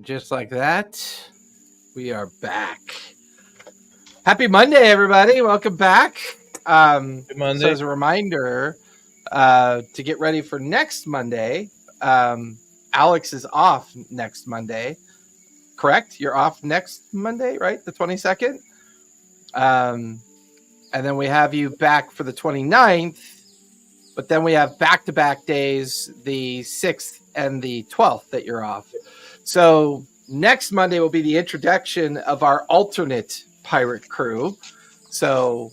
Just like that, we are back. Happy Monday, everybody. Welcome back. Monday. So as a reminder, to get ready for next Monday, Alex is off next Monday. Correct? You're off next Monday, right? The 22nd? And then we have you back for the 29th, but then we have back-to-back days, the 6th and the 12th that you're off. So next Monday will be the introduction of our alternate pirate crew. So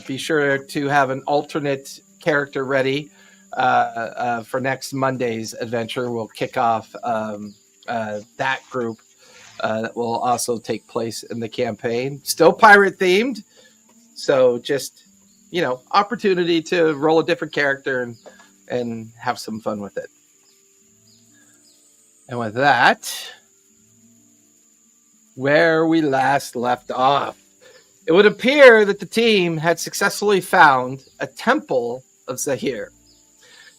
be sure to have an alternate character ready for next Monday's adventure. We'll kick off that group that will also take place in the campaign. Still pirate themed. So just, opportunity to roll a different character and have some fun with it. And with that, where we last left off, it would appear that the team had successfully found a temple of Zahir.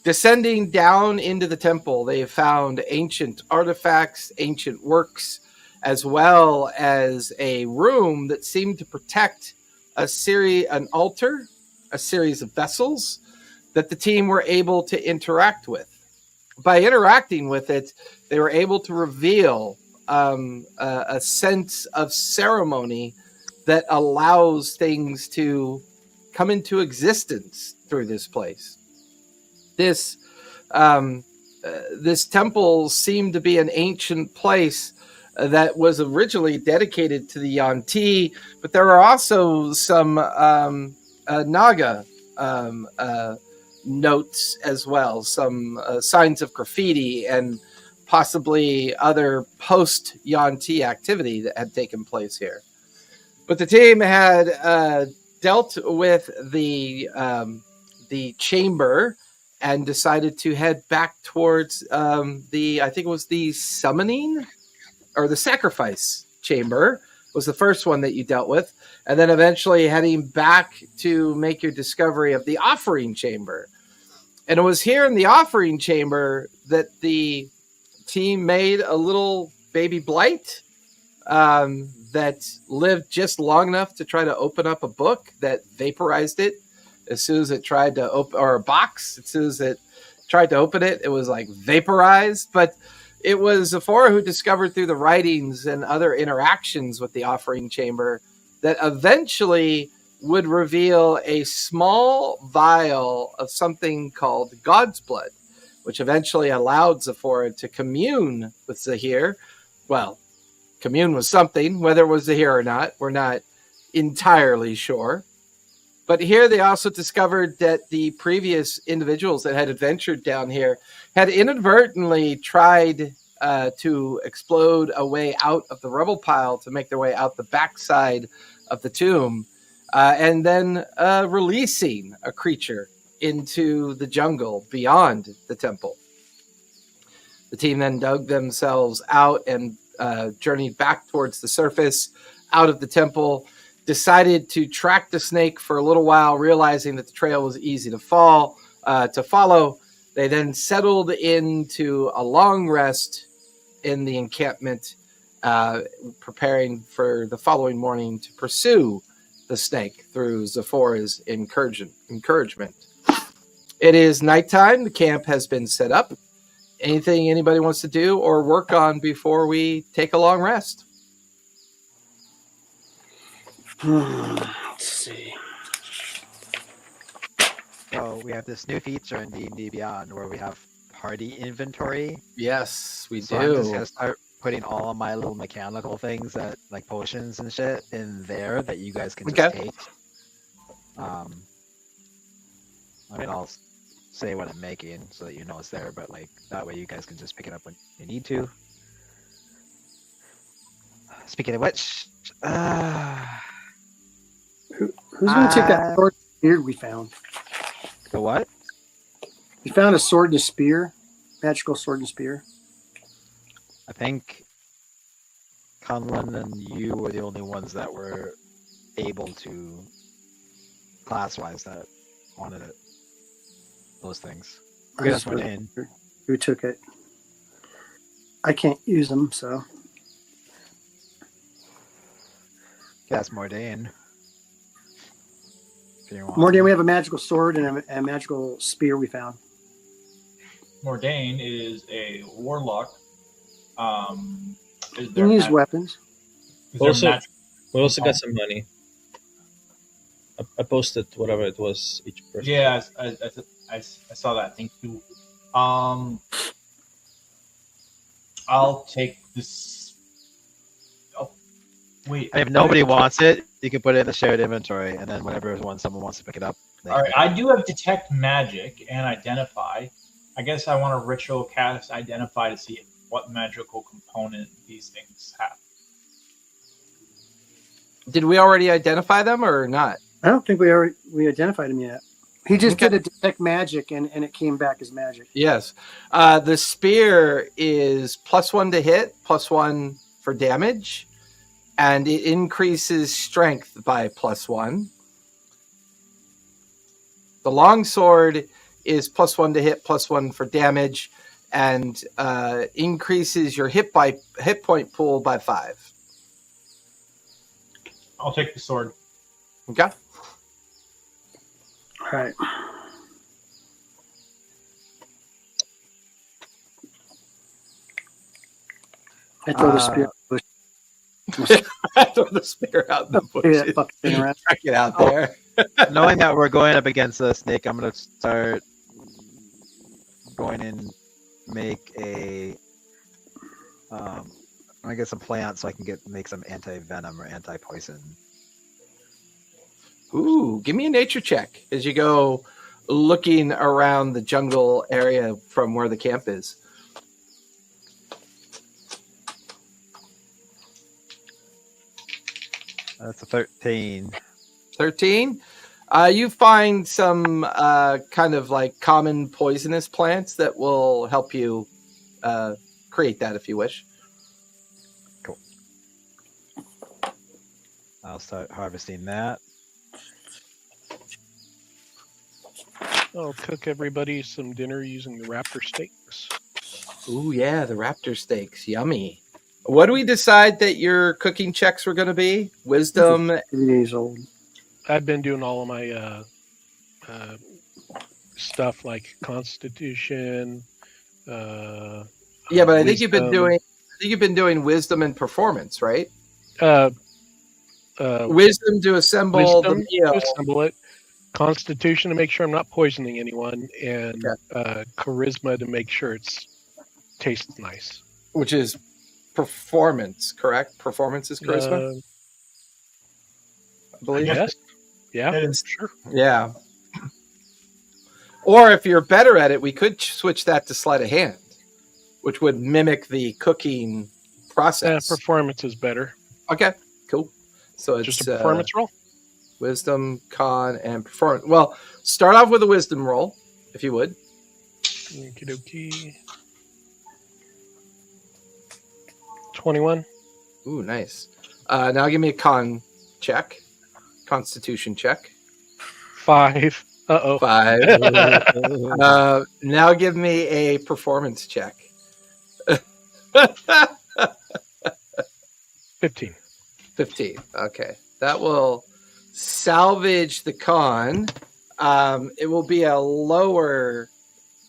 Descending down into the temple, they found ancient artifacts, ancient works, as well as a room that seemed to protect an altar, a series of vessels that the team were able to interact with. By interacting with it, they were able to reveal a sense of ceremony that allows things to come into existence through this place. This temple seemed to be an ancient place that was originally dedicated to the Yuan-ti, but there are also some Naga notes as well, some signs of graffiti and possibly other post-Yuan-ti activity that had taken place here. But the team had dealt with the chamber and decided to head back towards I think it was the summoning or the sacrifice chamber was the first one that you dealt with, and then eventually heading back to make your discovery of the offering chamber. And it was here in the offering chamber that the team made a little baby blight that lived just long enough to try to open up a book that vaporized it as soon as it tried to open, or a box, as soon as it tried to open it, it was like vaporized. But it was Zephora who discovered through the writings and other interactions with the offering chamber that eventually would reveal a small vial of something called God's blood, which eventually allowed Zephora to commune with Zahir. Well, commune with something, whether it was Zahir or not, we're not entirely sure. But here they also discovered that the previous individuals that had adventured down here had inadvertently tried to explode a way out of the rubble pile to make their way out the backside of the tomb, and then releasing a creature into the jungle beyond the temple. The team then dug themselves out and journeyed back towards the surface, out of the temple, decided to track the snake for a little while, realizing that the trail was easy to follow. They then settled into a long rest in the encampment, preparing for the following morning to pursue the snake through Zephora's encouragement. It is nighttime. The camp has been set up. Anything anybody wants to do or work on before we take a long rest? Let's see. So we have this new feature in D&D Beyond where we have party inventory. Yes, we So do. I'm just gonna start putting all of my little mechanical things that like potions and shit in there that you guys can just take. I mean, I'll say what I'm making so that you know it's there, but like that way you guys can just pick it up when you need to. Speaking of which, Who's going to take that sword and spear we found? the what? We found a sword and a spear, magical sword and spear. I think Conlon and you were the only ones that were able to class-wise that wanted it. Those things. I We just just went wasn't in. sure who took it. I can't use them, so That's Mordain. If you want. Mordain, we have a magical sword and a magical spear we found. Mordain is a warlock. You can use weapons. Is Also, there we also got some money. I posted whatever it was each person. Yeah, I saw that. Thank you. I'll take this. Oh, wait. If nobody wants it, you can put it in the shared inventory, and then whenever someone wants to pick it up. All right, I do have detect magic and identify. I guess I want to ritual cast identify to see what magical component these things have. Did we already identify them or not? I don't think we identified him yet. He just did a detect magic, and it came back as magic. Yes. The spear is +1 to hit, +1 for damage, and it increases strength by +1. The longsword is +1 to hit, +1 for damage, and increases your hit point pool by 5. I'll take the sword. Okay. All right. I throw the spear. Throw the spear out in the bush. That fucking thing around. Track it out there. Knowing that we're going up against the snake, I'm gonna start going and make a I get some plants so I can make some anti-venom or anti-poison. Ooh, give me a nature check as you go looking around the jungle area from where the camp is. That's a 13. 13. You find some kind of like common poisonous plants that will help you create that if you wish. Cool. I'll start harvesting that. I'll cook everybody some dinner using the raptor steaks. Ooh, yeah, the raptor steaks. Yummy. What do we decide that your cooking checks were going to be? Wisdom. 3 days old. I've been doing all of my stuff like Constitution. Yeah, but I think you've been doing wisdom and performance, right? Wisdom to assemble the meal. To assemble it. Constitution to make sure I'm not poisoning anyone, and charisma to make sure it tastes nice. Which is performance, correct? Performance is charisma, I believe. Yes. Yeah, It is. sure. Yeah. Or if you're better at it, we could switch that to sleight of hand, which would mimic the cooking process. Performance is better. Okay, cool. So it's Just a performance roll. Wisdom, con, and performance. Well, start off with a wisdom roll, if you would. Okie dokie. 21. Ooh, nice. Now give me a con check. Constitution check. 5. Uh-oh. 5. Now give me a performance check. 15. 15. Okay. That will salvage the con. It will be a lower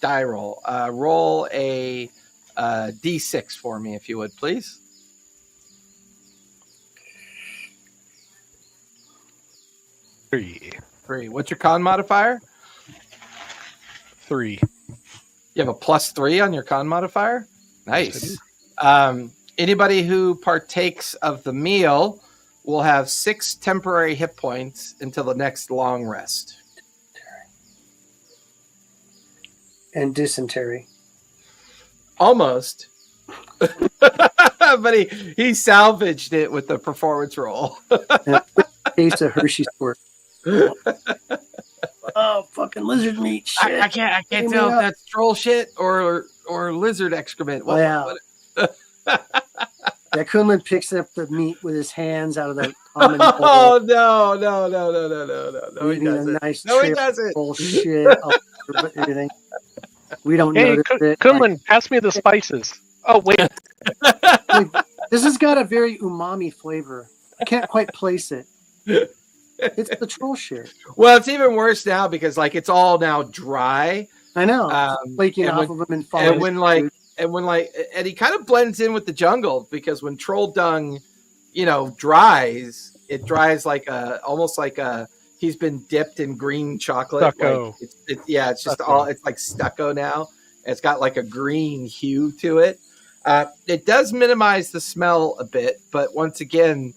die roll. Roll a D6 for me, if you would, please. 3. What's your con modifier? 3. You have a +3 on your con modifier? Nice. Anybody who partakes of the meal will have 6 temporary hit points until the next long rest. And dysentery. Almost. But he salvaged it with the performance roll. Taste of Hershey squirt. Oh, fucking lizard meat shit. I can't tell if that's troll shit or lizard excrement. What? Yeah, Kunlun picks up the meat with his hands out of the common bowl. Oh, no, he doesn't. Nice No, he doesn't. Bullshit. Everything. We don't notice it. Kunlun, pass me the spices. Oh, wait. This has got a very umami flavor. Can't quite place it. It's the troll shit. Well, it's even worse now because like it's all now dry. I know. Flaking and off when- of them and falling. And he kind of blends in with the jungle because when troll dung, dries, it dries like almost like he's been dipped in green chocolate. Stucco. Like it's just all it's like stucco now. It's got like a green hue to it. It does minimize the smell a bit, but once again,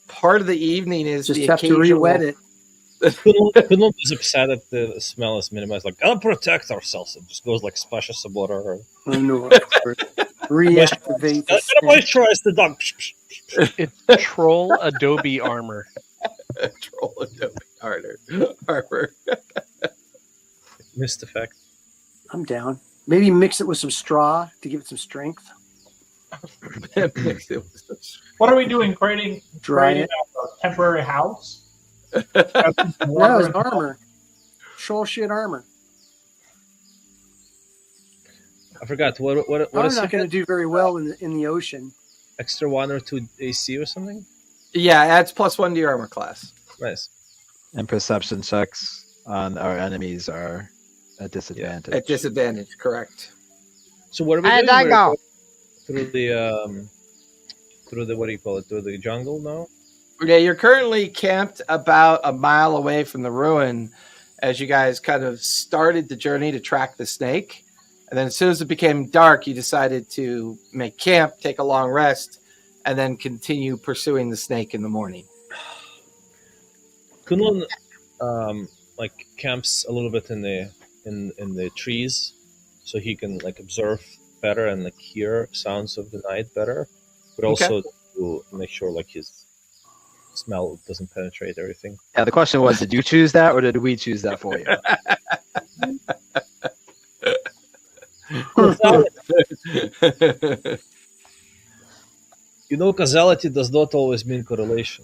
part of the evening is just the have to occasional- re-wet it. Kunlun is upset that the smell is minimized. Like, gotta protect ourselves. It just goes like splashes some water. Or... Oh, no, of course. Reactivate the Gotta stench. moisturize the dog. It's troll Adobe armor. Troll Adobe armor. Missed effect. I'm down. Maybe mix it with some straw to give it some strength. What are we doing? Creating Dry a it. temporary house? No, it's armor. Troll shit armor. I forgot what I'm is not it? going to do very well in the ocean. Extra 1 or 2 AC or something. Yeah, adds +1 to your armor class. Nice. And perception checks on our enemies are at disadvantage. At disadvantage, correct. So what are we And doing? I We're go. going through the what do you call it? Through the jungle now. Yeah, you're currently camped about a mile away from the ruin as you guys kind of started the journey to track the snake. And then as soon as it became dark, you decided to make camp, take a long rest, and then continue pursuing the snake in the morning. Kunlun like camps a little bit in the trees so he can like observe better and like hear sounds of the night better, but also to make sure like his smell doesn't penetrate everything. Yeah, the question was, did you choose that or did we choose that for you? You know, causality does not always mean correlation.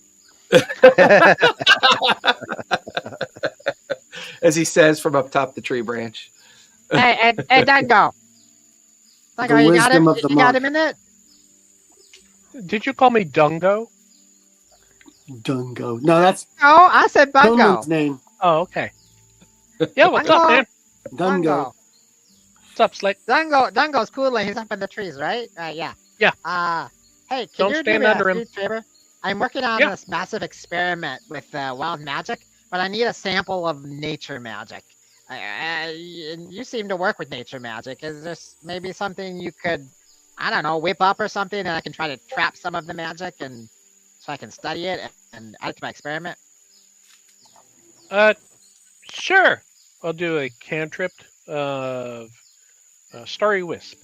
As he says from up top the tree branch. Hey, Dango. Dango, The you got him? wisdom of the You got monk. him in it? Did you call me Dungo? Dungo. No, that's Oh, I said Bungo. Kunlun's name. Oh, okay. Yeah, what's up, man? Dungo. What's up, Slick? Dungo's cool. Like he's up in the trees, right? Yeah. Yeah. Hey, can Don't you stand do me under a him. huge favor? I'm working on Yeah. this massive experiment with wild magic, but I need a sample of nature magic. And you seem to work with nature magic. Is there maybe something you could, I don't know, whip up or something, and I can try to trap some of the magic, and so I can study it and add it to my experiment? Sure. I'll do a cantrip of Starry Wisp.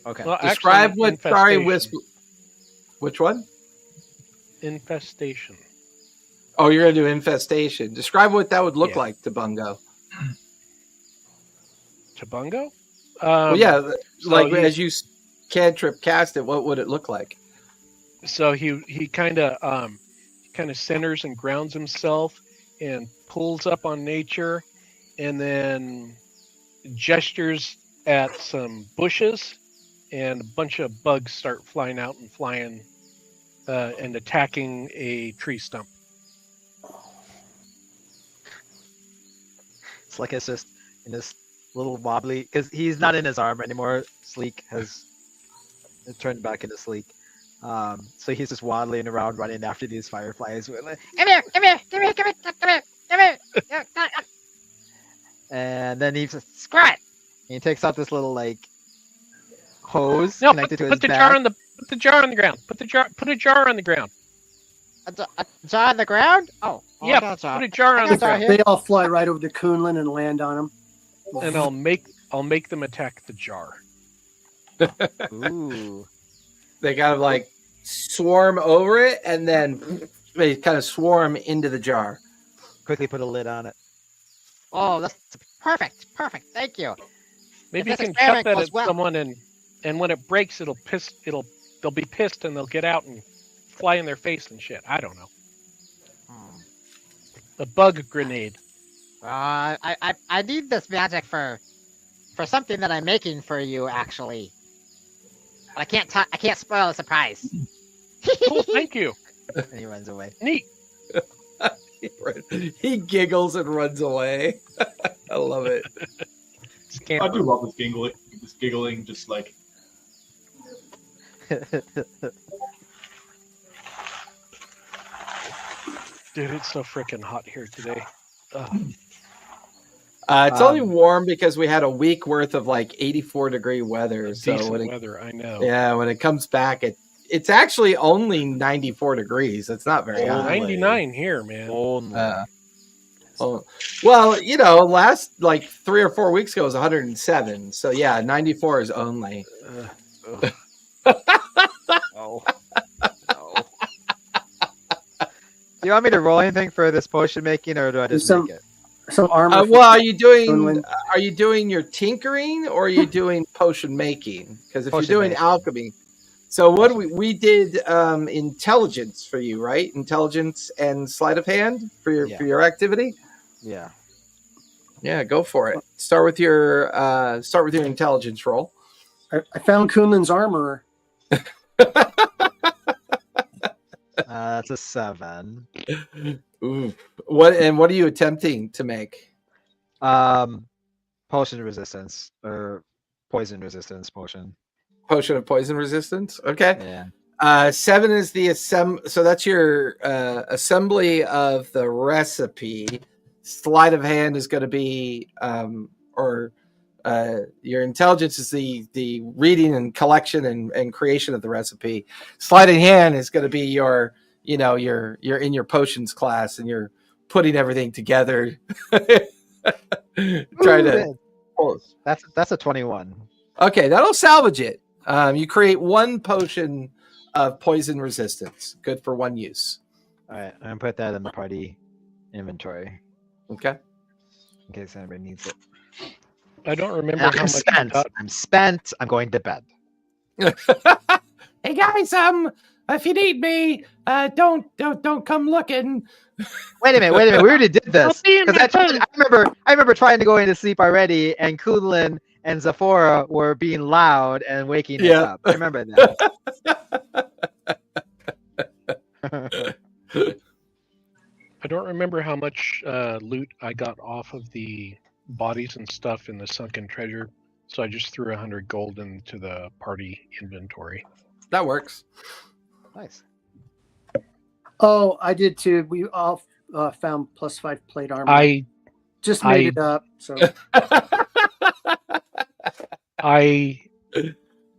Okay. Well, Describe actually, what Starry infestation. Wisp. Which one? Infestation. Oh, you're going to do infestation. Describe what that would look Yeah. like to Bungo. Chabungo? Well, yeah, so like he- as you cantrip cast it, what would it look like? So he kind of centers and grounds himself and pulls up on nature, and then gestures at some bushes, and a bunch of bugs start flying out and flying and attacking a tree stump. It's like it's just in this little wobbly, because he's not in his armor anymore. Sleek has turned back into Sleek. So he's just waddling around, running after these fireflies. Come here! And then he just, screw it! He takes out this little like hose No, connected to his put the back. put the jar on the ground. Put a jar on the ground. A jar on the ground? Oh, Yeah, I got a jar. put a jar on I the got a jar ground, here. They all fly right over to Kunlun and land on him. and I'll make them attack the jar. Ooh. They kind of like swarm over it, and then they kind of swarm into the jar. Quickly put a lid on it. Oh, that's perfect. Perfect. Thank you. Maybe you If this can chuck experiment that goes at well. someone, and when it breaks, they'll be pissed and they'll get out and fly in their face and shit. I don't know. A bug grenade. I need this magic for something that I'm making for you, actually. But I can't spoil the surprise. Cool, thank you. And he runs away. Neat. He giggles and runs away. I love it. I do love this giggling. This giggling, just like Dude, it's so freaking hot here today. Ugh. It's only warm because we had a week worth of like 84-degree weather. So Decent weather, I know. Yeah, when it comes back, it's actually only 94 degrees. It's not very hot. 99 here, man. Well, last like 3 or 4 weeks ago was 107. So yeah, 94 is only. Oh. Do you want me to roll anything for this potion making, or do I just make it? Some armor. Well, are you doing your tinkering or are you doing potion making? Because if you're doing alchemy, so what we did intelligence for you, right? Intelligence and sleight of hand for your activity. Yeah. Yeah, go for it. Start with your intelligence roll. I found Kunlin's armor. That's a 7. Ooh. What are you attempting to make? Potion resistance or poison resistance potion. Potion of poison resistance. Okay. Yeah. 7 is the so that's your assembly of the recipe. Sleight of hand is going to be your intelligence is the reading and collection and creation of the recipe. Sleight of hand is going to be you're in your potions class and you're putting everything together. That's a 21. Okay, that'll salvage it. You create 1 potion of poison resistance, good for 1 use. All right, I'm gonna put that in the party inventory. Okay. In case anybody needs it. I don't remember how I'm much spent. you got. I'm spent. I'm going to bed. Hey guys, if you need me, don't come looking. Wait a minute. We already did this. I remember trying to go into sleep already, and Kunlin and Zephora were being loud and waking us up. I remember that. I don't remember how much loot I got off of the bodies and stuff in the sunken treasure, so I just threw 100 gold into the party inventory. That works. Nice. Oh, I did too. We all found +5 plate armor. I just made it up. So I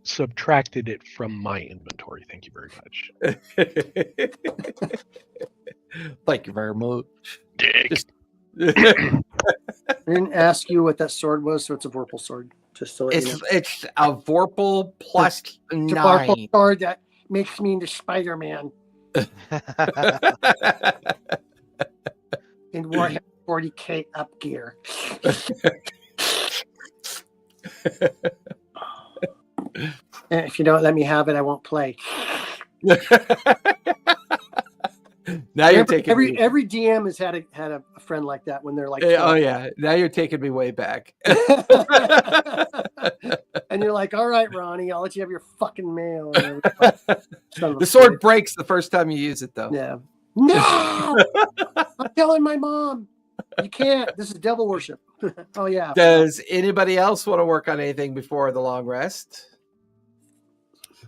subtracted it from my inventory. Thank you very much. Thank you very much. Dick. I didn't ask you what that sword was, so it's a Vorpal sword. Just so it's a Vorpal plus it's 9. a Vorpal sword that makes me into Spider-Man. In Warhammer 40K up gear. And if you don't let me have it, I won't play. Now you're taking every DM has had a friend like that when they're like, oh yeah, now you're taking me way back. And you're like, all right, Ronnie, I'll let you have your fucking mail. The sword breaks the first time you use it, though. Yeah. No, I'm telling my mom. You can't. This is devil worship. Oh yeah. Does anybody else want to work on anything before the long rest?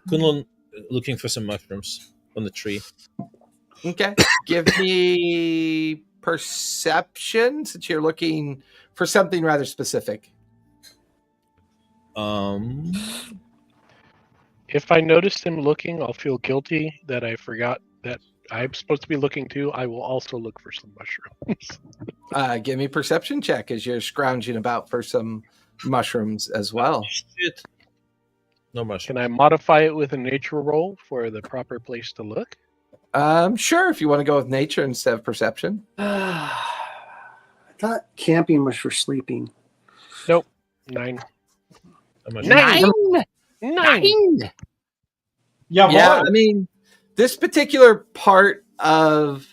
Kunlun looking for some mushrooms on the tree. Okay. Give me perception since you're looking for something rather specific. If I notice him looking, I'll feel guilty that I forgot that I'm supposed to be looking too. I will also look for some mushrooms. Give me perception check as you're scrounging about for some mushrooms as well. Shit. No mushroom. Can I modify it with a nature roll for the proper place to look? Sure, if you want to go with nature instead of perception. I thought camping was for sleeping. Nope. 9. Nine. Yeah, I mean, this particular part of,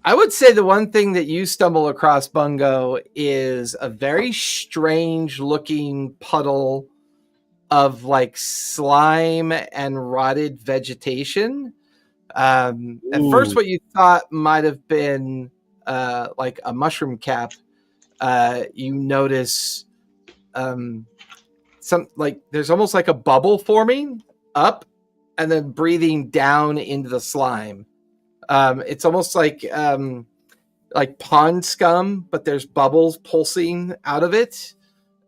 I would say the one thing that you stumble across, Bungo, is a very strange looking puddle of like slime and rotted vegetation. At first, what you thought might have been like a mushroom cap, you notice some like there's almost like a bubble forming up and then breathing down into the slime. It's almost like pond scum, but there's bubbles pulsing out of it,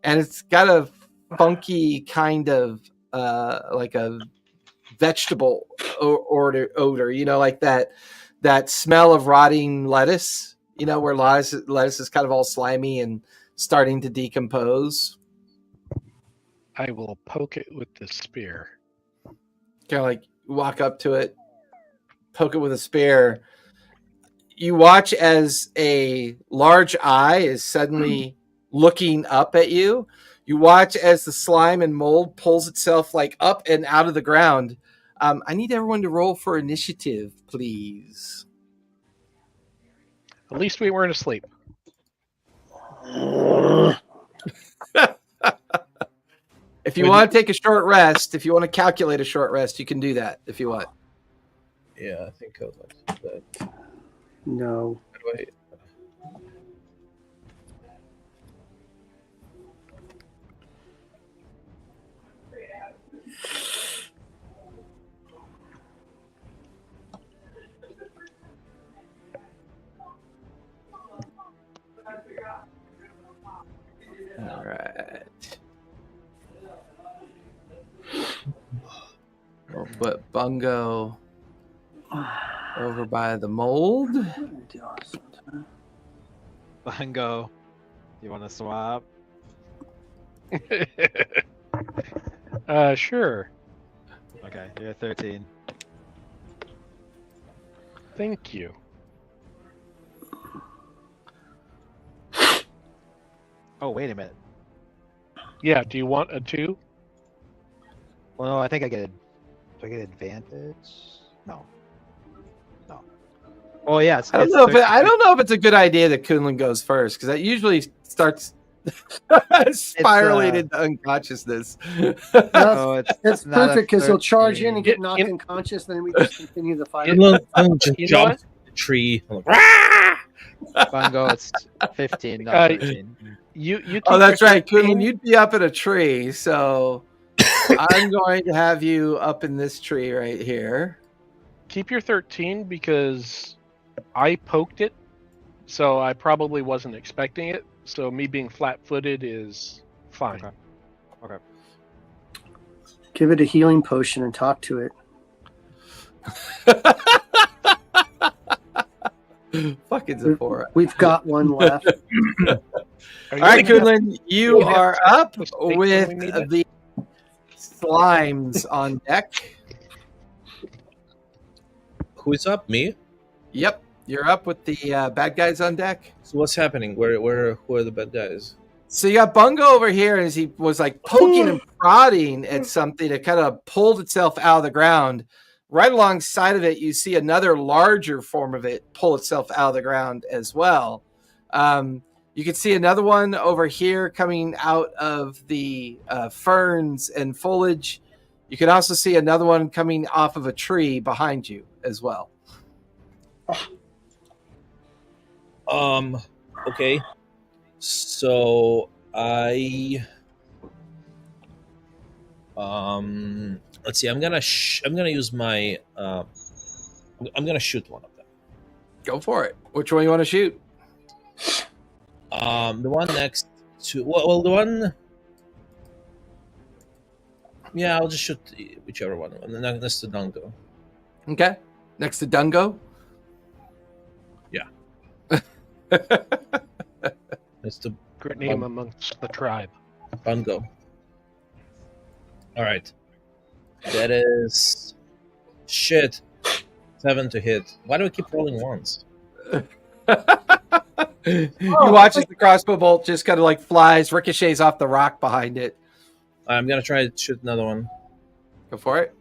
and it's got a funky kind of like a vegetable odor, you know, like that smell of rotting lettuce, you know, where lettuce is kind of all slimy and starting to decompose. I will poke it with the spear. Kind of like walk up to it, poke it with a spear. You watch as a large eye is suddenly looking up at you. You watch as the slime and mold pulls itself like up and out of the ground. I need everyone to roll for initiative, please. At least we weren't asleep. If you want to take a short rest, if you want to calculate a short rest, you can do that if you want. Yeah, I think I would like to do that. No. Wait. All right. We'll put Bungo over by the mold. Bungo, you want to swap? Sure. Okay, you're 13. Thank you. Oh, wait a minute. Yeah, do you want a 2? Well, no, I think I get. Do I get advantage? No. Oh yeah, I don't know if it's a good idea that Kunlun goes first, because that usually starts spiraling into unconsciousness. No, It's not a perfect because he'll charge in 13. and get knocked unconscious, then we just continue the fight. Just You know jump what? the tree. I'm like, Bungo, it's 15, not 13. You keep Oh, that's your right, 13. Kunlun. You'd be up in a tree, so I'm going to have you up in this tree right here. Keep your 13 because I poked it, so I probably wasn't expecting it. So me being flat-footed is fine. Okay. Give it a healing potion and talk to it. Fucking Zephora. We've got one left. Are All you right, gonna have- Kunlun, you have are to up take the with when we need it? the slimes on deck. who is up? Me? Yep, you're up with the bad guys on deck. So what's happening? Who are the bad guys? So you got Bungo over here, and as he was like poking and prodding at something, it kind of pulled itself out of the ground. Right alongside of it, you see another larger form of it pull itself out of the ground as well. You can see another one over here coming out of the ferns and foliage. You can also see another one coming off of a tree behind you as well. Okay. So I let's see. I'm gonna use my I'm gonna shoot one of them. Go for it. Which one you want to shoot? The one next to the one. Yeah, I'll just shoot whichever one. Next to Dungo. Okay. Next to Dungo. Yeah. Next to Great name amongst the tribe. Dungo. All right. That is shit. 7 to hit. Why do I keep rolling ones? You watch as the crossbow bolt just kind of like flies, ricochets off the rock behind it. I'm gonna try to shoot another one. Go for it.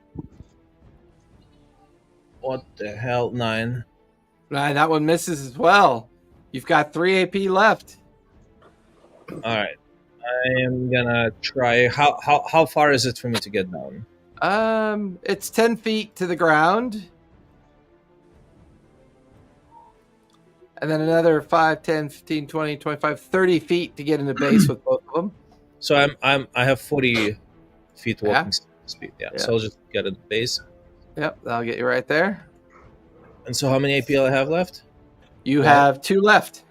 What the hell? 9. That one misses as well. You've got 3 AP left. All right. I am gonna try. How far is it for me to get down? It's 10 feet to the ground. And then another 5, 10, 15, 20, 25, 30 feet to get in the base with both of them. So I have 40 feet walking speed. Yeah. Yeah. So I'll just get at the base. Yep, that'll get you right there. And so how many APL I have left? You have 2 left.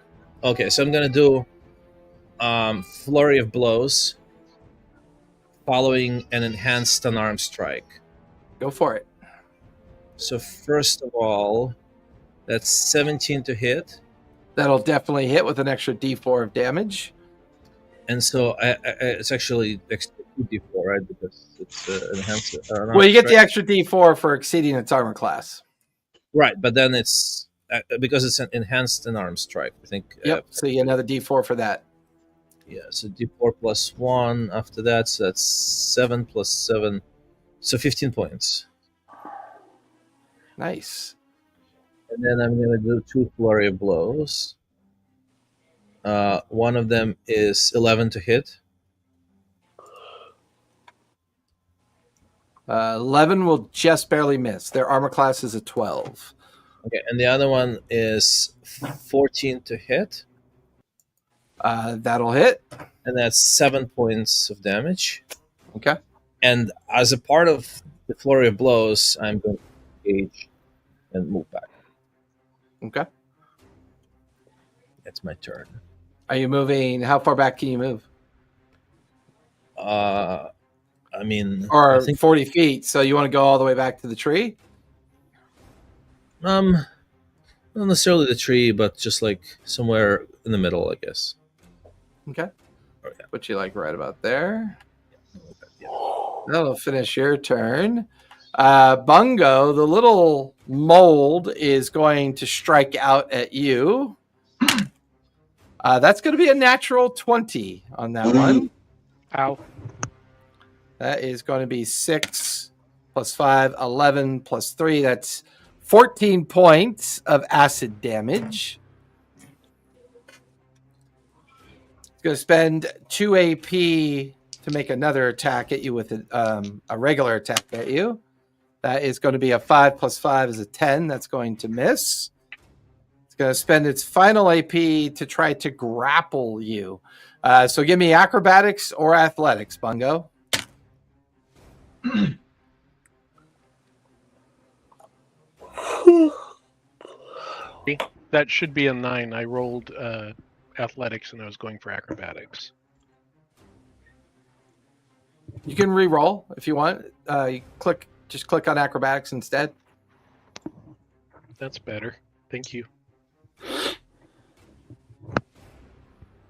Okay, so I'm gonna do flurry of blows, following an enhanced unarmed strike. Go for it. So first of all, that's 17 to hit, That'll definitely hit with an extra D4 of damage. and so it's actually extra 2d4, right? Because it's enhanced. Well, you get the extra D4 for exceeding its armor class. Right, but then it's because it's an enhanced unarmed strike. I think. Yep. So you get another D4 for that. Yeah. So d4 plus 1 after that. So that's 7 plus 7. So 15 points. Nice. And then I'm gonna do 2 flurry of blows. One of them is 11 to hit. 11 will just barely miss. Their armor class is a 12. Okay, and the other one is 14 to hit, That'll hit. and that's 7 points of damage. Okay. And as a part of the flurry of blows, I'm going to engage and move back. Okay. It's my turn. Are you moving? How far back can you move? I mean, Or I think 40 feet. So you want to go all the way back to the tree? not necessarily the tree, but just like somewhere in the middle, I guess. Okay. Oh, yeah. What you like right about there? That'll finish your turn. Bungo, the little mold, is going to strike out at you. That's going to be a natural 20 on that one. Ow. That is going to be 6 plus 5, 11 plus 3. That's 14 points of acid damage. It's going to spend 2 AP to make another attack at you with a regular attack at you. That is going to be a 5 plus 5 is a 10. That's going to miss. It's going to spend its final AP to try to grapple you. So give me acrobatics or athletics, Bungo. That should be a 9. I rolled athletics and I was going for acrobatics. You can re-roll if you want. Just click on acrobatics instead. That's better. Thank you.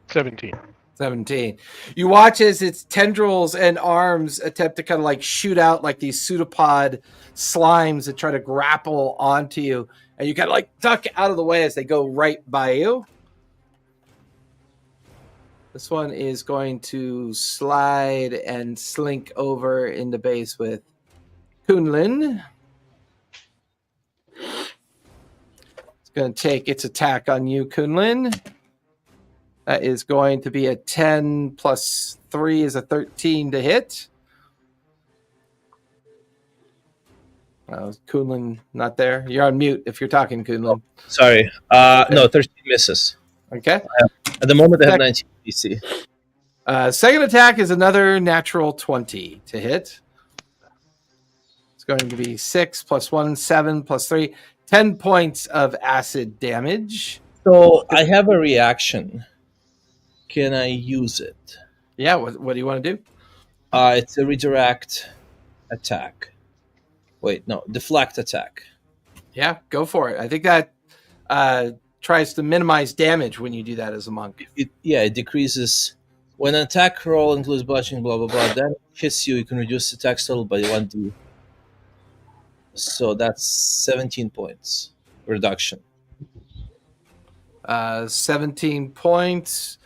17. 17. You watch as its tendrils and arms attempt to kind of like shoot out like these pseudopod slimes that try to grapple onto you. And you kind of like duck out of the way as they go right by you. This one is going to slide and slink over into base with Kunlin. It's going to take its attack on you, Kunlin. That is going to be a 10 plus 3 is a 13 to hit. Kunlin not there. You're on mute if you're talking, Kunlin. Sorry. No, 13 misses. Okay. At the moment, I have 19 DC. Second attack is another natural 20 to hit. It's going to be 6 plus 1, 7 plus 3, 10 points of acid damage. So I have a reaction. Can I use it? Yeah, what do you want to do? It's a redirect attack. Wait, no, deflect attack. Yeah, go for it. I think that tries to minimize damage when you do that as a monk. It decreases. When an attack roll includes bludgeoning, blah, blah, blah, then it hits you, you can reduce attack total by 1d. So that's 17 points reduction. 17 points.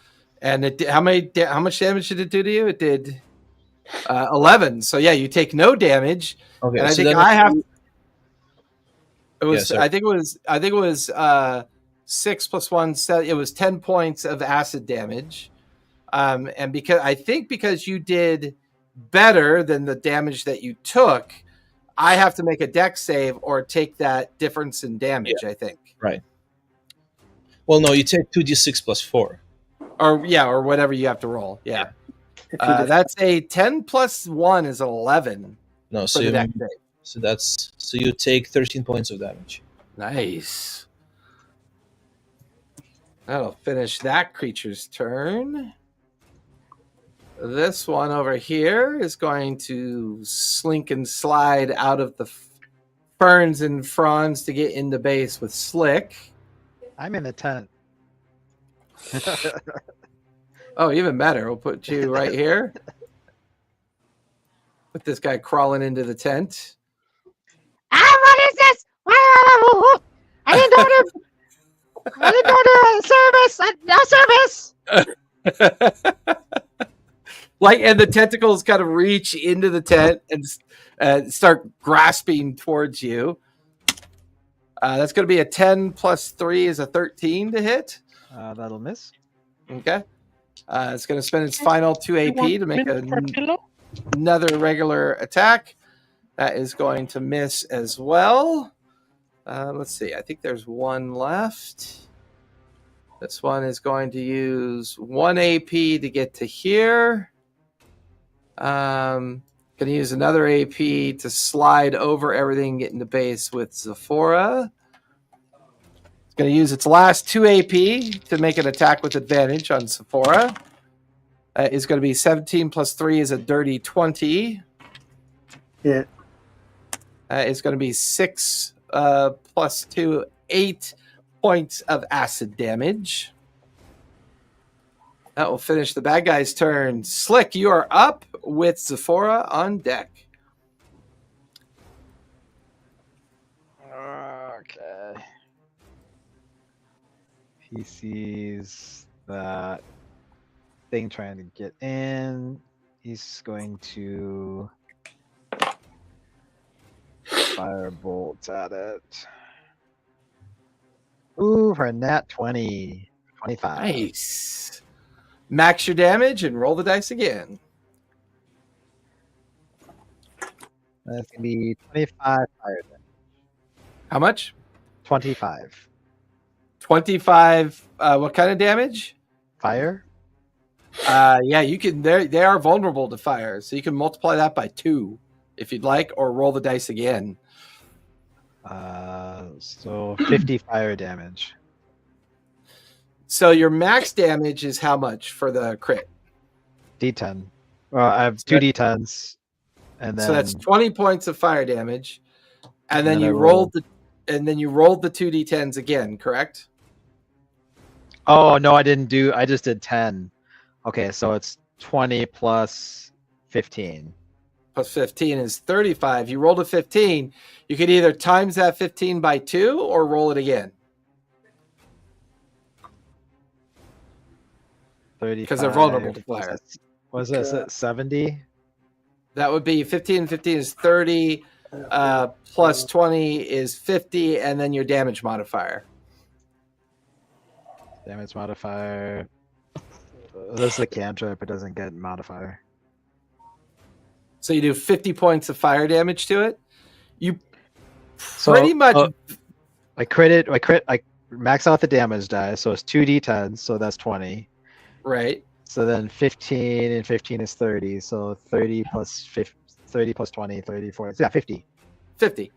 And how much damage did it do to you? It did 11. So yeah, you take no damage. Okay, and I so think then I have. It was. Yeah, I think it was 6 plus 1. So it was 10 points of acid damage. And because you did better than the damage that you took, I have to make a dex save or take that difference in damage. I think. Right. Well, no, you take 2d6 plus 4. Or whatever you have to roll. Yeah. That's a 10 plus 1 is an 11. No, for the dex save. So you take 13 points of damage. Nice. That'll finish that creature's turn. This one over here is going to slink and slide out of the ferns and fronds to get into base with Slick. I'm in the tent. Oh, even better. We'll put you right here. Put this guy crawling into the tent. What is this? I didn't go to service. No service. And the tentacles kind of reach into the tent and start grasping towards you. That's going to be a 10 plus 3 is a 13 to hit. That'll miss. Okay. It's going to spend its final 2 AP to make another regular attack. That is going to miss as well. Let's see. I think there's one left. This one is going to use 1 AP to get to here. Going to use another AP to slide over everything, get into base with Zephora. It's going to use its last 2 AP to make an attack with advantage on Zephora. It's going to be 17 plus 3 is a dirty 20. Yeah. It's going to be 6 plus 2, 8 points of acid damage. That will finish the bad guy's turn. Slick, you are up with Zephora on deck. Okay. He sees that thing trying to get in. He's going to fire bolts at it. Ooh, for a nat 20. 25. Nice. Max your damage and roll the dice again. That's going to be 25 fire damage. How much? 25. 25. What kind of damage? Fire? Yeah, you can. They are vulnerable to fire, so you can multiply that by 2 if you'd like, or roll the dice again. So 50 fire damage. So your max damage is how much for the crit? D10. Well, I have 2 D10s, and then so that's 20 points of fire damage, and then you roll. rolled the 2 D10s again, correct? Oh no, I didn't do. I just did 10. Okay, so it's 20 plus 15. Plus 15 is 35. You rolled a 15. You could either times that 15 by 2 or roll it again. 35. Because they're vulnerable to fire. Was this at 70? That would be 15. 15 is 30. Plus 20 is 50. And then your damage modifier. Damage modifier. This is a cantrip. It doesn't get modifier. So you do 50 points of fire damage to it. You pretty much. I max out the damage die. So it's 2 D10s. So that's 20. Right. So then 15 and 15 is 30. So 30 plus 50, 30 plus 20, 30, 40. Yeah, 50. 50.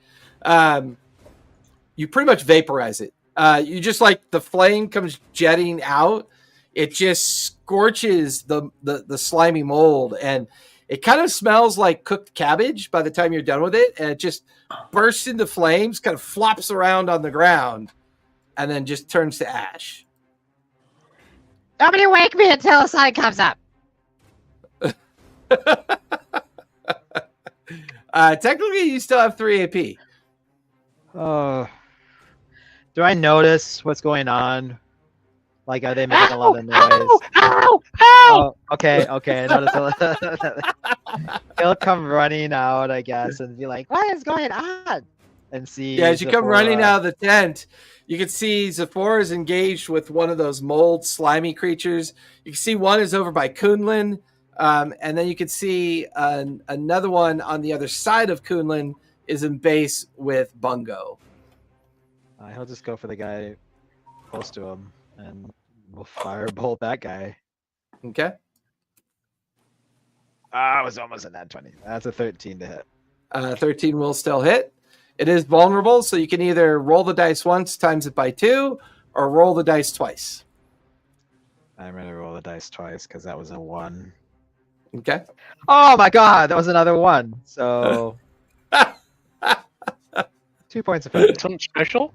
You pretty much vaporize it. You just like the flame comes jetting out. It just scorches the slimy mold, and it kind of smells like cooked cabbage by the time you're done with it. And it just bursts into flames, kind of flops around on the ground, and then just turns to ash. Nobody wake me until the sun comes up. Technically, you still have 3 AP. Do I notice what's going on? Like, are they making a lot of noise? Ow! Oh, okay. I notice. He'll come running out, I guess, and be like, "What is going on?" and see. Yeah, as you come running Zephora. out of the tent, you can see Zephora is engaged with one of those mold slimy creatures. You can see one is over by Kunlin, and then you can see another one on the other side of Kunlin is in base with Bungo. He'll just go for the guy close to him, and we'll firebolt that guy. Okay. Ah, it was almost a nat 20. That's a 13 to hit. 13 will still hit. It is vulnerable, so you can either roll the dice once, times it by 2, or roll the dice twice. I'm gonna roll the dice twice because that was a 1. Okay. Oh my god, that was another 1. So 2 points of damage. Something special?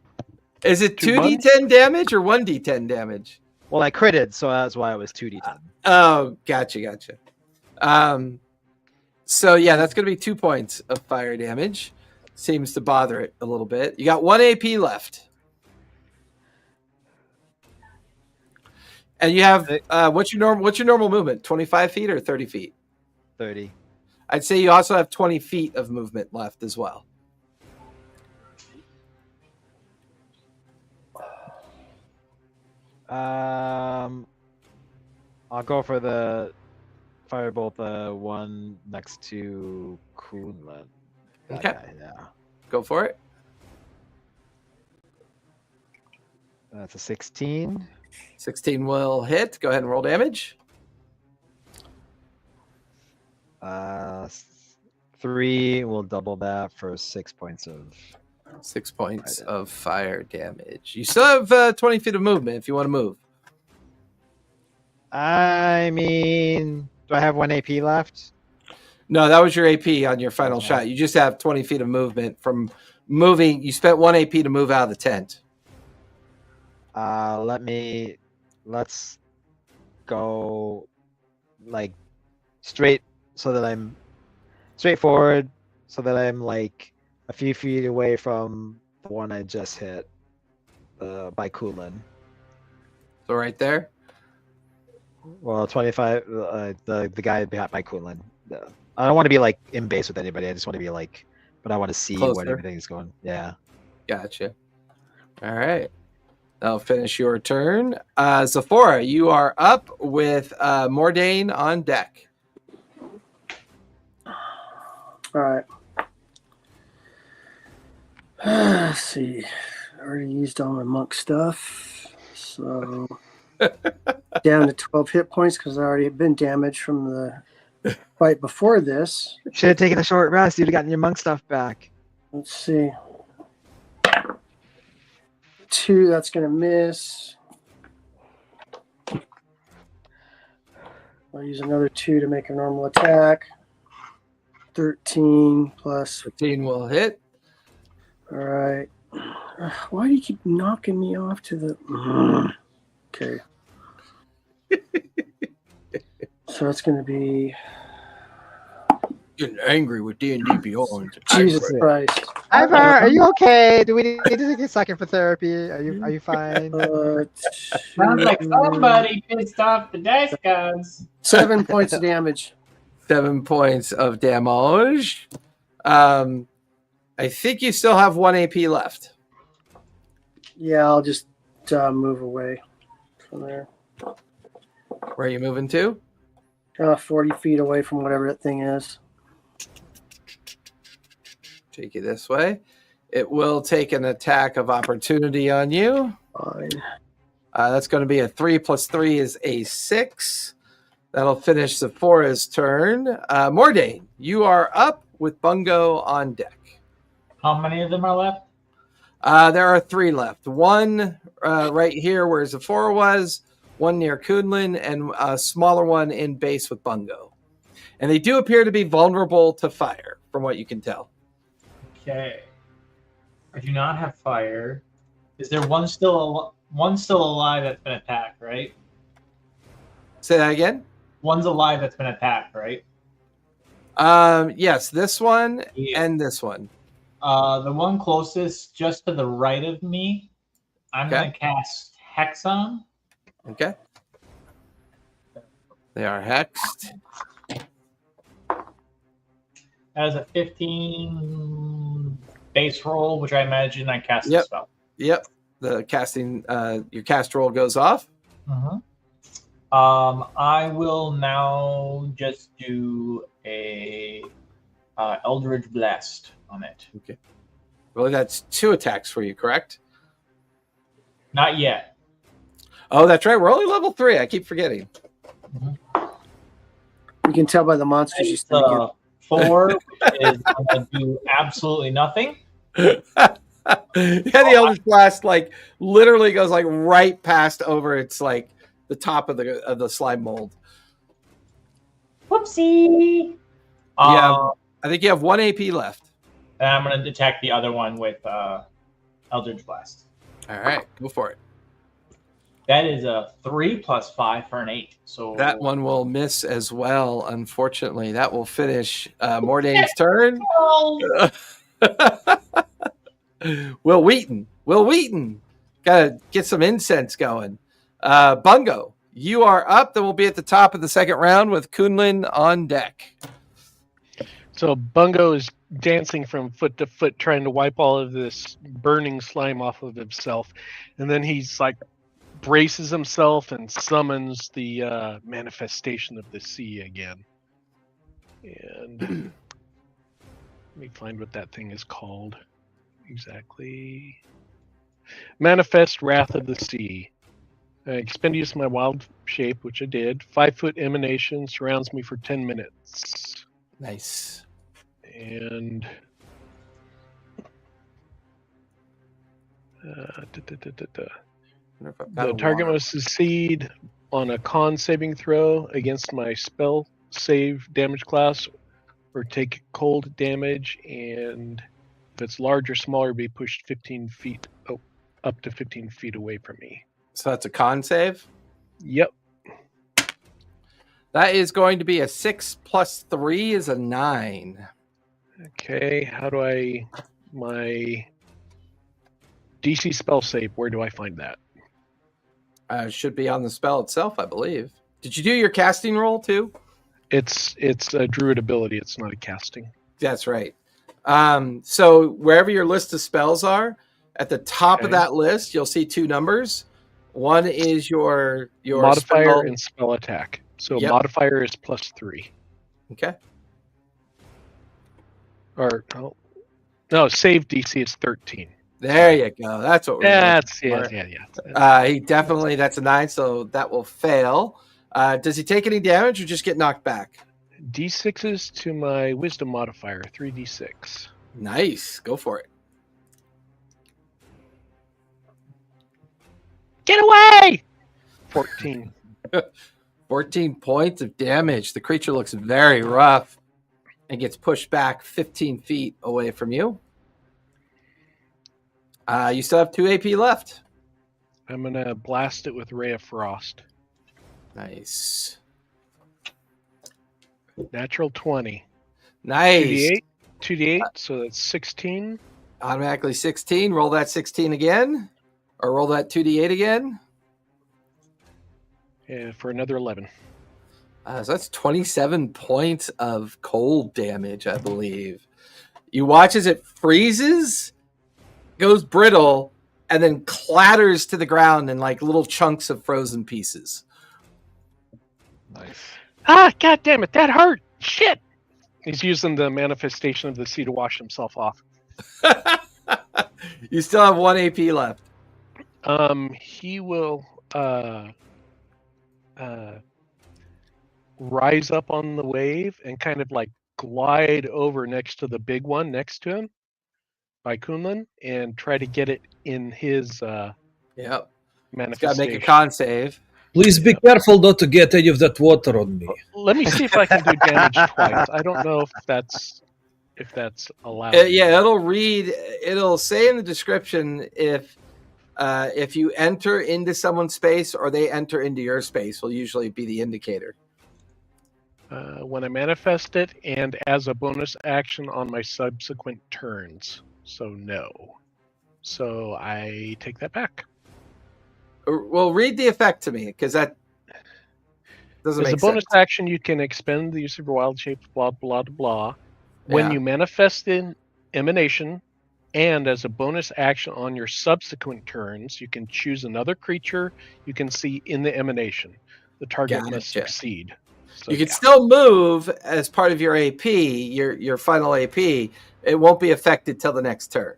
Is it Two buns? 2d10 damage or 1d10 damage? Well, I critted, so that's why it was 2d10. Oh, gotcha. So yeah, that's going to be 2 points of fire damage. Seems to bother it a little bit. You got 1 AP left. And you have what's your normal movement? 25 feet or 30 feet? 30. I'd say you also have 20 feet of movement left as well. I'll go for the firebolt, the one next to Kunlun. That Okay. guy, yeah. Go for it. That's a 16. 16 will hit. Go ahead and roll damage. 3 will double that for 6 points of 6 points of fire damage. You still have 20 feet of movement if you want to move. I mean, do I have 1 AP left? No, that was your AP on your final Okay. shot. You just have 20 feet of movement from moving. You spent 1 AP to move out of the tent. Let's go like straight so that I'm straightforward so that I'm like a few feet away from the one I just hit by Kulin. So right there. Well, 25, the guy behind by Kulin. I don't want to be like in base with anybody. I just want to be like, but I want to see what Closer. everything's going. Yeah. Gotcha. All right. That'll finish your turn. Zephora, you are up with Mordain on deck. All right. Let's see. I already used all my monk stuff. So down to 12 hit points because I already had been damaged from the fight before this. Should have taken a short rest. You'd have gotten your monk stuff back. Let's see. 2, that's going to miss. I'll use another 2 to make a normal attack. 13 plus. 15 will hit. All right. Why do you keep knocking me off to the... Okay. So it's going to be... Getting angry with D&D Beyond. Jesus Christ. Ivor, are you okay? Do we need to take a second for therapy? Are you fine? Sounds like somebody pissed off the dice gods. 7 points of damage. 7 points of damage. I think you still have 1 AP left. Yeah, I'll just move away from there. Where are you moving to? 40 feet away from whatever that thing is. Take you this way. It will take an attack of opportunity on you. Fine. That's going to be a 3 plus 3 is a 6. That'll finish Zephora's turn. Mordain, you are up with Bungo on deck. How many of them are left? There are 3 left. 1 right here where Zephora was, 1 near Kunlin, and a smaller one in base with Bungo. And they do appear to be vulnerable to fire, from what you can tell. Okay. I do not have fire. Is there one still alive that's been attacked, right? Say that again? One's alive that's been attacked, right? Yes, this one Yeah. and this one. The one closest just to the right of me, I'm Okay. going to cast Hex on. Okay. They are hexed. That is a 15 base roll, which I imagine I cast Yep. the spell. Yep. The casting, your cast roll goes off. I will now just do a Eldritch Blast on it. Okay. Well, that's 2 attacks for you, correct? Not yet. Oh, that's right. We're only level 3. I keep forgetting. You can tell by the monsters you It's still get. 4, which is going to do absolutely nothing. Yeah, the Eldritch Blast like literally goes like right past over its like the top of the slime mold. Whoopsie. Yeah, I think you have 1 AP left. And I'm going to attack the other one with Eldritch Blast. All right, go for it. That is a 3 plus 5 for an 8. So That one will miss as well. Unfortunately, that will finish Mordane's turn. Will Wheaton, gotta get some incense going. Bungo, you are up. Then we'll be at the top of the second round with Kunlin on deck. So Bungo is dancing from foot to foot, trying to wipe all of this burning slime off of himself, and then he's like braces himself and summons the manifestation of the sea again. And let me find what that thing is called exactly. Manifest Wrath of the Sea. I expend use of my wild shape, which I did. 5-foot emanation surrounds me for 10 minutes. Nice. And the target must succeed on a con saving throw against my spell save damage class or take cold damage, and if it's large or smaller, be pushed 15 feet up to 15 feet away from me. So that's a con save? Yep. That is going to be a 6 plus 3 is a 9. Okay, how do I... My DC spell save, where do I find that? Should be on the spell itself, I believe. Did you do your casting roll too? It's a druid ability, it's not a casting. That's right. So wherever your list of spells are, at the top of that list, you'll see 2 numbers. One is your modifier spell. and spell attack. So Yep. modifier is plus 3. Okay. Or no, save DC is 13. There you go. That's what we're That's looking for. yeah. He definitely, that's a 9, so that will fail. Does he take any damage or just get knocked back? D6s to my wisdom modifier, 3d6. Nice. Go for it. Get away! 14. 14 points of damage. The creature looks very rough and gets pushed back 15 feet away from you. You still have 2 AP left. I'm going to blast it with Ray of Frost. Nice. Natural 20. Nice. 2d8, so that's 16. Automatically 16. Roll that 16 again. Or roll that 2d8 again. Yeah, for another 11. So that's 27 points of cold damage, I believe. You watch as it freezes, goes brittle, and then clatters to the ground in like little chunks of frozen pieces. Nice. Ah, god damn it, that hurt! Shit! He's using the manifestation of the sea to wash himself off. You still have 1 AP left. He will rise up on the wave and kind of like glide over next to the big one next to him by Kunlun and try to get it in his Yep. manifestation. He's got to make a con save. Please be careful not to get any of that water on me. Let me see if I can do damage twice. I don't know if that's allowed. Yeah, it'll say in the description if you enter into someone's space or they enter into your space will usually be the indicator. When I manifest it and as a bonus action on my subsequent turns. So no. So I take that back. Well, read the effect to me because that doesn't As make a bonus sense. action, you can expend the use of your wild shape, blah, blah, blah. When Yeah. you manifest in emanation, And as a bonus action on your subsequent turns, you can choose another creature you can see in the emanation. The target must Gotcha. succeed. So, You can still move as part of your AP, your final AP. It won't be affected till the next turn.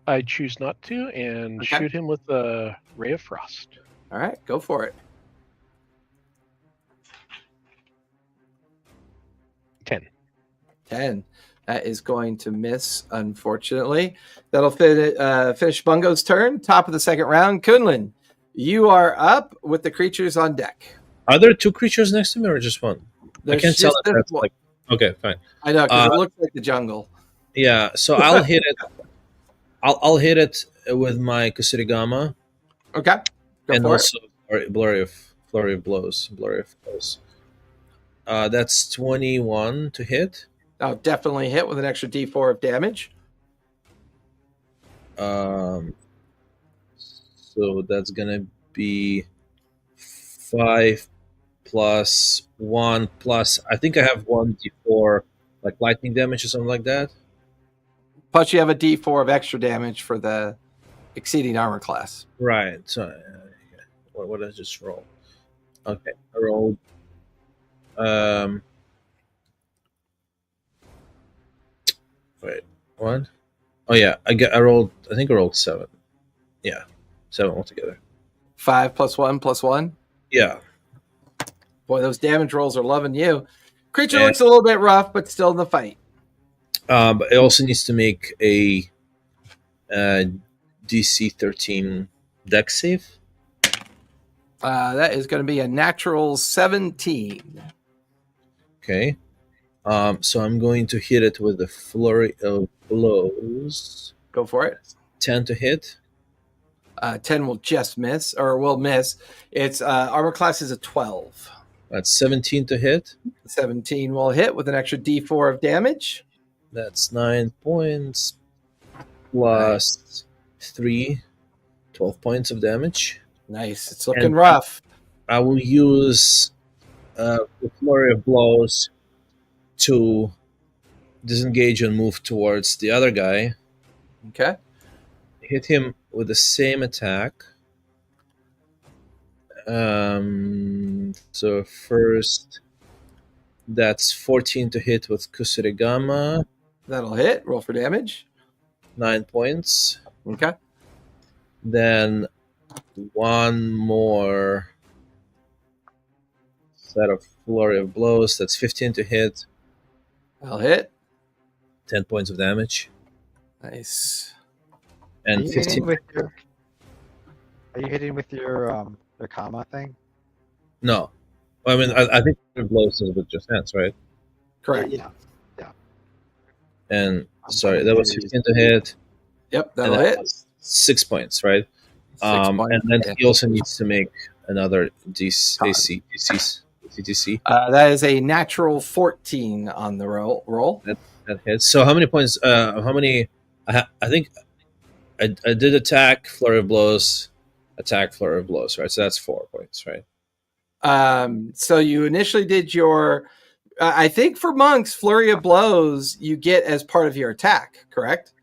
I choose not to and shoot him with a Ray of Frost. All right, go for it. 10. That is going to miss, unfortunately. That'll finish Bungo's turn. Top of the second round. Kunlun, you are up with the creatures on deck. Are there two creatures next to me or just one? There's I can't tell just if that's one. like... Okay, fine. I know, because it looks like the jungle. Yeah, so I'll hit it. I'll hit it with my Kusarigama. Okay. Go And for also flurry of blows. That's 21 to hit. I'll definitely hit with an extra D4 of damage. So that's gonna be 5 plus 1 plus. I think I have 1d4 like lightning damage or something like that. Plus, you have a D4 of extra damage for the exceeding armor class. Right. So what did I just roll? Okay, I rolled. Wait, what? Oh yeah, I rolled. I think I rolled 7. Yeah, 7 altogether. 5 plus 1 plus 1. Yeah. Boy, those damage rolls are loving you. Creature looks a little bit rough, but still in the fight. But it also needs to make a DC 13 dex save. That is going to be a natural 17. Okay. So I'm going to hit it with a flurry of blows. Go for it. 10 to hit. 10 will just miss, or will miss. Its armor class is a 12. That's 17 to hit. 17 will hit with an extra D4 of damage. That's 9 points plus 3, 12 points of damage. Nice. It's looking rough. I will use the flurry of blows to disengage and move towards the other guy. Okay. Hit him with the same attack. So first, that's 14 to hit with Kusarigama. That'll hit. Roll for damage. 9 points. Okay. Then one more set of flurry of blows. That's 15 to hit. That'll hit. 10 points of damage. Nice. And 15. Are you hitting with your comma thing? No. I mean, I think flurry of blows is with just hands, right? Correct. Yeah. And sorry, that was 15 to hit. Yep, that'll hit. 6 points, right? 6 points. And then he also needs to make another DC. That is a natural 14 on the roll. That hits. So how many points? How many? I think I did attack, flurry of blows, right? So that's 4 points, right? So you initially did your, I think for monks, flurry of blows you get as part of your attack, correct?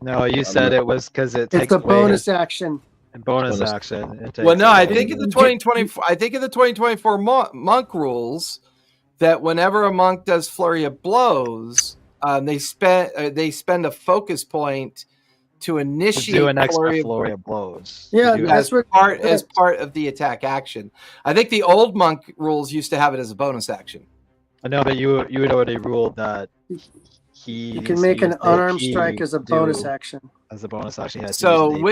No, you said it was because it It's takes a away bonus action. bonus action. It Well, takes no, I away- think in the 2024, I think in the 2024 monk rules that whenever a monk does flurry of blows, they spend a focus point to initiate do an extra flurry flurry of blows. Yeah, To do that's what as part of the attack action. I think the old monk rules used to have it as a bonus action. I know, but you had already ruled that you can make an unarmed strike as a bonus action. As a bonus action, yeah. So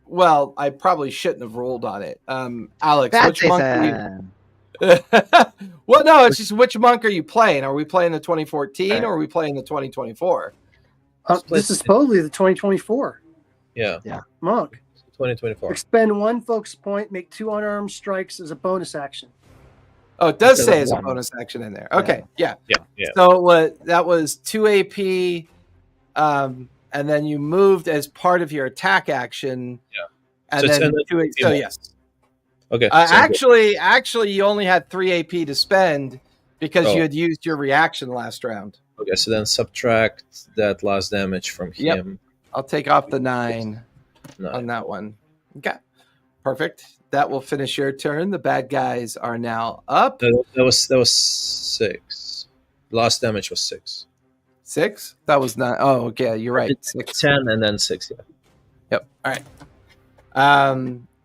well, I probably shouldn't have ruled on it. Alex, which monk are you? Well, no, it's just which monk are you playing? Are we playing the 2014 or are we playing the 2024? This is supposedly the 2024 Yeah. monk. 2024. Expend 1 focus point, make 2 unarmed strikes as a bonus action. Oh, it does Instead say of as a one. bonus action in there. Okay, yeah. Yeah. So that was 2 AP, and then you moved as part of your attack action. Yeah. And So it's then another 2 AP. So yes. Okay. Actually, you only had 3 AP to spend because Oh. you had used your reaction last round. Okay, so then subtract that last damage from Yep. him. I'll take off the 9 No. on that one. Okay, perfect. That will finish your turn. The bad guys are now up. That was 6. Last damage was 6. 6. That was not. Oh, okay. You're right. 6. 10 and then 6. Yeah. Yep. All right.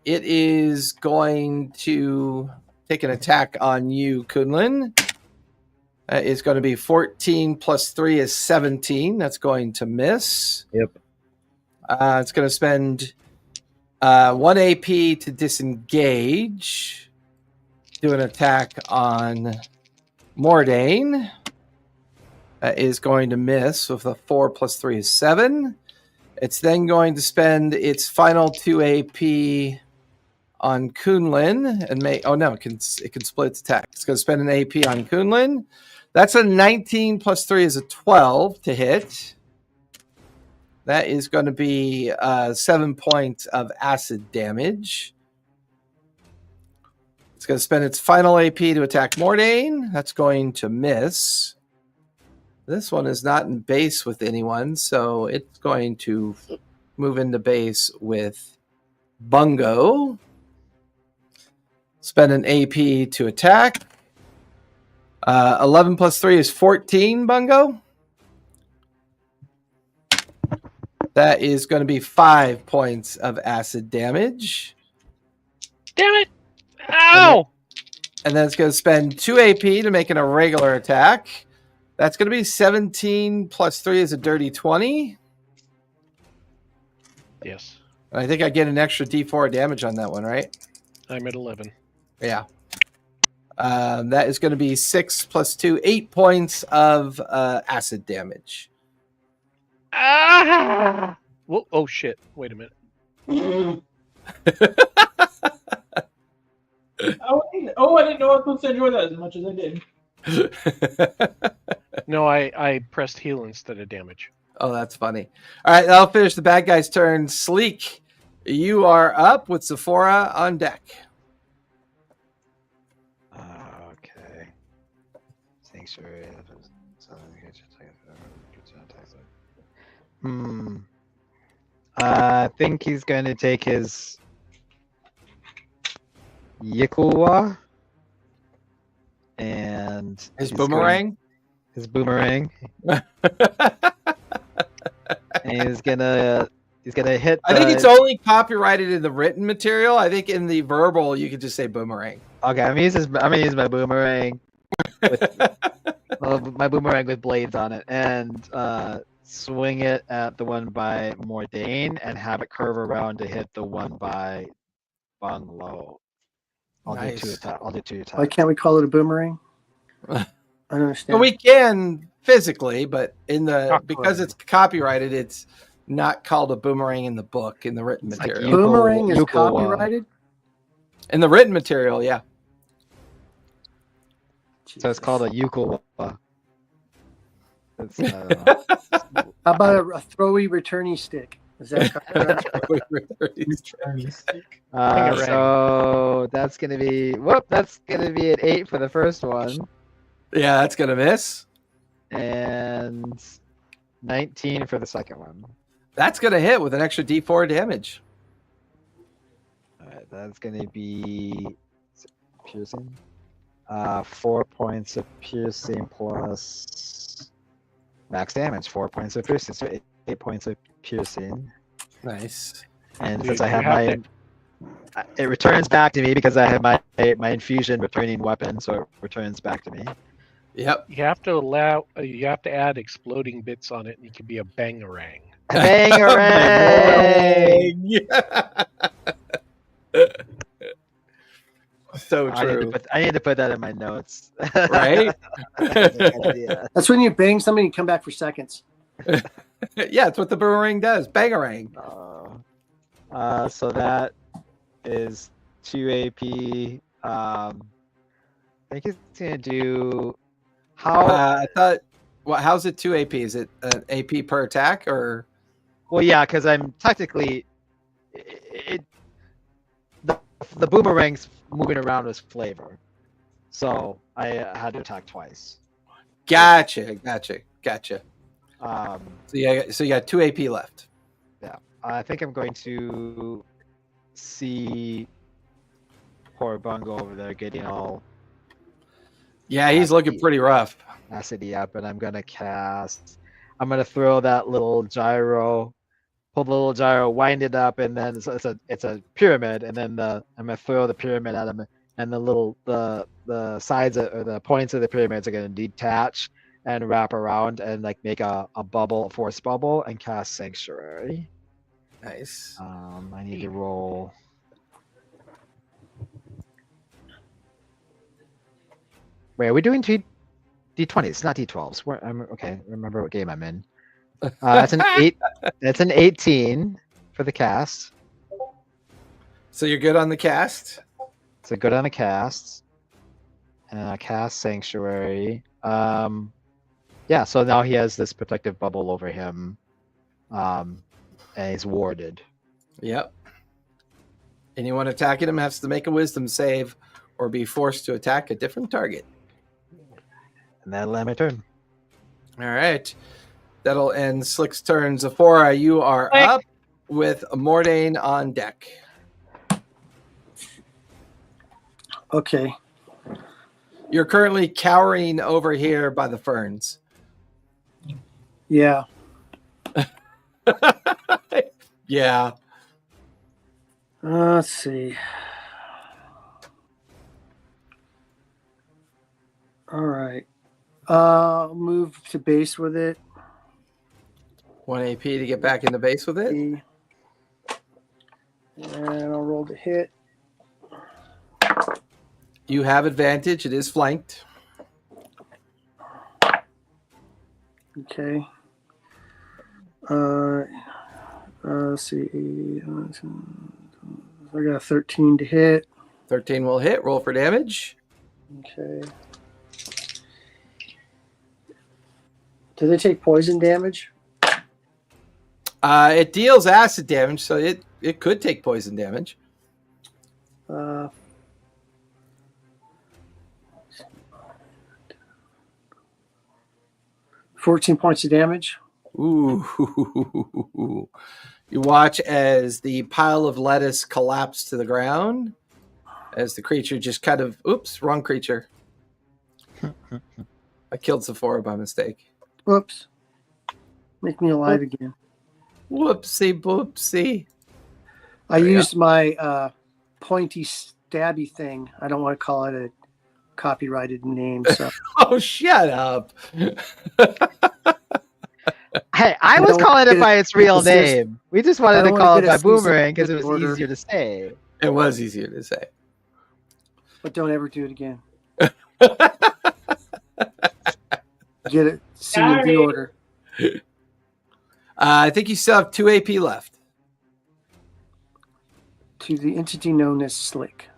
It is going to take an attack on you, Kunlun. It's going to be 14 plus 3 is 17. That's going to miss. Yep. It's going to spend 1 AP to disengage. Do an attack on Mordain. Is going to miss with a 4 plus 3 is 7. It's then going to spend its final 2 AP on Kunlun and may. Oh no, it can split its attack. It's going to spend an AP on Kunlun. That's a 19 plus 3 is a 12 to hit. That is going to be 7 points of acid damage. It's going to spend its final AP to attack Mordain. That's going to miss. This one is not in base with anyone, so it's going to move into base with Bungo. Spend an AP to attack. 11 plus 3 is 14, Bungo. That is going to be 5 points of acid damage. Damn it! Ow! And then it's going to spend 2 AP to make an irregular attack. That's going to be 17 plus 3 is a dirty 20. Yes. I think I get an extra D4 damage on that one, right? I'm at 11. Yeah. That is going to be 6 plus 2, 8 points of acid damage. Ah! Whoa, oh shit! Wait a minute. I didn't know I was supposed to enjoy that as much as I did. No, I pressed heal instead of damage. Oh, that's funny. All right, I'll finish the bad guy's turn. Sleek, you are up with Sephora on deck. Okay. Sanctuary. I think he's going to take his Yikuwa and His he's boomerang? his boomerang. And he's gonna hit. I think it's only copyrighted in the written material. I think in the verbal, you could just say boomerang. Okay, I'm gonna use my boomerang. My boomerang with blades on it, and swing it at the one by Mordain, and have it curve around to hit the one by Bungalow. I'll do two attacks. Why can't we call it a boomerang? I don't understand. Well, we can physically, but in the Copyrighted. because it's copyrighted, it's not called a boomerang in the book in the written It's like material. Boomerang is Yuko, copyrighted? In the written material, yeah. So it's called a Yuko. It's, How about a throwy returny stick? Is that so that's gonna be that's gonna be an 8 for the first one, Yeah, that's gonna miss. and 19 for the second one. That's gonna hit with an extra D4 damage. Alright, that's gonna be piercing. 4 points of piercing plus max damage. 4 points of piercing, so 8 points of piercing. Nice. And You- since I you have have my, it returns back to me because I have my infusion returning weapon, so it returns back to me. Yep. You have to add exploding bits on it, and it can be a bangarang. Bangarang! So true. I need to put that in my notes. Right? Yeah. That's when you bang somebody and come back for seconds. Yeah, it's what the boomerang does. Bangarang. So that is 2 AP. I think it's gonna do how. I thought. How's it 2 AP? Is it an AP per attack or? Well, yeah, because I'm technically the boomerang's moving around with flavor, so I had to attack twice. Gotcha. Um, So you got 2 AP left. I think I'm going to see poor Bungo over there getting all Yeah, he's looking pretty rough. acidy up, and I'm gonna throw that little gyro, pull the little gyro, wind it up, and then it's a pyramid, and then I'm gonna throw the pyramid at him, and the sides or the points of the pyramids are gonna detach and wrap around and like make a bubble, a force bubble, and cast Sanctuary. Nice. I need to roll. Wait, are we doing D20s, not D12s? Okay, remember what game I'm in. That's an 8. That's an 18 for the cast. So you're good on the cast? So good on the cast. And cast Sanctuary. Yeah, so now he has this protective bubble over him. And he's warded. Yep. Anyone attacking him has to make a wisdom save or be forced to attack a different target. And that'll end my turn. All right. That'll end Slick's turn. Zephora, you are up with Mordain on deck. Okay. You're currently cowering over here by the ferns. Yeah. Yeah. Let's see. All right. I'll move to base with it. 1 AP to get back in the base with it. And I'll roll to hit. You have advantage. It is flanked. Okay. Let's see. I got a 13 to hit. 13 will hit. Roll for damage. Okay. Do they take poison damage? It deals acid damage, so it could take poison damage. 14 points of damage. Ooh. You watch as the pile of lettuce collapse to the ground as the creature just kind of, oops, wrong creature. I killed Zephora by mistake. Whoops. Make me alive again. Whoopsie boopsie. I used my pointy stabby thing. I don't want to call it a copyrighted name. So. Oh, shut up. Hey, I was calling it by its real name. We just wanted to call it by Boomerang because it was easier to say. It was easier to say. But don't ever do it again. Get it. C in the order. I think you still have 2 AP left. To the entity known as Slick.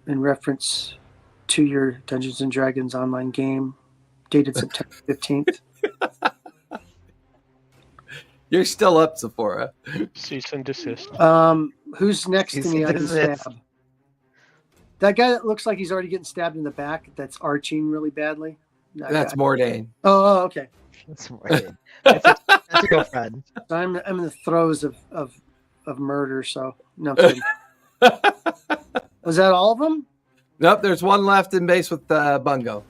In reference to your Dungeons and Dragons online game, dated September 15th. You're still up, Zephora. Cease and desist. Who's next to me? I can stab. That guy that looks like he's already getting stabbed in the back, that's arching really badly. That's Mordain. Oh, okay. That's Mordain. That's a good friend. I'm in the throes of murder, so no I'm kidding. Was that all of them? Nope, there's one left in base with Bungo.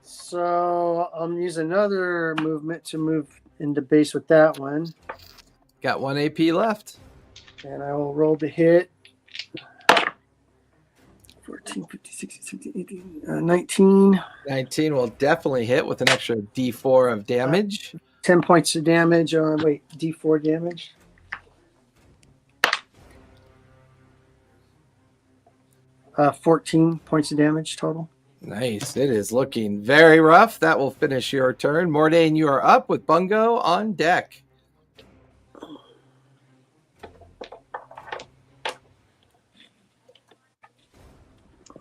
So I'll use another movement to move into base with that one. Got 1 AP left. And I will roll to hit. 14, 15, 16, 17, 18, 19. 19 will definitely hit with an extra D4 of damage. 10 points of damage. D4 damage. Uh, 14 points of damage total. Nice. It is looking very rough. That will finish your turn. Mordain, you are up with Bungo on deck.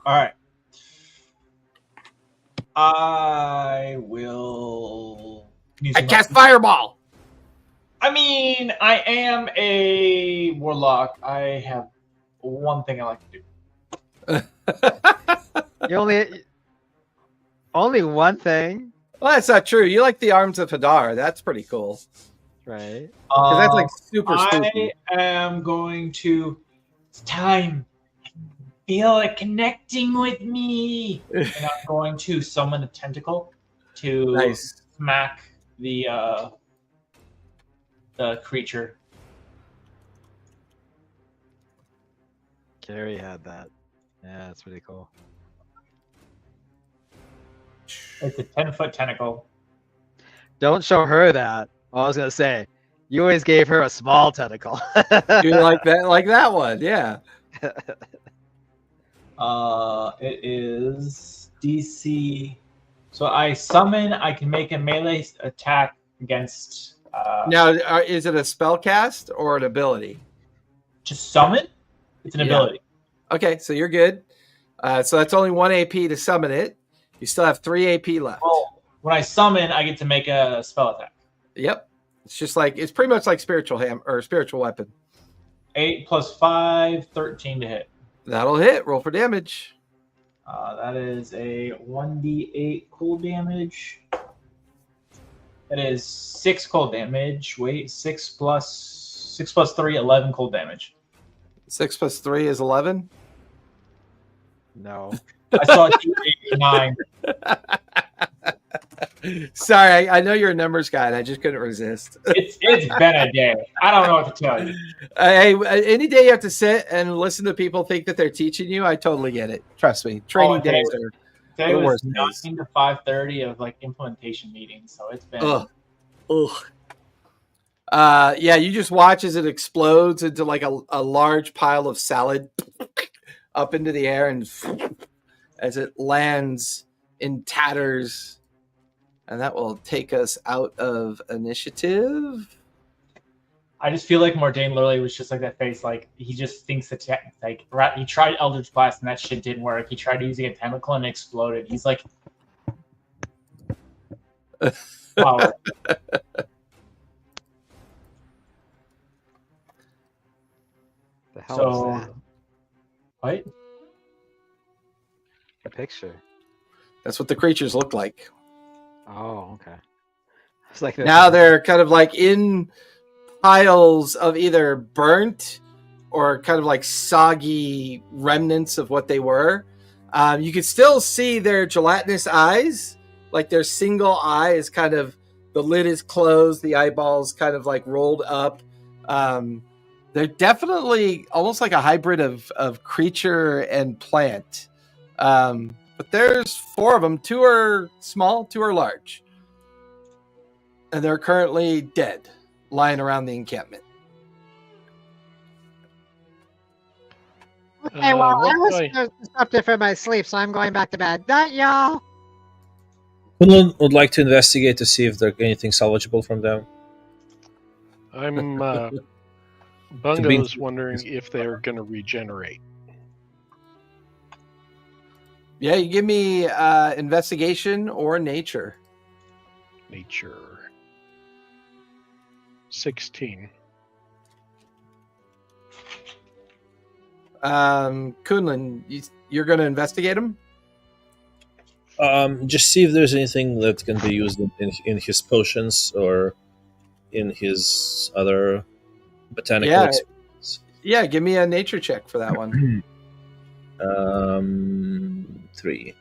All right. I will. I cast Fireball. I mean, I am a warlock. I have one thing I like to do. You only one thing. Well, that's not true. You like the arms of Hadar. That's pretty cool. Right. Because that's like super spooky. I am going to. It's time. Feel it connecting with me. And I'm going to summon a tentacle to Nice. smack the creature. Carrie had that. Yeah, that's pretty cool. It's a 10-foot tentacle. Don't show her that. I was gonna say, you always gave her a small tentacle. You like that one, yeah. It is DC. So I summon. I can make a melee attack against. Now, is it a spell cast or an ability? Just summon. It's an ability. Okay, so you're good. So that's only 1 AP to summon it. You still have 3 AP left. Well, when I summon, I get to make a spell attack. Yep. It's pretty much like spiritual weapon. 8 + 5, 13 to hit. That'll hit. Roll for damage. That is a 1d8 cold damage. That is 6 cold damage. Wait, 6 plus 3, 11 cold damage. 6 + 3 is 11. No. I saw 2, 8, 9. Sorry, I know you're a numbers guy, and I just couldn't resist. It's been a day. I don't know what to tell you. Hey, any day you have to sit and listen to people think that they're teaching you, I totally get it. Trust me. Training days are Today the was worst 9 days. to 5:30 of like implementation meetings, so it's been. Ugh. Yeah, you just watch as it explodes into like a large pile of salad up into the air, and as it lands in tatters. And that will take us out of initiative. I just feel like Mordain literally was just like that face, like he just thinks that he tried Eldritch Blast and that shit didn't work. He tried using a tentacle and it exploded. He's like, wow. The hell is that? What? The picture. That's what the creatures look like. Oh, okay. It's like now they're kind of like in piles of either burnt or kind of like soggy remnants of what they were. You can still see their gelatinous eyes, like their single eye is kind of, the lid is closed, the eyeballs kind of like rolled up. They're definitely almost like a hybrid of creature and plant. But there's 4 of them. 2 are small, 2 are large. And they're currently dead, lying around the encampment. Okay, well, I was disrupted from my sleep, so I'm going back to bed. Night, y'all. Kunlun would like to investigate to see if there's anything salvageable from them. I'm Bungo's wondering if they're going to regenerate. Yeah, you give me investigation or nature. Nature. 16. Kunlun, you're going to investigate him? Just see if there's anything that can be used in his potions or in his other botanical experience. Yeah, give me a nature check for that one. 3.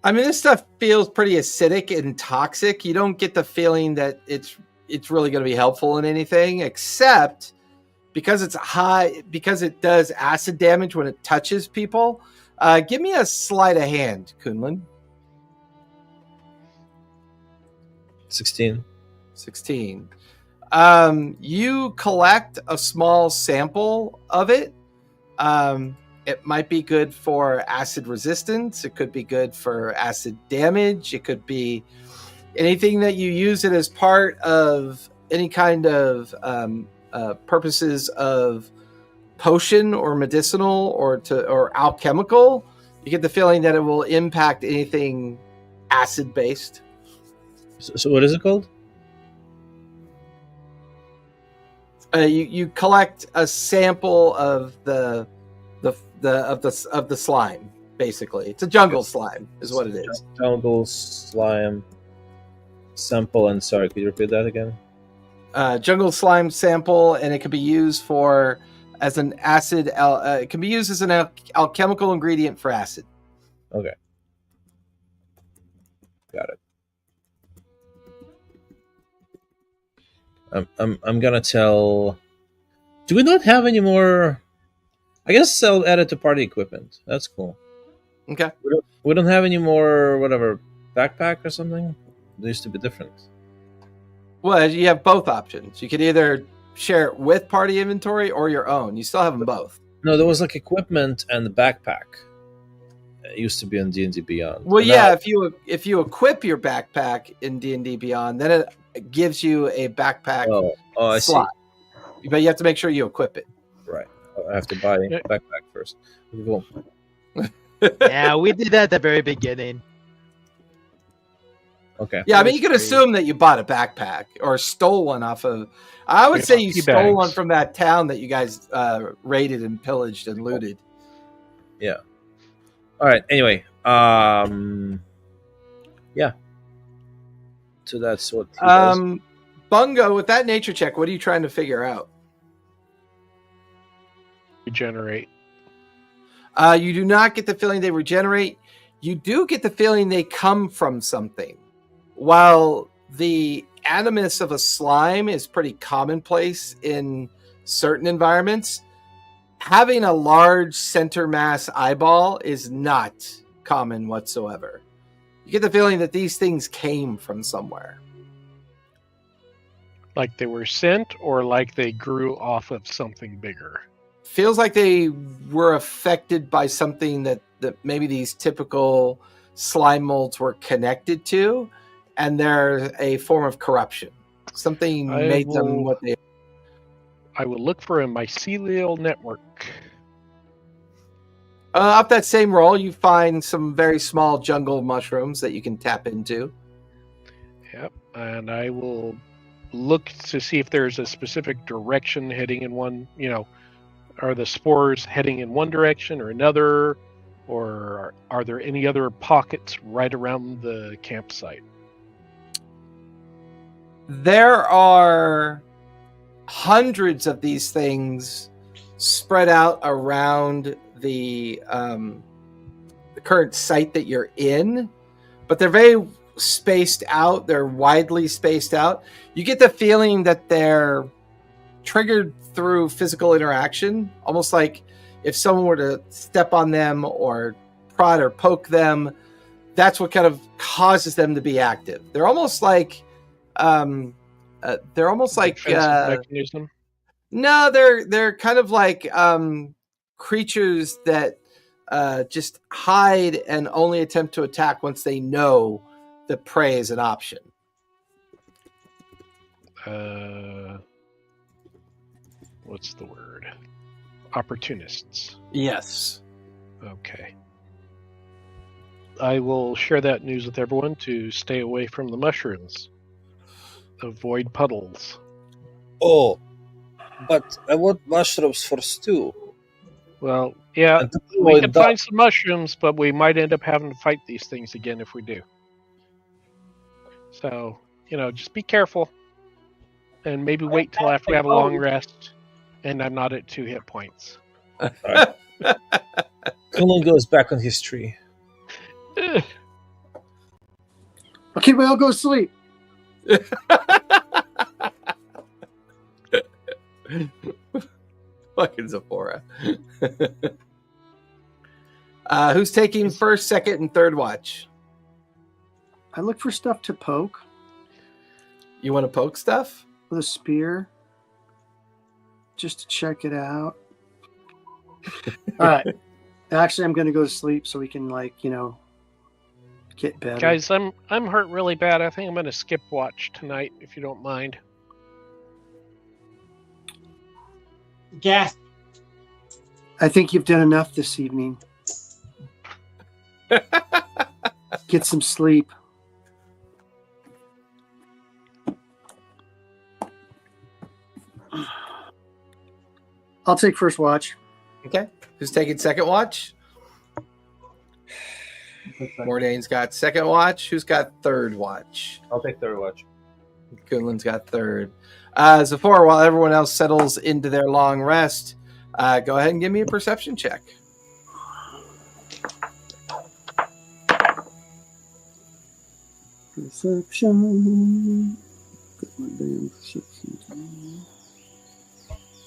I mean, this stuff feels pretty acidic and toxic. You don't get the feeling that it's really going to be helpful in anything, except because it's high, because it does acid damage when it touches people. Give me a sleight of hand, Kunlun. 16. 16. You collect a small sample of it. It might be good for acid resistance. It could be good for acid damage. It could be anything that you use it as part of any kind of purposes of potion or medicinal or alchemical. You get the feeling that it will impact anything acid based. So what is it called? You collect a sample of the slime. basically. It's a jungle slime, is what it is. Jungle slime sample, and sorry, could you repeat that again? Jungle slime sample, and it can be used as an acid. It can be used as an alchemical ingredient for acid. Okay, got it. I'm gonna tell. Do we not have any more? I guess I'll add it to party equipment. That's cool. Okay. We don't have any more whatever backpack or something. They used to be different. Well, you have both options. You could either share it with party inventory or your own. You still have them both. No, there was like equipment and the backpack. It used to be in D&D Beyond. Well, And yeah, now- if you equip your backpack in D&D Beyond, then it gives you a backpack I slot. But you have to make sure you equip it. see. Right. I have to buy a backpack first. Cool. Yeah, we did that at the very beginning. Okay. Yeah, I mean, you That's could great. assume that you bought a backpack or stole one off of. I would say you tea stole bags. one from that town that you guys raided and pillaged and looted. Yeah. All right. Anyway, yeah. So that's what. He does. Bungo, with that nature check, what are you trying to figure out? Regenerate. You do not get the feeling they regenerate. You do get the feeling they come from something. While the animus of a slime is pretty commonplace in certain environments, having a large center mass eyeball is not common whatsoever. You get the feeling that these things came from somewhere. Like they were sent, or like they grew off of something bigger. Feels like they were affected by something that maybe these typical slime molds were connected to, and they're a form of corruption. Something made them what they. I will look for a mycelial network. Off that same roll, you find some very small jungle mushrooms that you can tap into. Yep, and I will look to see if there's a specific direction heading in one. Are the spores heading in one direction or another, or are there any other pockets right around the campsite? There are hundreds of these things spread out around the current site that you're in, but they're very spaced out. They're widely spaced out. You get the feeling that they're triggered through physical interaction, almost like if someone were to step on them or prod or poke them, that's what kind of causes them to be active. They're almost like Defensive mechanism. No, they're kind of like creatures that just hide and only attempt to attack once they know the prey is an option. What's the word? Opportunists. Yes. Okay. I will share that news with everyone to stay away from the mushrooms. Avoid puddles. Oh, but I want mushrooms for stew. Well, yeah, And to we avoid can that- find some mushrooms, but we might end up having to fight these things again if we do. So, just be careful. And maybe wait till after we have a long rest and I'm not at 2 hit points. Cullen goes back on his tree. Okay, we all go to sleep. Fucking Zephora. Who's taking first, second, and third watch? I look for stuff to poke You want to poke stuff? with a spear, just to check it out. All right. Actually, I'm going to go to sleep so we can, get better. Guys, I'm hurt really bad. I think I'm going to skip watch tonight, if you don't mind. Gas. I think you've done enough this evening. Get some sleep. I'll take first watch. Okay. Who's taking second watch? Mordane's got second watch. Who's got third watch? I'll take third watch. Goodland's got third. Zafar, while everyone else settles into their long rest, go ahead and give me a perception check. Perception. Get my damn perception.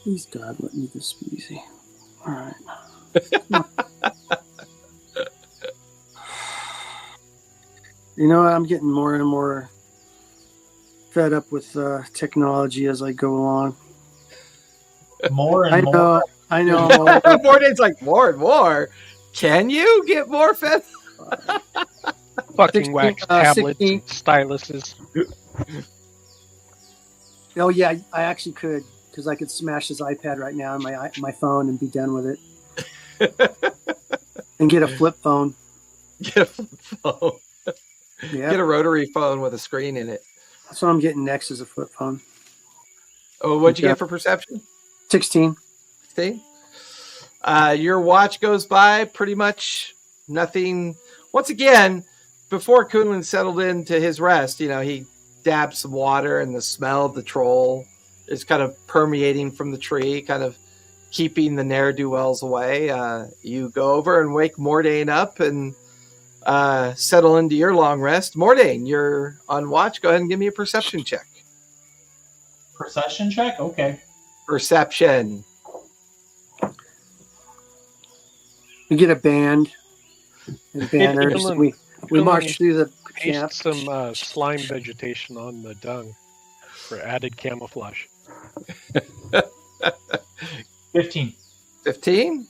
Please, God, let me this be easy. All right. You know, I'm getting more and more fed up with technology as I go along. More and more. I know. Mordane's like, more and more. Can you get more fed? Fucking wax 16, tablets 16. and styluses. Oh yeah, I actually could, because I could smash his iPad right now and my phone and be done with it, and get a flip phone. Get a flip phone. Yeah, Get a rotary phone with a screen in it. that's what I'm getting next is a flip phone. Oh, what'd you get for perception? 16. See? Your watch goes by, pretty much nothing. Once again, before Kunlun settled into his rest, he dabbed some water, and the smell of the troll is kind of permeating from the tree, kind of keeping the ne'er-do-wells away. You go over and wake Mordane up and settle into your long rest. Mordane, you're on watch. Go ahead and give me a perception check. Perception check? Okay. Perception. We get a band and banners. Kunlun- we march through the camp. Paste some slime vegetation on the dung for added camouflage. 15. 15.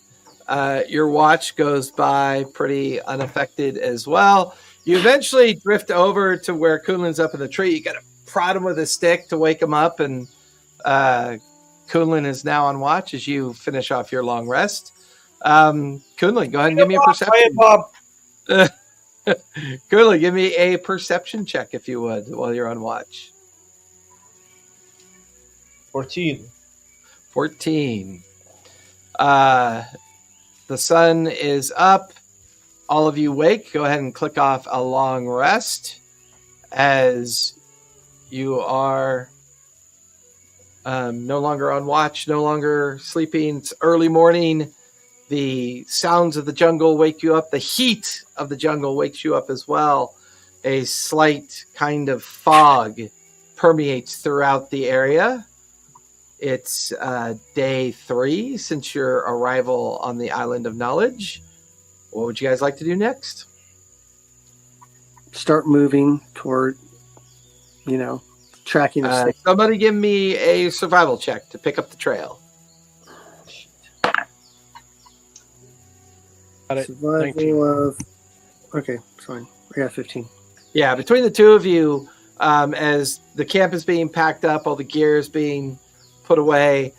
Your watch goes by pretty unaffected as well. You eventually drift over to where Kunlun's up in the tree. You got to prod him with a stick to wake him up, and Kunlun is now on watch as you finish off your long rest. Kunlun, go ahead and give me a perception. Kunlun, give me a perception check if you would while you're on watch. 14. 14. The sun is up. All of you wake. Go ahead and click off a long rest as you are no longer on watch, no longer sleeping. It's early morning. The sounds of the jungle wake you up. The heat of the jungle wakes you up as well. A slight kind of fog permeates throughout the area. It's day 3 since your arrival on the Island of Knowledge. What would you guys like to do next? Start moving toward, tracking the snake. Somebody give me a survival check to pick up the trail. Got it. Survival 19. of. Okay, fine. I got 15. Yeah, between the two of you, as the camp is being packed up, all the gear is being put away,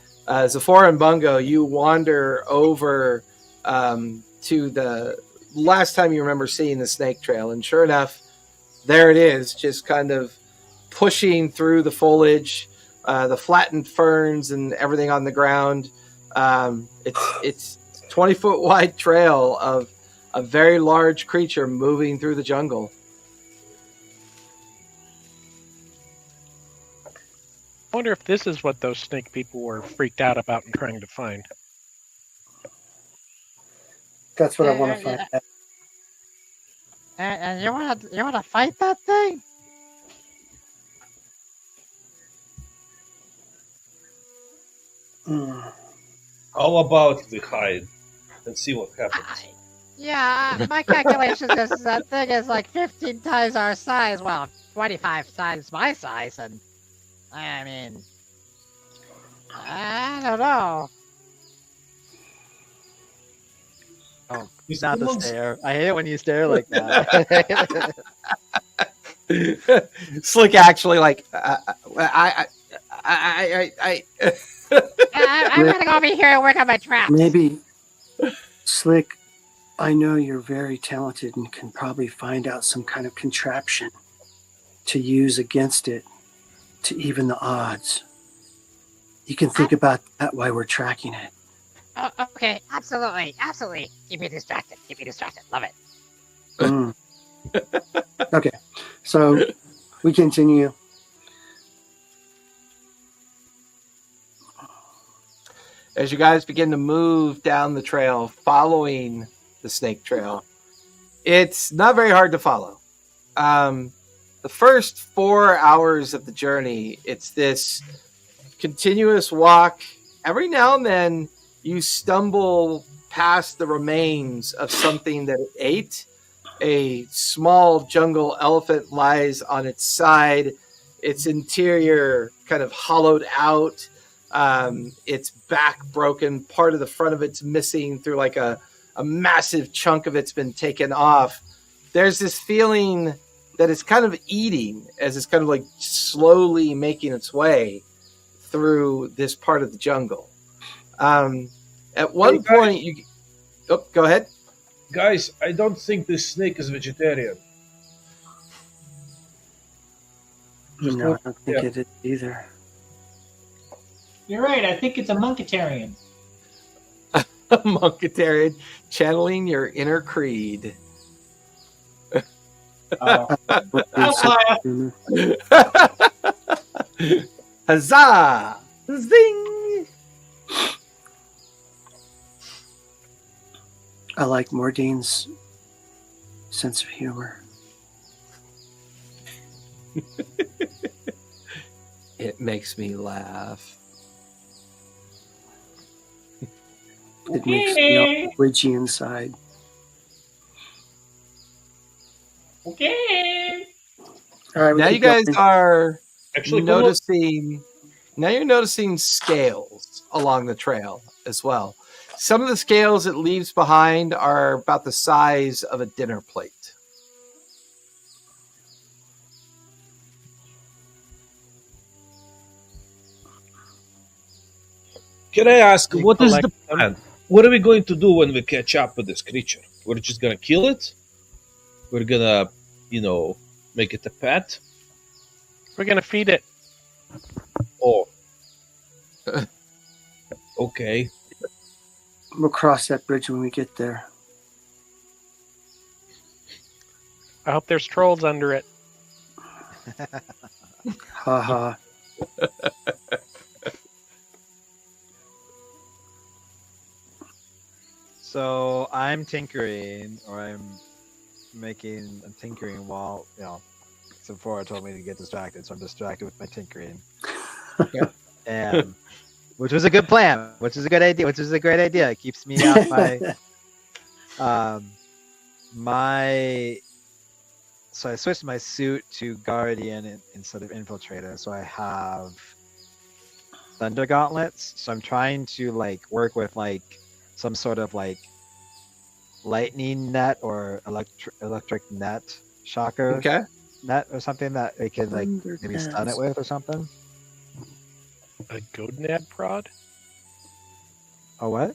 Zafar and Bungo, you wander over to the last time you remember seeing the snake trail, and sure enough, there it is, just kind of pushing through the foliage, the flattened ferns and everything on the ground. It's 20-foot wide trail of a very large creature moving through the jungle. I wonder if this is what those snake people were freaked out about and trying to find. That's what I want to find out. And you wanna fight that thing? How about we hide and see what happens? Yeah, my calculations is that thing is like 15 times our size. Well, 25 times my size, and I mean, I don't know. Oh, not the stare. I hate it when you stare like that. Slick actually like I'm gonna go over here and work on my traps. Maybe, Slick, I know you're very talented and can probably find out some kind of contraption to use against it to even the odds. You can think about that while we're tracking it. Oh, okay, absolutely. Keep me distracted. Love it. Mm. Okay, so we continue. As you guys begin to move down the trail, following the snake trail, it's not very hard to follow. The first 4 hours of the journey, it's this continuous walk. Every now and then, you stumble past the remains of something that it ate. A small jungle elephant lies on its side, its interior kind of hollowed out, its back broken, part of the front of it's missing through like a massive chunk of it's been taken off. There's this feeling that it's kind of eating as it's kind of like slowly making its way through this part of the jungle. At one point, you... Oh, go ahead. Guys, I don't think this snake is vegetarian. No, I don't think it is either. You're right. I think it's a monkitarian. Monkitarian, channeling your inner creed. Huzzah! Zing! I like Mordine's sense of humor. It makes me laugh. It makes me all twitchy inside. Okay. All right, Now you guys are Actually, noticing. Now you're noticing scales along the trail as well. Some of the scales it leaves behind are about the size of a dinner plate. Can I ask, You what is the collect them. plan? What are we going to do when we catch up with this creature? We're just gonna kill it? We're gonna, make it a pet? We're gonna feed it. Oh. Okay. We'll cross that bridge when we get there. I hope there's trolls under it. Ha ha. So I'm tinkering, or I'm tinkering while, Sephora told me to get distracted, so I'm distracted with my tinkering. Yeah. And which was a good plan, which is a good idea, which is a great idea. It keeps me out so I switched my suit to Guardian instead of Infiltrator, so I have Thunder Gauntlets. So I'm trying to work with some sort of lightning net or electric net shocker Okay. net or something that it can Thunder maybe stun nets. it with or something. A Godnad prod? Oh, what?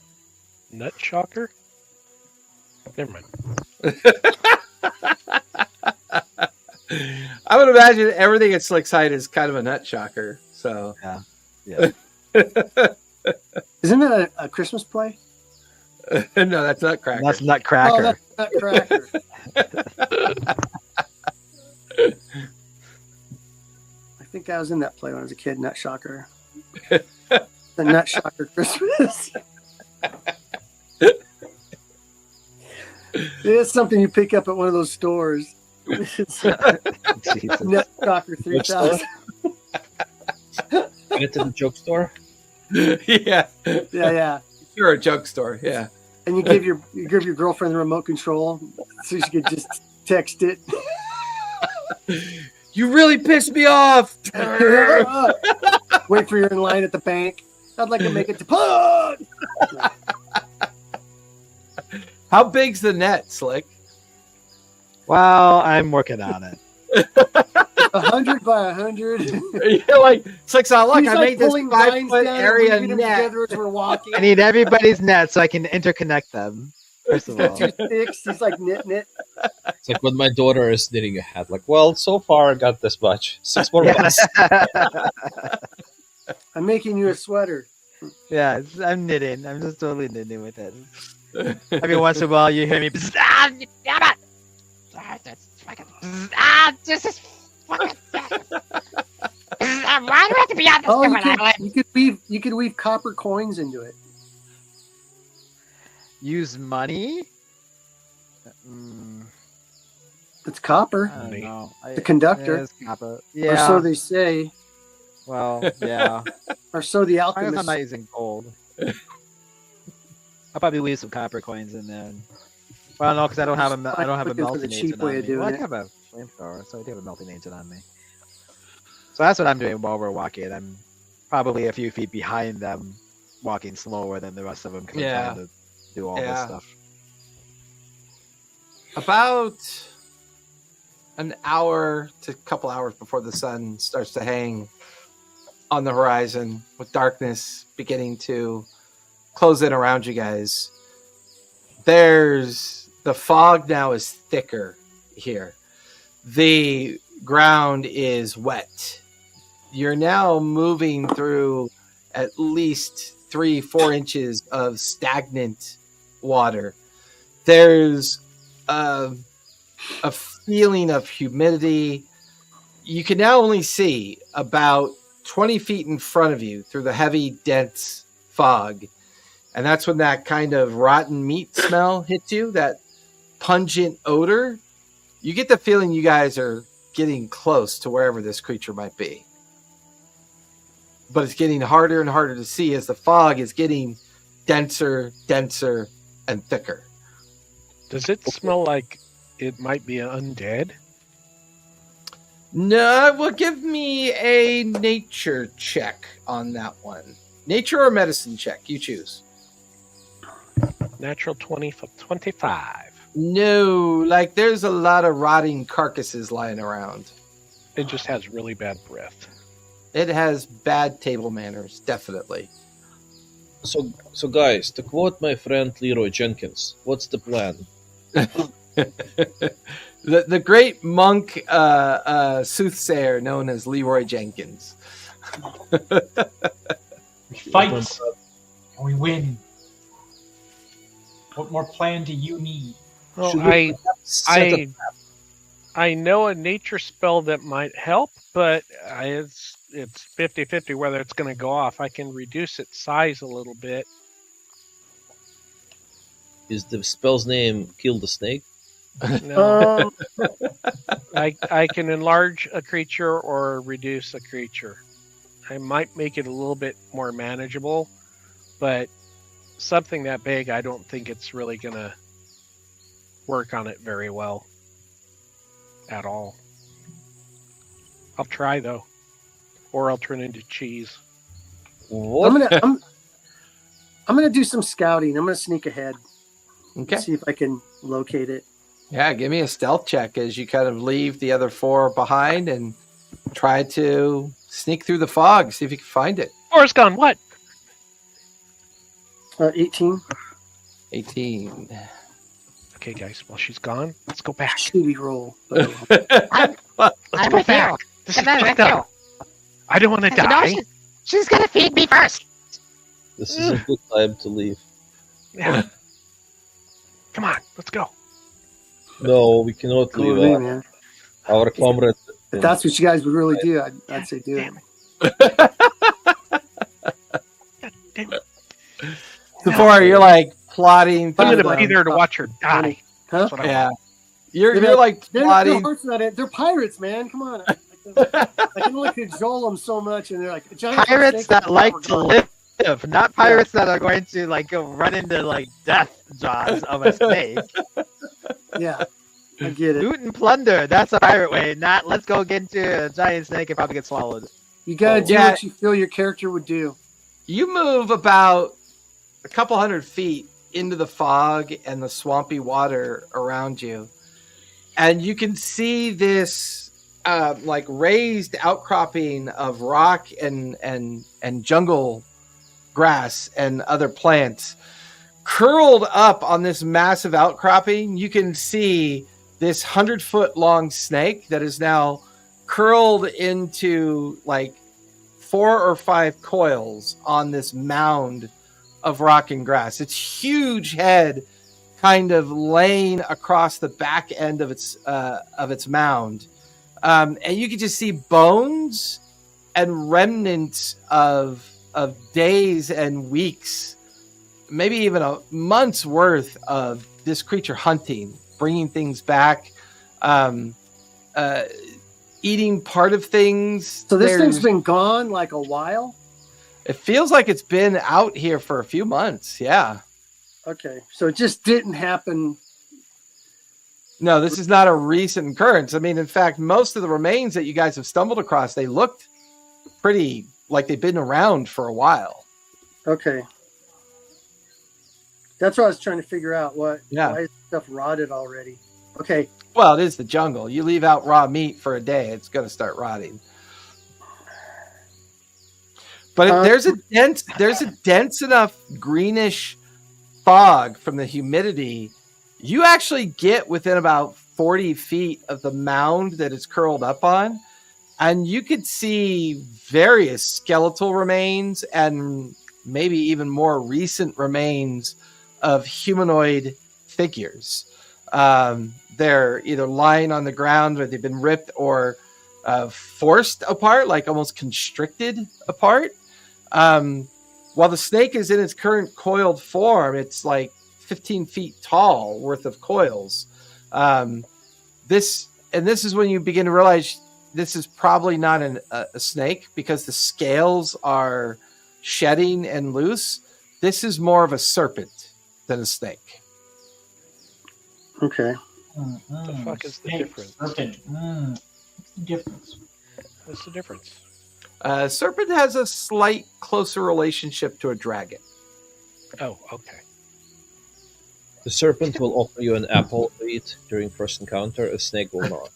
Nut shocker? Never mind. I would imagine everything at Slickside is kind of a nut shocker. So Yeah. Isn't that a Christmas play? no, that's Nutcracker. That's Nutcracker. Oh, that's Nutcracker. I think I was in that play when I was a kid, Nut Shocker. The Nut Shocker Christmas. It's something you pick up at one of those stores. It's Jesus. Nut Shocker 3000. Get it to the joke store? Yeah. Yeah. You're a joke store. Yeah. And you give your girlfriend the remote control so she could just text it. You really pissed me off. Wait for you in line at the bank. I'd like to make it to Pug. How big's the net, Slick? Well, I'm working on it. 100 by 100. You're like, Slick's on luck. He's I like made this pulling vines 5-foot down and area weaving them net. together as we're walking. I need everybody's net so I can interconnect them. First of all. 2 sticks. He's like knit. It's like when my daughter is knitting a hat. Like, well, so far I got this much. 6 more Yeah. months. I'm making you a sweater. Yeah, I'm knitting. I'm just totally knitting with it. Every once in a while, you hear me. This is fucking. Why do I have to be on this Oh, stupid island? you could weave copper coins into it. Use money? It's copper. I don't know. The conductor. It is copper. Or Yeah. so they say. Well, yeah. Or so the I guess I'm alchemists. not using gold. I'll probably leave some copper coins in there. Well, no, because I don't have a Looking for the melting cheap agent way on of me. doing Well, I it. do have a flamethrower, so I do have a melting agent on me. So that's what I'm doing while we're walking. I'm probably a few feet behind them, walking slower than the rest of them because I'm trying to do all this stuff. About an hour to a couple hours before the sun starts to hang on the horizon, with darkness beginning to close in around you guys, the fog now is thicker here. The ground is wet. You're now moving through at least 3-4 inches of stagnant water. There's a feeling of humidity. You can now only see about 20 feet in front of you through the heavy, dense fog. And that's when that kind of rotten meat smell hits you, that pungent odor. You get the feeling you guys are getting close to wherever this creature might be. But it's getting harder and harder to see as the fog is getting denser, denser, and thicker. Does it smell like it might be undead? No, well, give me a nature check on that one. Nature or medicine check, you choose. Natural 25. No, like there's a lot of rotting carcasses lying around. It just has really bad breath. It has bad table manners, definitely. So guys, to quote my friend Leroy Jenkins, what's the plan? the great monk soothsayer known as Leroy Jenkins. We fight and we win. What more plan do you need? Well, Should we I know a nature spell that might help, but it's 50-50 whether it's going to go off. I can reduce its size a little bit. Is the spell's name Kill the Snake? No, I can enlarge a creature or reduce a creature. I might make it a little bit more manageable, but something that big, I don't think it's really going to work on it very well at all. I'll try though, or I'll turn into cheese. What? I'm gonna do some scouting. I'm gonna sneak ahead. Okay. See if I can locate it. Yeah, give me a stealth check as you kind of leave the other 4 behind and try to sneak through the fog, see if you can find it. Forrest Gump, what? 18. 18. Okay, guys, while she's gone, let's go back. Shitty roll. I'm Let's go with you. back. This is I'm with fucked up. I don't want to you. No, die. she's gonna feed me first. This is a good time to leave. Yeah. Come on, let's go. No, we cannot Cool with leave me, man. our comrade. If that's what you guys would really do, I'd say do it. Damn it. God damn it. Before you're like plotting. I'm through gonna be there to watch her die. Huh? That's what I Yeah. want. You're like Their plotting. hearts not in. They're pirates, man. Come on. I can only cajole them so much, and they're like giant Pirates snake that like to copper live, not pirates that are going to like go run into like death jaws of a snake. god. Yeah, I get it. Loot and plunder, that's a pirate way, not let's go get into a giant snake and probably get swallowed. You gotta do Yeah. what you feel your character would do. You move about a couple hundred feet into the fog and the swampy water around you, and you can see this like raised outcropping of rock and jungle grass and other plants curled up on this massive outcropping. You can see this 100-foot long snake that is now curled into like 4 or 5 coils on this mound of rock and grass. Its huge head kind of laying across the back end of its mound, and you can just see bones and remnants of days and weeks, maybe even a month's worth of this creature hunting, bringing things back, eating part of things. So this thing's been gone like a while? It feels like it's been out here for a few months. Yeah. Okay. So it just didn't happen. No, this is not a recent occurrence. I mean, in fact, most of the remains that you guys have stumbled across, they looked pretty like they've been around for a while. Okay. That's what I was trying to figure out. Why is stuff rotted already? Okay. Well, it is the jungle. You leave out raw meat for a day, it's going to start rotting. But there's a dense enough greenish fog from the humidity. You actually get within about 40 feet of the mound that it's curled up on, and you could see various skeletal remains and maybe even more recent remains of humanoid figures. They're either lying on the ground, or they've been ripped or forced apart, like almost constricted apart. While the snake is in its current coiled form, it's like 15 feet tall worth of coils. This is when you begin to realize this is probably not a snake, because the scales are shedding and loose. This is more of a serpent than a snake. Okay. What the fuck is the difference? Serpent. What's the difference? What's the difference? Serpent has a slight closer relationship to a dragon. Oh, okay. The serpent will offer you an apple to eat during first encounter. A snake will not.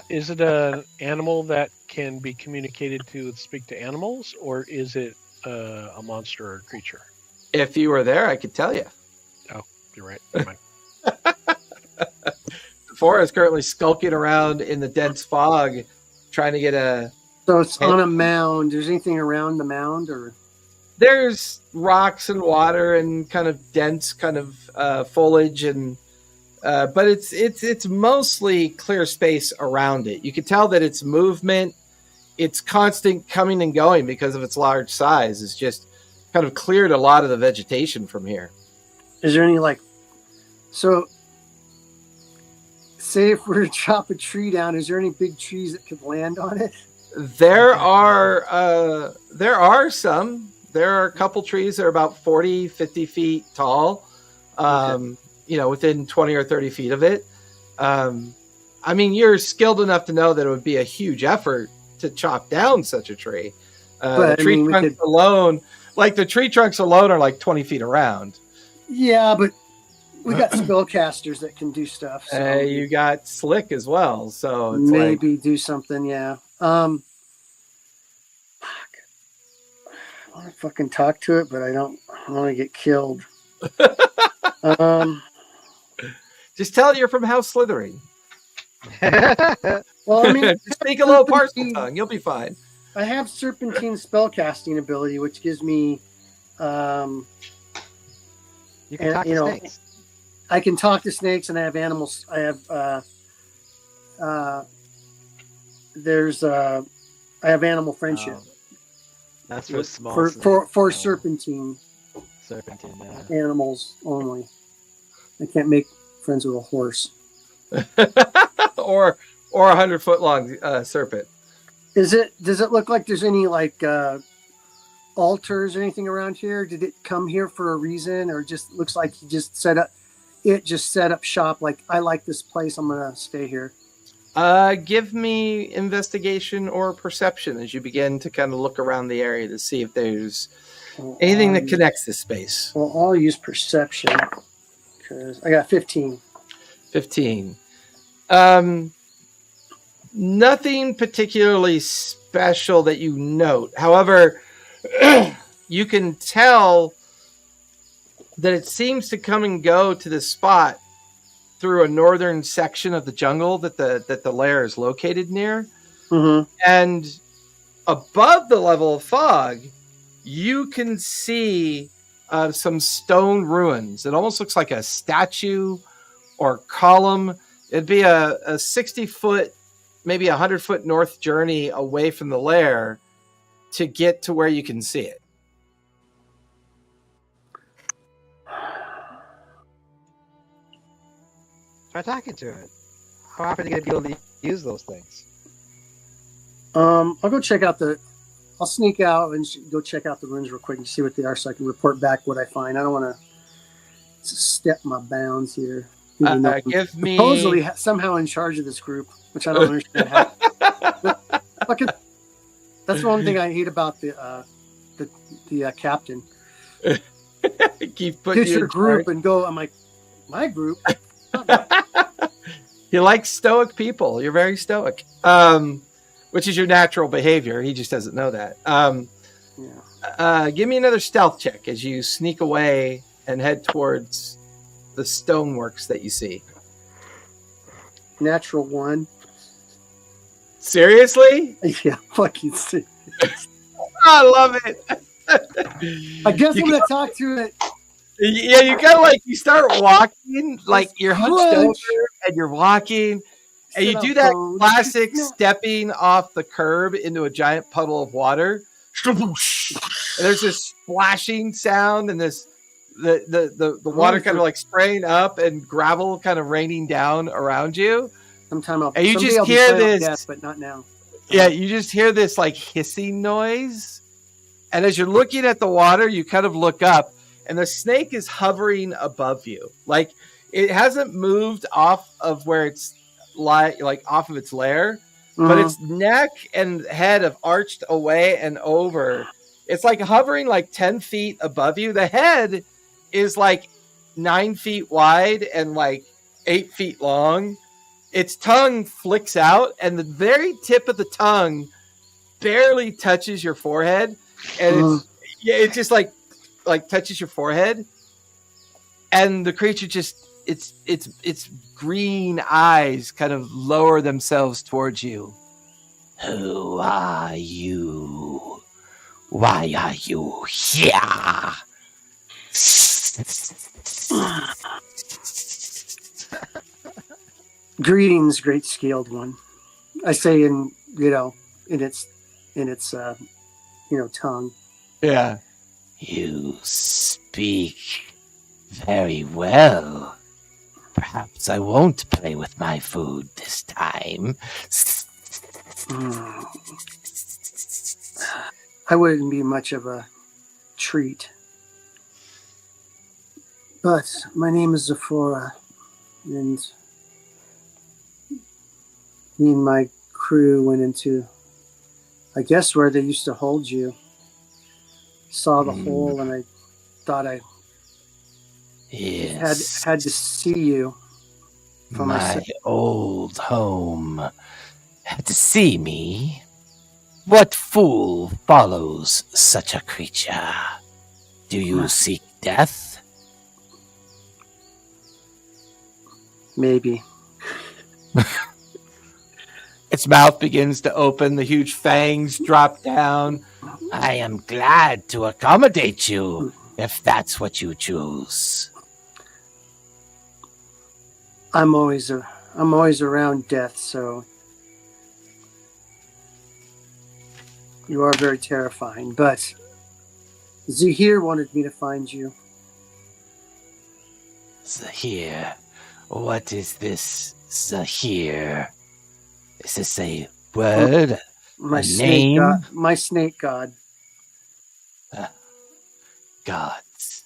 Is it an animal that can be communicated to speak to animals, or is it a monster or a creature? If you were there, I could tell you. Oh, you're right. Never mind. Fora is currently skulking around in the dense fog, trying to get a... So it's on a mound. Is anything around the mound, or? There's rocks and water and kind of dense kind of foliage, and but it's mostly clear space around it. You can tell that its movement, its constant coming and going because of its large size, is just kind of cleared a lot of the vegetation from here. Is there any so say if we were to chop a tree down, is there any big trees that could land on it? There are some. There are a couple trees that are about 40, 50 feet tall, within 20 or 30 feet of it. I mean, you're skilled enough to know that it would be a huge effort to chop down such a tree. The tree trunks alone are like 20 feet around. Yeah, but we got spellcasters that can do stuff. So you got Slick as well, so it's maybe do something. Yeah. Fuck. I want to fucking talk to it, but I don't want to get killed. Just tell it you're from House Slytherin. Well, I mean, speak a little parcel tongue. You'll be fine. I have Serpentine spellcasting ability, which gives me, you can talk to snakes. I can talk to snakes, and I have animals. I have, I have animal friendship. That's for small for serpentine. Serpentine, animals only. I can't make friends with a horse. or a 100-foot long serpent. Does it look like there's any altars or anything around here? Did it come here for a reason, or just looks like he just set up shop? Like, I like this place, I'm gonna stay here. Give me investigation or perception as you begin to kind of look around the area to see if there's anything that connects this space. Well, I'll use perception because I got 15. 15. Nothing particularly special that you note. However, you can tell that it seems to come and go to the spot through a northern section of the jungle that the lair is located near. Mm-hmm. And above the level of fog, you can see some stone ruins. It almost looks like a statue or column. It'd be a 60-foot, maybe 100-foot north journey away from the lair to get to where you can see it. Try talking to it. How often are you going to be able to use those things? I'll go check out I'll sneak out and go check out the ruins real quick and see what they are so I can report back what I find. I don't want to step my bounds here. Give me... Supposedly somehow in charge of this group, which I don't understand how. That's the one thing I hate about the captain. Keep putting Get your group and go. I'm like, my group? You like stoic people. You're very stoic. Which is your natural behavior. He just doesn't know that. Give me another stealth check as you sneak away and head towards the stoneworks that you see. Natural 1. Seriously? Yeah, fucking serious. I love it. I guess I'm going to talk to it. Yeah, you kind of like, you start walking, like you're hunched over and you're walking. And you do that classic stepping off the curb into a giant puddle of water. And there's this splashing sound and this the water kind of like spraying up and gravel kind of raining down around you. And you just hear this, death, but not now. Yeah, you just hear this like hissing noise. And as you're looking at the water, you kind of look up and the snake is hovering above you. Like it hasn't moved off of where it's like off of its lair, but its neck and head have arched away and over. It's like hovering like 10 feet above you. The head is like 9 feet wide and like 8 feet long. Its tongue flicks out and the very tip of the tongue barely touches your forehead. And it just like touches your forehead. And the creature just, its green eyes kind of lower themselves towards you. Who are you? Why are you here? Greetings, great scaled one. I say in its tongue. Yeah. You speak very well. Perhaps I won't play with my food this time. I wouldn't be much of a treat. But my name is Zephora, and me and my crew went into, I guess, where they used to hold you. Saw the hole, and I thought I had to see you. From my old home. Had to see me? What fool follows such a creature? Do you seek death? Maybe. Its mouth begins to open. The huge fangs drop down. I am glad to accommodate you, if that's what you choose. I'm always around death, so you are very terrifying. But Zahir wanted me to find you. Zahir? What is this Zahir? Is this a word? My a snake name? God, my snake god. Gods.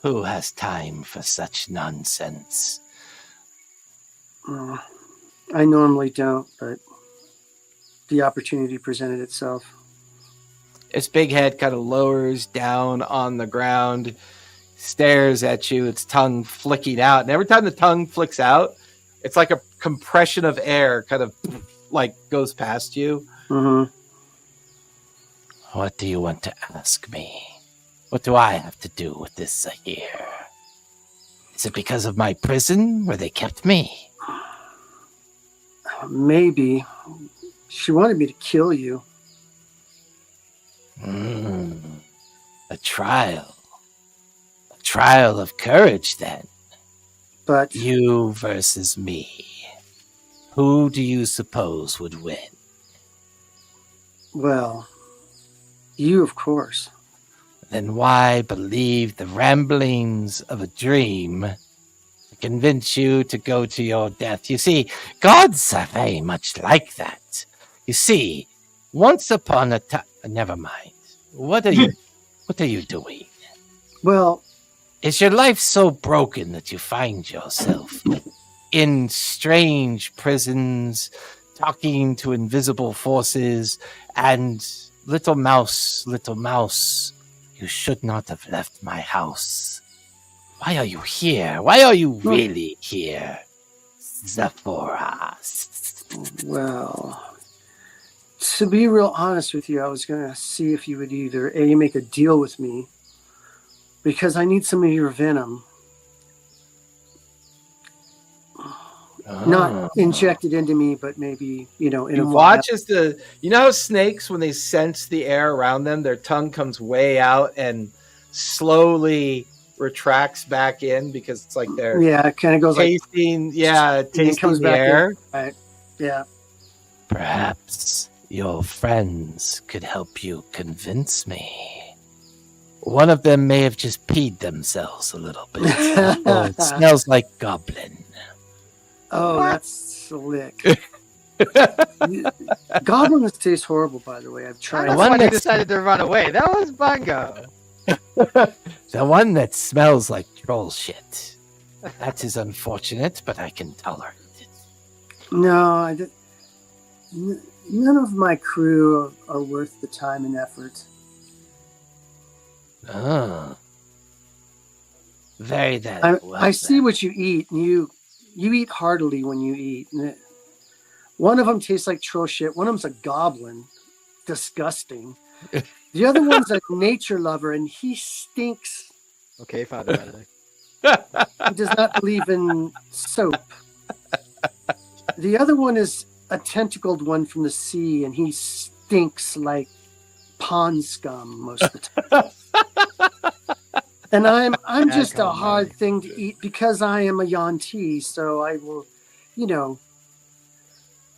Who has time for such nonsense? I normally don't, but the opportunity presented itself. Its big head kind of lowers down on the ground, stares at you, its tongue flicking out. And every time the tongue flicks out, it's like a compression of air kind of like goes past you. Mm-hmm. What do you want to ask me? What do I have to do with this Zahir? Is it because of my prison where they kept me? Maybe. She wanted me to kill you. A trial. trial of courage, then. But You versus me. Who do you suppose would win? well, you of course. Then why believe the ramblings of a dream to convince you to go to your death? You see, gods are very much like that. You see, once upon a time... Never mind. What are you doing? Well, Is your life so broken that you find yourself in strange prisons, talking to invisible forces, and little mouse, you should not have left my house. Why are you here? Why are you really here, Zephora? well, to be real honest with you, I was going to see if you would either A, make a deal with me, because I need some of your venom. Not injected into me, but maybe, in a You vial. watch as you know how snakes, when they sense the air around them, their tongue comes way out and slowly retracts back in because it's like they're Yeah, it kind of goes tasting, tasting comes the back in. air. Right. Yeah. Perhaps your friends could help you convince me. One of them may have just peed themselves a little bit. Oh, it smells like goblin. Oh, that's slick. Goblins taste horrible, by the way. I've tried. That's one when he that's- decided to run away. That was Bungo. The one that smells like troll shit. That is unfortunate, but I can tolerate it. No, none of my crew are worth the time and effort. Oh. Very that. I see what you eat, and you eat heartily when you eat. One of them tastes like troll shit. One of them's a goblin. Disgusting. The other one's a nature lover, and he stinks. Okay, Father Benedict. He does not believe in soap. The other one is a tentacled one from the sea, and he stinks like pond scum most of the time. And I'm just a hard thing to eat because I am a Yuan-Ti, so I will,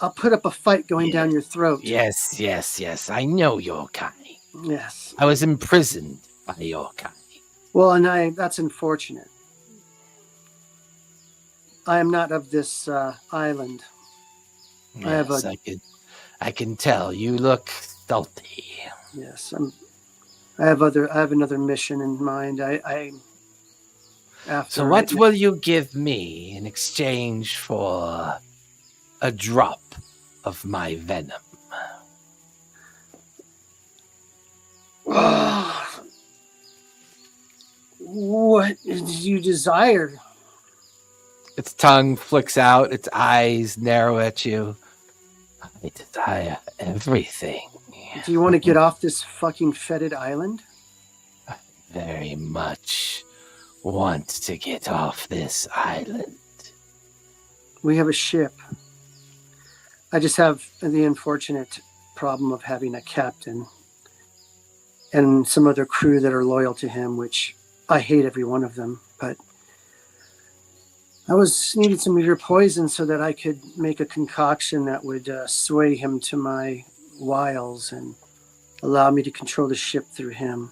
I'll put up a fight going down your throat. Yes. I know your kind. Yes. I was imprisoned by your kind. Well, and that's unfortunate. I am not of this island. Yes, I can tell. You look salty. Yes, I have another mission in mind. So what will you give me in exchange for a drop of my venom? What do you desire? Its tongue flicks out, its eyes narrow at you. I desire everything. Do you want to get off this fucking fetid island? I very much want to get off this island. We have a ship. I just have the unfortunate problem of having a captain and some other crew that are loyal to him, which I hate every one of them, but I needed some of your poison so that I could make a concoction that would sway him to my wiles and allow me to control the ship through him.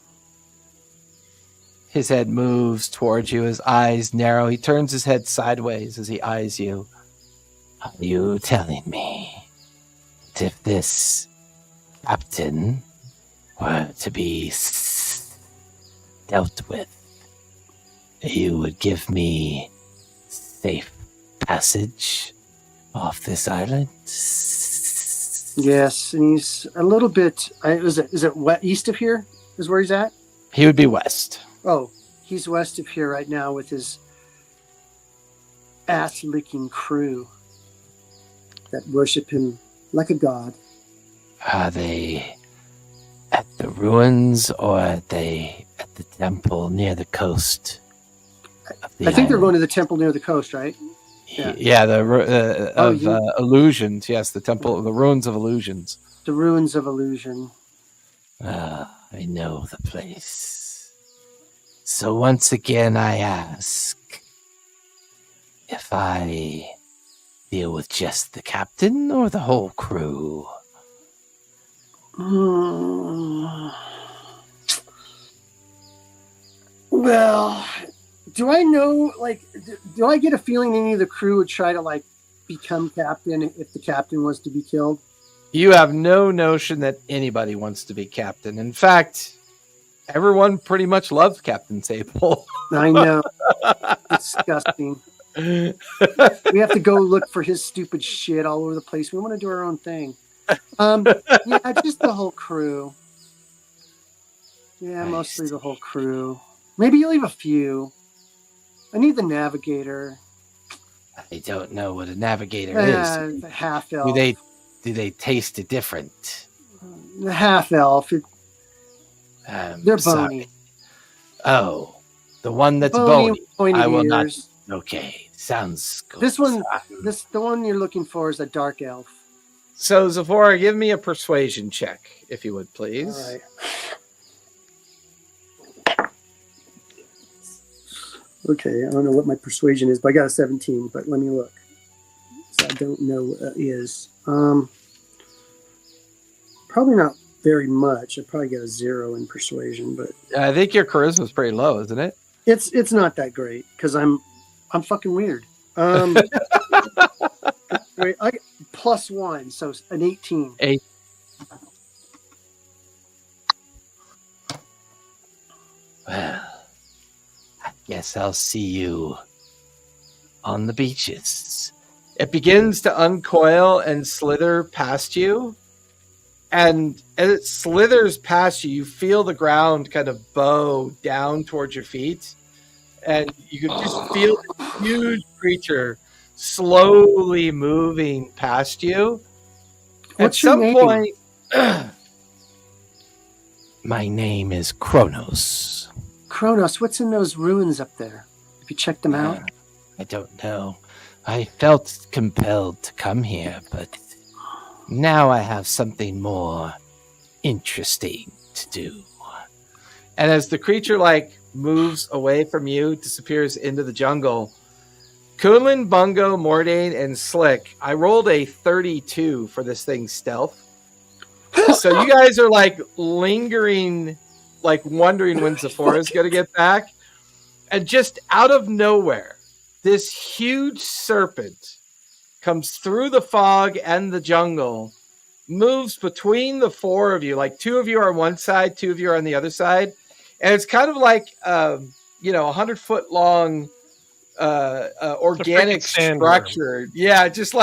His head moves towards you, his eyes narrow. He turns his head sideways as he eyes you. Are you telling me that if this captain were to be dealt with, you would give me safe passage off this island? Yes, and he's a little bit. Is it east of here? Is where he's at? He would be west. Oh, he's west of here right now with his ass-licking crew that worship him like a god. Are they at the ruins, or are they at the temple near the coast? I think they're going to the temple near the coast, right? Yeah, illusions. Yes, the temple, the ruins of illusions. The ruins of illusion. I know the place. So once again, I ask if I deal with just the captain or the whole crew. Well, do I know, like, do I get a feeling any of the crew would try to, like, become captain if the captain was to be killed? You have no notion that anybody wants to be captain. In fact, everyone pretty much loves Captain Sable. I know. Disgusting. We have to go look for his stupid shit all over the place. We want to do our own thing. Yeah, just the whole crew. Yeah, mostly the whole crew. Maybe you leave a few. I need the navigator. I don't know what a navigator is. The half elf. Do they taste it different? The half elf. They're bony. Oh, the one that's bony. I will not. Okay, sounds good. This one, the one you're looking for is a dark elf. So, Zephora, give me a persuasion check, if you would, please. All right. Okay, I don't know what my persuasion is, but I got a 17, but let me look. So I don't know what that is. Probably not very much. I probably got a 0 in persuasion, but I think your charisma is pretty low, isn't it? It's not that great because I'm fucking weird. Wait, I +1, so an 18. 8. Well, I guess I'll see you on the beaches. It begins to uncoil and slither past you. And as it slithers past you, you feel the ground kind of bow down towards your feet. And you can just feel the huge creature slowly moving past you. What's At your some name? point, My name is Kronos. Kronos, what's in those ruins up there? Have you checked them out? I don't know. I felt compelled to come here, but now I have something more interesting to do. and as the creature moves away from you, disappears into the jungle, Kunlun, Bungo, Mordain, and Slick, I rolled a 32 for this thing's stealth. So you guys are lingering, wondering when Zephora's going to get back. And just out of nowhere, this huge serpent comes through the fog and the jungle, moves between the four of you. 2 of you are on one side, 2 of you are on the other side. And it's kind of 100-foot long organic structure. Yeah, just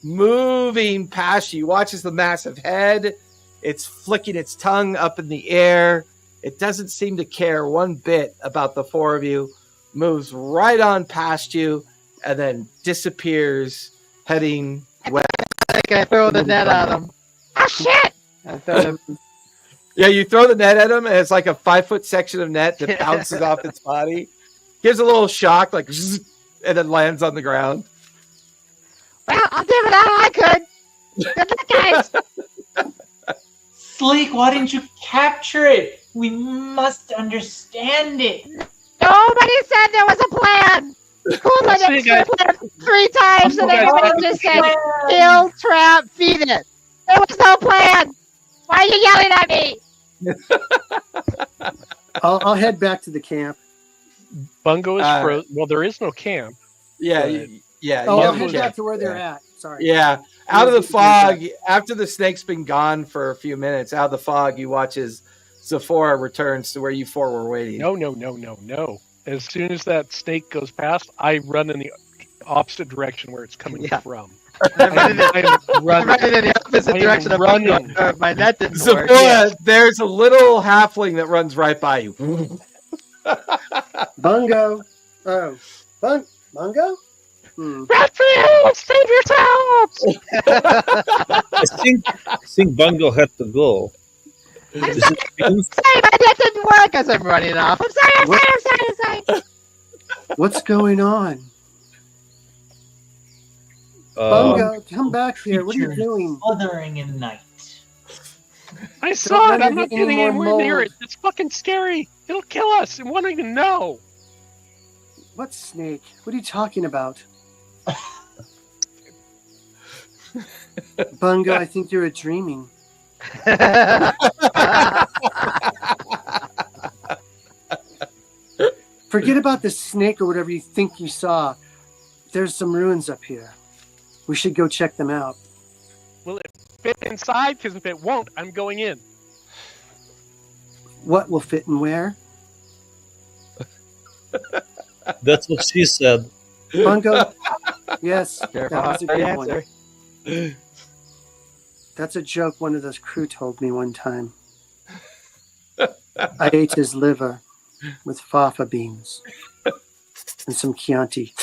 moving past you. Watch as the massive head, it's flicking its tongue up in the air. It doesn't seem to care one bit about the 4 of you. Moves right on past you and then disappears, heading west. I think I throw the net at him. Oh shit! I throw him. Yeah, you throw the net at him, and it's like a 5-foot section of net that bounces off its body. Gives a little shock, zzz, and then lands on the ground. Well, I'll do it all I could. Good luck, guys. Sleek, why didn't you capture it? We must understand it. Nobody said there was a plan. Cool, extra plan 3 times, and everybody just said, kill, trap, feed it. There was no plan. Why are you yelling at me? I'll head back to the camp. Bungo is frozen. Well, there is no camp. Yeah, Oh, I'll head back to where they're at. Sorry. Yeah, out of the fog, after the snake's been gone for a few minutes, out of the fog, you watch as Zephora returns to where you 4 were waiting. No. As soon as that snake goes past, I run in the opposite direction where it's coming from. I'm running in the opposite direction of running. My net didn't Zephora, work. there's a little halfling that runs right by you. Bungo. Oh. Bungo? Run for you! Save yourselves! I think Bungo had to go. I'm sorry, my net didn't work as I'm running off. I'm sorry. What's going on? Bungo, come back here. What are you doing? Smothering in night. I saw it. let I'm it not get any getting more anywhere near mold. it. It's fucking scary. It'll kill us, and we don't even know. What snake? What are you talking about? Bungo, I think you're dreaming. Forget about the snake or whatever you think you saw. There's some ruins up here. We should go check them out. Will it fit inside? Because if it won't, I'm going in. What will fit in where? That's what she said. Bungo? Yes, that Careful was a how you good one. answer. That's a joke one of those crew told me one time. I ate his liver with fafa beans and some Chianti.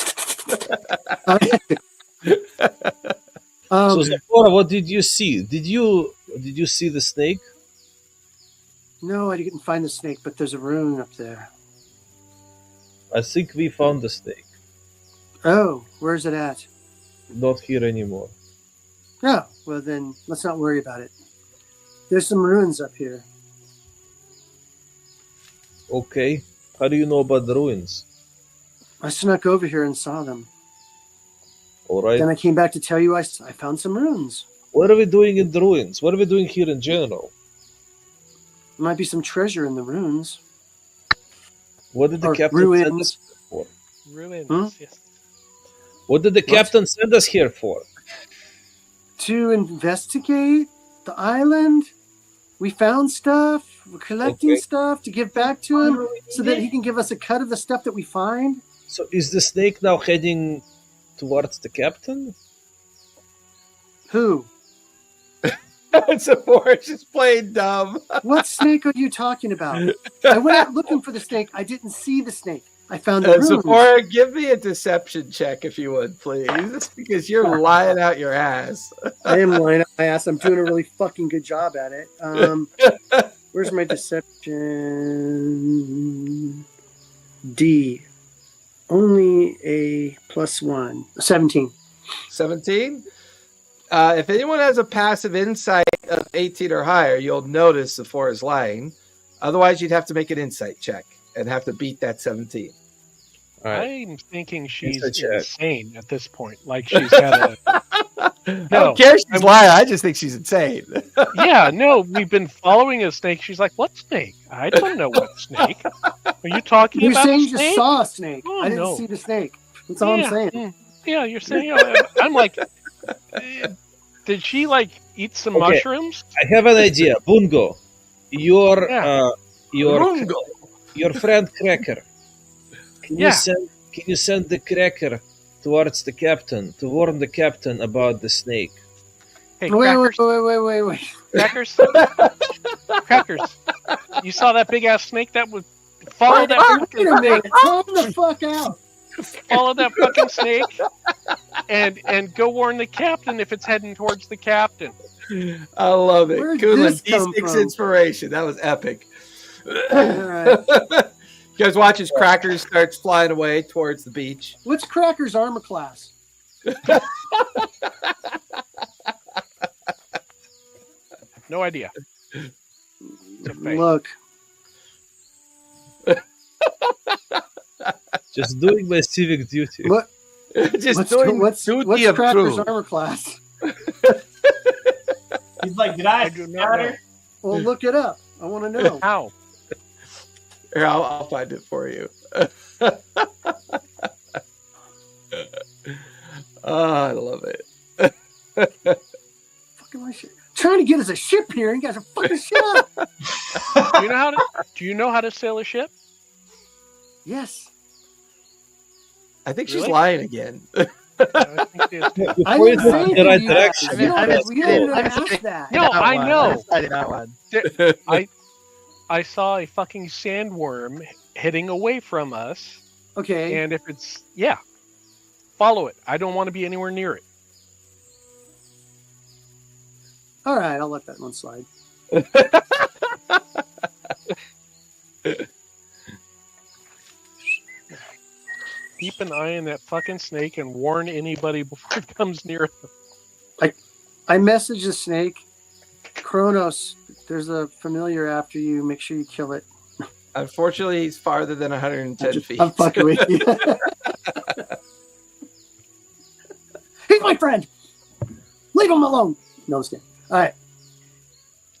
So Zipporah, what did you see? Did you see the snake? No, I didn't find the snake, but there's a ruin up there. I think we found the snake. Oh, where's it at? Not here anymore. Oh, well then, let's not worry about it. There's some ruins up here. Okay. How do you know about the ruins? I snuck over here and saw them. All right. Then I came back to tell you I found some ruins. What are we doing in the ruins? What are we doing here in general? There might be some treasure in the ruins. What did the Or captain send ruins. us for? Ruins, Hmm? yes. What did the captain send us here for? To investigate the island. We found stuff. We're collecting Okay. stuff to give back to him so that he can give us a cut of the stuff that we find. So is the snake now heading towards the captain? Who? Zipporah's just playing dumb. What snake are you talking about? I went out looking for the snake. I didn't see the snake. I found the ruins. Zipporah, give me a deception check if you would, please, because you're lying out your ass. I am lying out my ass. I'm doing a really fucking good job at it. Where's my deception? D. Only a +1. 17. 17. If anyone has a passive insight of 18 or higher, you'll notice Zipporah's lying. Otherwise, you'd have to make an insight check and have to beat that 17. All right. I'm thinking she's Insight check. insane at this point. Like she's had a. I don't care if she's lying. I just think she's insane. Yeah, no, we've been following a snake. She's like, "What snake? I don't know what snake. Are you talking You're about saying a you just snake?" saw a snake. Oh, I didn't no. see the snake. That's all I'm saying. Yeah, you're saying. I'm like, did she like eat some Okay. mushrooms? I have an idea. Bungo, your Yeah. your friend Cracker. Can Yeah. you send the Cracker towards the captain to warn the captain about the snake? Hey, Wait. crackers, crackers. You saw that big ass snake that would follow that Wait a minute. Calm the fuck out. follow that fucking snake and go warn the captain if it's heading towards the captain. I love it. Where'd Cool. this come D6 from? inspiration. That was epic. All right. You guys watch as Crackers starts flying away towards the beach. What's Cracker's armor class? No idea. It's a fake. Look. Just doing my civic duty. What? Just What's doing what's duty of Cracker's true. armor class? He's like, did I I do not start know. her? Well, look it up. I want to know. How? Here, I'll find it for you. Oh, I love it. Fucking my shit. Trying to get us a ship here. You guys are fucking shit up. Do you know how to sail a ship? Yes. I think she's Really? lying again. I think it is too. I Before didn't you say go in the right anything. direction. You don't- I'm you don't kidding. even I'm ask kidding. that. No, I know. I did not one. I saw a fucking sandworm heading away from us, Okay. and if it's follow it. I don't want to be anywhere near it. All right. I'll let that one slide. Keep an eye on that fucking snake and warn anybody before it comes near them. I messaged the snake. Kronos, there's a familiar after you. Make sure you kill it. Unfortunately, he's farther than 110 feet. I'm fucking with you. He's my friend. Leave him alone. No, I'm just kidding. All right.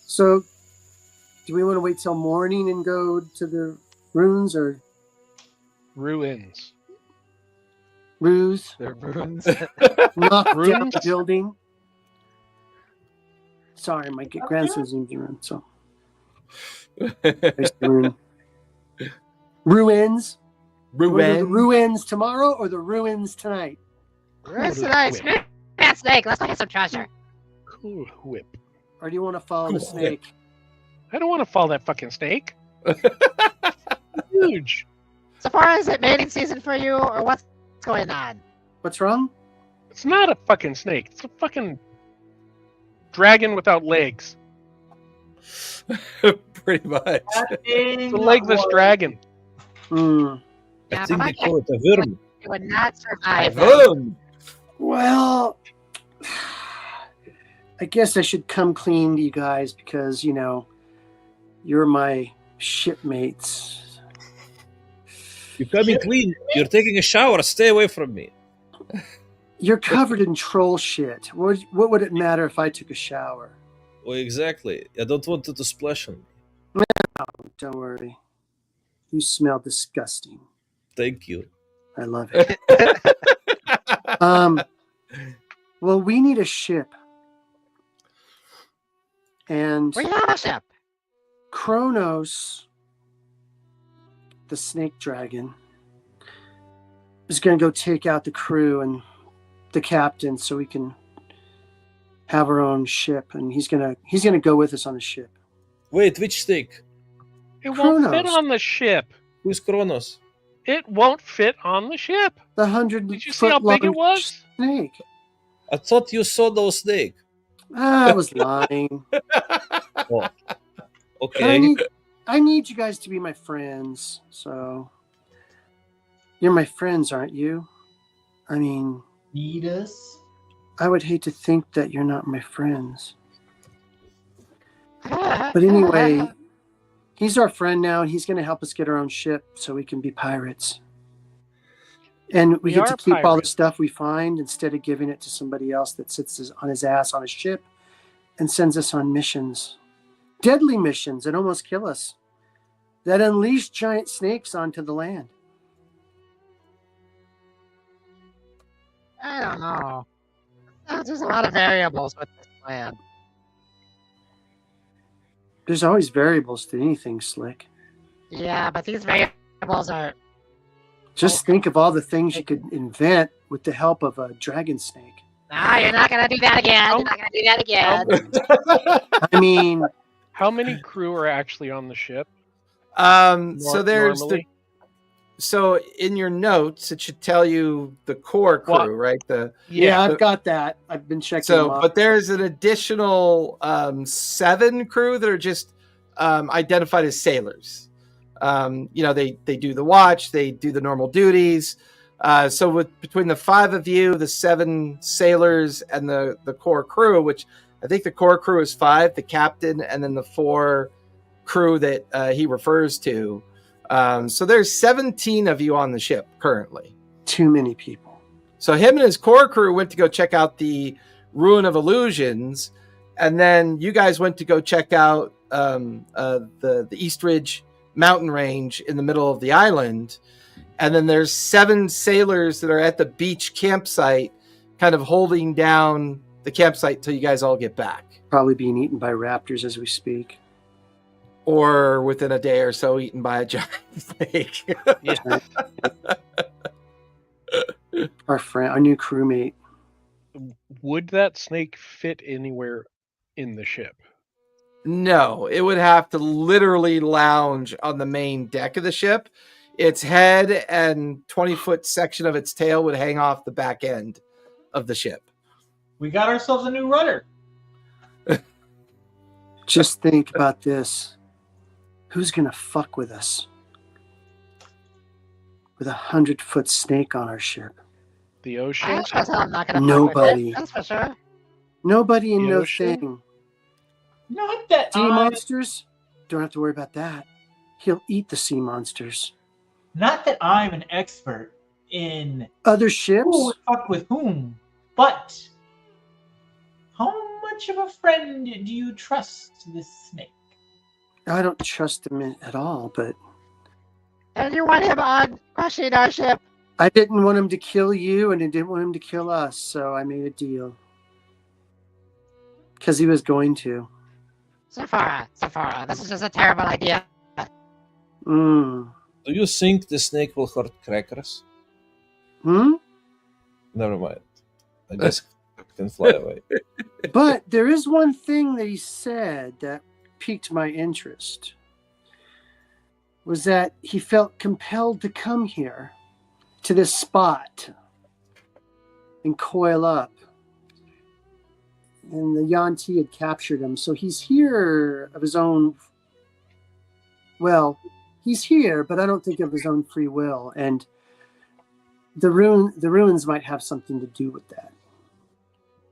So, do we want to wait till morning and go to the ruins or Ruins. ruse? The ruins. Knock down Ruins? the building. Sorry, my grandson's in the room. So, there's the room. Ruins. Ruin. The ruins tomorrow or the ruins tonight? Where's tonight? Screw that snake. Let's look at some treasure. Cool whip. Or do you want to follow the snake? I don't want to follow that fucking snake. Huge. So far, is it mating season for you, or what's going on? What's wrong? It's not a fucking snake. It's a fucking dragon without legs. Pretty much. It's a legless dragon. Hmm. Yeah, I think but they call it a worm. it would not survive. Boom. Well, I guess I should come clean to you guys because, you know, you're my shipmates. You're coming clean. You're taking a shower. Stay away from me. You're covered in troll shit. What would it matter if I took a shower? Well, exactly. I don't want you to splash on me. Oh, don't worry. You smell disgusting. Thank you. I love it. Well, we need a ship. And We have a ship. Kronos, the snake dragon, is going to go take out the crew and the captain so we can have our own ship. And he's gonna go with us on the ship. Wait, which snake? It won't fit Kronos. on the ship. Who's Kronos? It won't fit on the ship. The 100 Did you see how big it was? snake. I thought you saw no snake. I was lying. Oh, But okay. I need you guys to be my friends. So you're my friends, aren't you? I mean, Need us? I would hate to think that you're not my friends. But anyway, he's our friend now, and he's going to help us get our own ship so we can be pirates. And we We get to are keep all the pirates. stuff we find instead of giving it to somebody else that sits on his ass on a ship and sends us on missions. Deadly missions that almost kill us. That unleash giant snakes onto the land. I don't know. There's a lot of variables with this plan. There's always variables to anything, Slick. Yeah, but these variables are. Just think of all the things you could invent with the help of a dragon snake. No, you're not gonna do that again. You're not gonna do that again. I mean, How many crew are actually on the ship? So there's normally? so in your notes it should tell you the core crew, What? right? yeah, So- I've got that. I've been checking So, them off. but there's an additional 7 crew that are just identified as sailors. You know, they do the watch, they do the normal duties. So with between the 5 of you, the 7 sailors, and the core crew, which I think the core crew is 5, the captain, and then the 4 crew that he refers to. So there's 17 of you on the ship currently. Too many people. So him and his core crew went to go check out the Ruin of Illusions, and then you guys went to go check out the East Ridge mountain range in the middle of the island. And then there's 7 sailors that are at the beach campsite, kind of holding down the campsite till you guys all get back, Probably being eaten by raptors as we speak. or within a day or so, eaten by a giant snake. Yeah. Our friend, our new crewmate. Would that snake fit anywhere in the ship? No, it would have to literally lounge on the main deck of the ship. Its head and 20-foot section of its tail would hang off the back end of the ship. We got ourselves a new rudder. Just think about this. Who's gonna fuck with us? With a 100-foot snake on our ship. The I ocean? sure as hell I'm not gonna. fuck with Nobody. it, that's for sure. Nobody in The no ocean? thing. Not that Sea I... monsters? Don't have to worry about that. He'll eat the sea monsters. Not that I'm an expert in Other ships? who would fuck with whom, but how much of a friend do you trust this snake? I don't trust him at all, but And you want him on crushing our ship? I didn't want him to kill you, and I didn't want him to kill us, so I made a deal. Because he was going to. Sephora, this is just a terrible idea. Mm. Do you think the snake will hurt crackers? Hmm? Never mind. I guess it can fly away. But there is one thing that he said that piqued my interest. Was that he felt compelled to come here, to this spot, and coil up. And the Yanti had captured him, so he's here of his own. Well, he's here, but I don't think of his own free will. And the ruins might have something to do with that.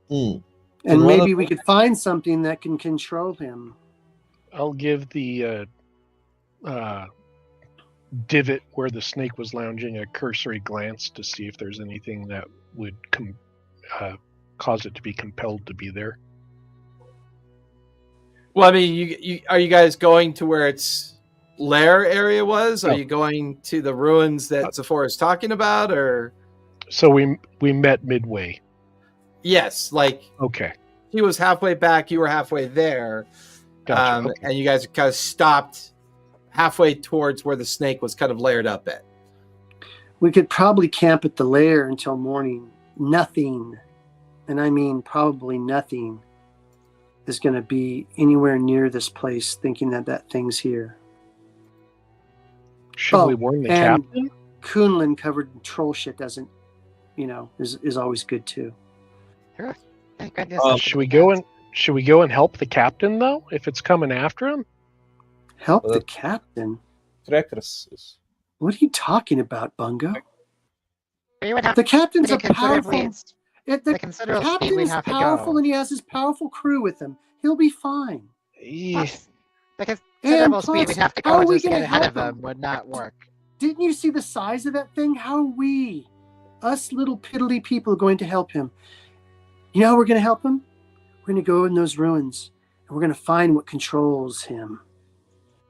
Mm. And maybe we could find something that can control him. I'll give the divot where the snake was lounging a cursory glance to see if there's anything that would cause it to be compelled to be there. Well, I mean, are you guys going to where its lair area was? Are you going to the ruins that Sephora is talking about, or? So we met midway. Yes, like okay. He was halfway back, you were halfway there, Gotcha, okay. and you guys kind of stopped halfway towards where the snake was kind of layered up at. We could probably camp at the lair until morning. Nothing, and I mean probably nothing, is going to be anywhere near this place thinking that that thing's here. Should we warn the captain? Kunlun covered in troll shit doesn't, is always good too. Sure. Thank goodness. Should we go and help the captain though, if it's coming after him? Help the captain? Crackers. What are you talking about, Bungo? The captain's a powerful. The considerable captain speed we'd is have to powerful, go. and he has his powerful crew with him. He'll be fine. Plus, the considerable speed we'd have to how are go we just to gonna get ahead help of him? him would not work. Didn't you see the size of that thing? How are we, us little piddly people, going to help him? You know how we're going to help him? We're going to go in those ruins, and we're going to find what controls him.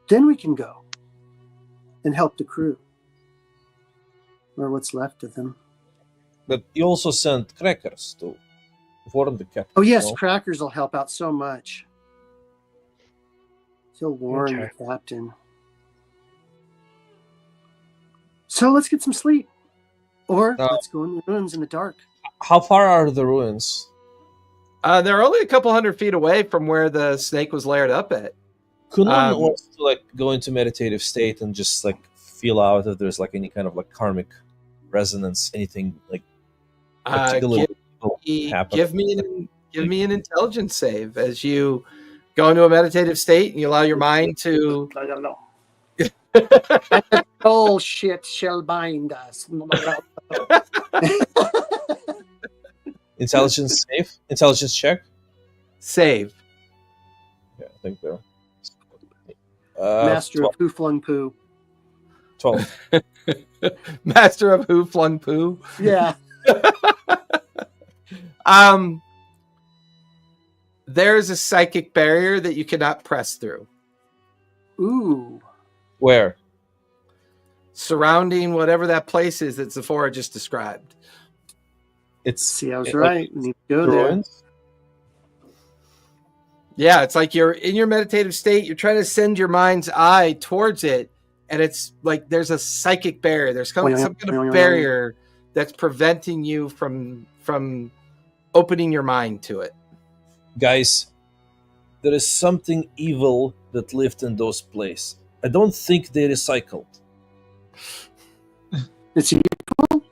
Then we can go and help the crew, or what's left of them. But you also sent crackers to warn the captain. Oh yes, no? crackers will help out so much. He'll warn Okay. the captain. So let's get some sleep, or let's go in the ruins in the dark. How far are the ruins? They're only a couple 100 feet away from where the snake was layered up at. Kunlun wants to go into meditative state and just feel out if there's any kind of karmic resonance, anything particularly give me an intelligence save as you go into a meditative state and you allow your mind to. I don't know. Bullshit shall bind us. Intelligence save? Intelligence check? Save. Yeah, I think they're... Master 12. of Who Flung Poo. 12. Master of Who Flung Poo. Yeah. There's a psychic barrier that you cannot press through. Ooh. Where? Surrounding whatever that place is that Sephora just described. See, I was right. We need to go there. Yeah, it's like you're in your meditative state. You're trying to send your mind's eye towards it, and it's like there's a psychic barrier. There's some kind of barrier that's preventing you from opening your mind to it. Guys, there is something evil that lived in those places. I don't think they recycled. It's evil?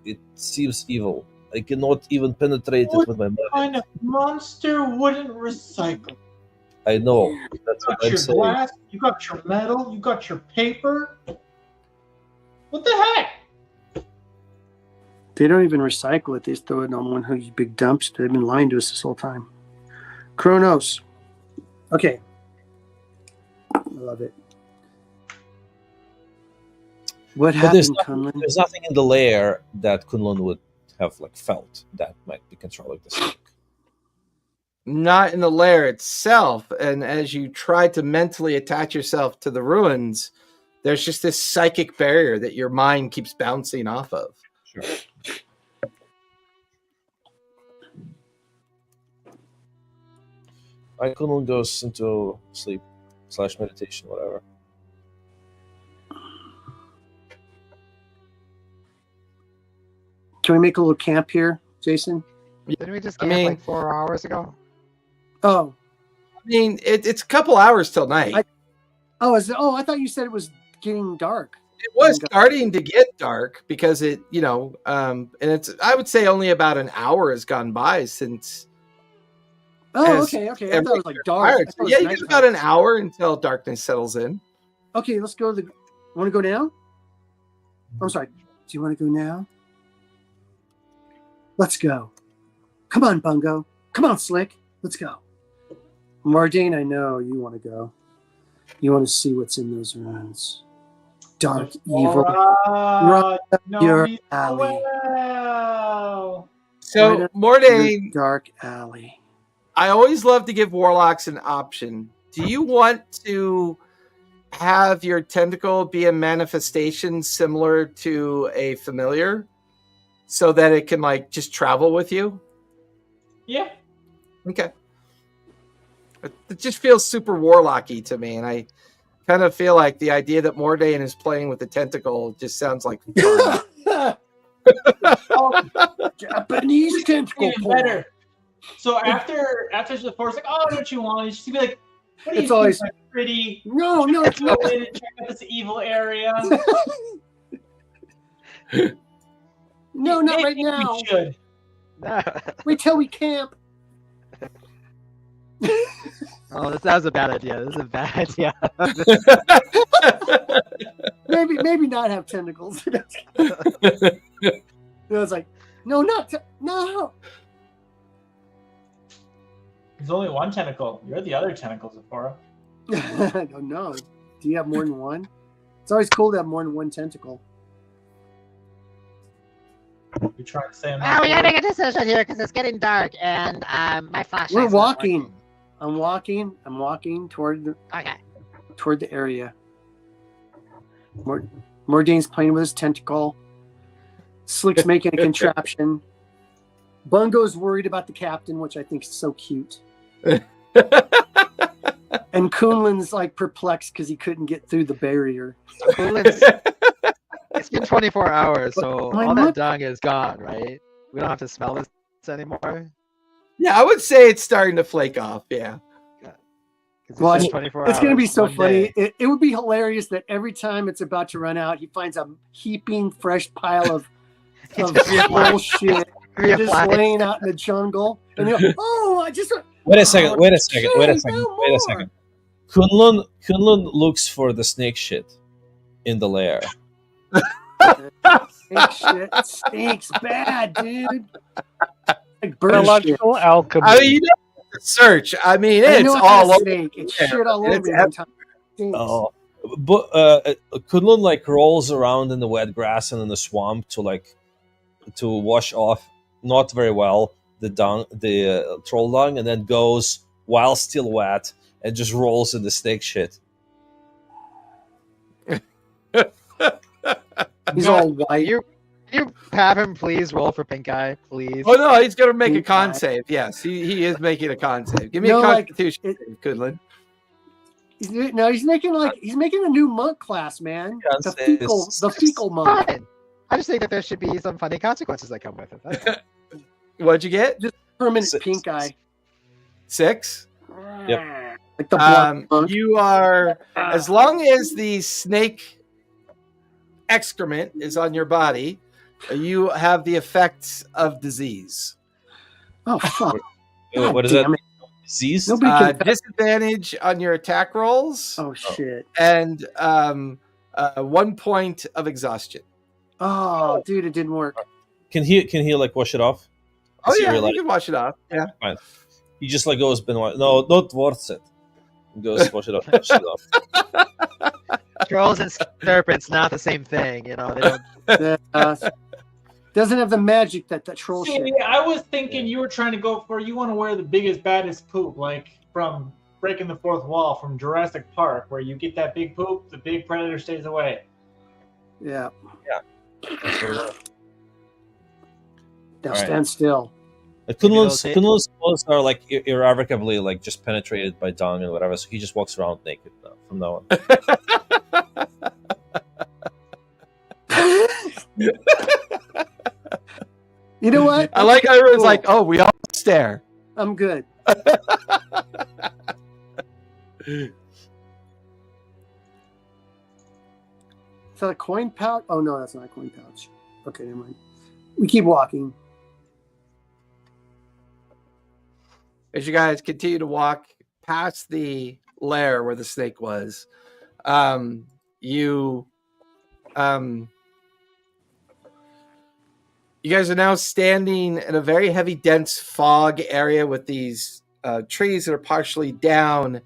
It seems evil. I cannot even penetrate it with my mind. What kind of monster wouldn't recycle? I know. That's You what got I'm your saying. glass, you got your metal, you got your paper. What the heck? They don't even recycle it. They just throw it on one of these big dumps. They've been lying to us this whole time. Kronos. Okay. I love it. What But there's happened, Kunlun? there's nothing in the lair that Kunlun would have like felt that might be controlling the snake. Not in the lair itself. And as you try to mentally attach yourself to the ruins, there's just this psychic barrier that your mind keeps bouncing off of. Sure. Kunlun goes into sleep / meditation, whatever. Can we make a little camp here, Jason? Didn't we just I camp mean- like 4 hours ago? Oh, I mean, it's a couple hours till night. I thought you said it was getting dark. It was starting to get dark because it, and it's, I would say only about an hour has gone by since. Oh, as okay. I thought it was like dark. I fired. thought it was Yeah, you get nighttime. about an hour until darkness settles in. Okay, let's go to the. Want to go now? I'm sorry. Do you want to go now? Let's go. Come on, Bungo. Come on, Slick. Let's go. Mardane, I know you want to go. You want to see what's in those ruins. Dark, evil. Right. No, your he's- alley. Wow. So, Right up Mordain, Dark alley. I always love to give warlocks an option. Do you want to have your tentacle be a manifestation similar to a familiar so that it can like just travel with you? Yeah. Okay. It just feels super warlocky to me, and I kind of feel like the idea that Mordain is playing with the tentacle just sounds like fun. Japanese tentacle Even porn. better. So after the force, like, oh, what you want? You just be like, what do you It's think, always- my pretty? No, no, Let's no. go in and check out this evil area. No, not right Maybe now. We should. Wait till we camp. Oh, that was a bad idea. This is a bad idea. Maybe not have tentacles. It's like, no, no. There's only one tentacle. You're the other tentacle, Zafora. No. Do you have more than one? It's always cool to have more than one tentacle. You're trying to say I'm Well, not we gotta cool? make a decision here because it's getting dark and my flashlight's We're not walking. working. I'm walking toward the area. Mordain's playing with his tentacle. Slick's making a contraption. Bungo's worried about the captain, which I think is so cute. And Kunlin's like perplexed because he couldn't get through the barrier. It's been 24 hours, so My all mom- that dung is gone, right? We don't have to smell this anymore. Yeah, I would say it's starting to flake off. Yeah. 'Cause it's Well, been 24 It's going to be hours, so one funny. day. It would be hilarious that every time it's about to run out, he finds a heaping fresh pile of bullshit Be a just fly. laying out in the jungle. And you're, oh, I just. Wait a second. Oh, Wait a second. Wait a shit, second. no Wait a second. Kunlun looks for the snake shit in the lair. Snake shit stinks bad, dude. Like bird shit. Biological alchemy. I mean, you don't have to search. I mean, I it's know all a over. snake. It's there. shit all over It's me one time. Stinks. Oh, but Kunlun like rolls around in the wet grass and in the swamp to wash off not very well the troll dung, and then goes while still wet and just rolls in the snake shit. He's all white. You have him please roll for pink eye, please. Oh no, he's gonna make a Pink con eye. save. Yes, he is making a con save. Give me No, a like, Constitution it- save, Goodland. He's making a new monk class, man. Can't The say fecal, this. the fecal monk. Fine. I just think that there should be some funny consequences that come with it. That's all. What'd you get? Permanent Six. pink eye. 6. Like the black monk. You are, as long as the snake excrement is on your body, you have the effects of disease. Oh fuck! What is damn that? it. Disease? Nobody can. Disadvantage on your attack rolls, Oh shit! and 1 point of exhaustion. Oh, dude, it didn't work. Can he like wash it off? Oh Is he yeah, realize- you can wash it off. Yeah. He just like goes, no, not worth it. He goes, wash it off. Wash it off. Trolls and serpents, not the same thing. They don't. Doesn't have the magic that troll See, shit. I was thinking you were trying to go for, you want to wear the biggest, baddest poop, like from Breaking the Fourth Wall from Jurassic Park, where you get that big poop, the big predator stays away. Yeah. Now All right. stand still. Kunlun's clothes are like irrevocably like just penetrated by dung and whatever, so he just walks around naked now, from now on. You know what? I like how everyone's like, oh, we all stare. I'm good. Is that a coin pouch? Oh, no, that's not a coin pouch. Okay, never mind. We keep walking. As you guys continue to walk past the lair where the snake was, you guys are now standing in a very heavy, dense fog area with these trees that are partially down,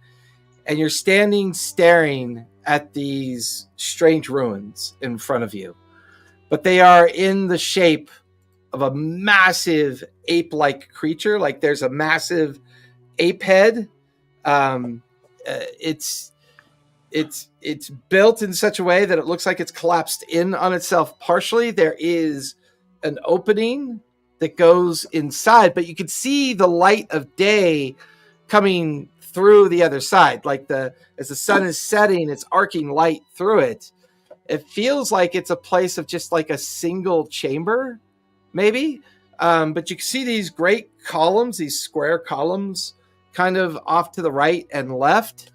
and you're standing staring at these strange ruins in front of you. But they are in the shape of a massive ape-like creature. Like there's a massive ape head. It's built in such a way that it looks like it's collapsed in on itself partially. There is an opening that goes inside, but you can see the light of day coming through the other side. Like as the sun is setting, it's arcing light through it. It feels like it's a place of just like a single chamber, maybe. But you can see these great columns, these square columns, kind of off to the right and left.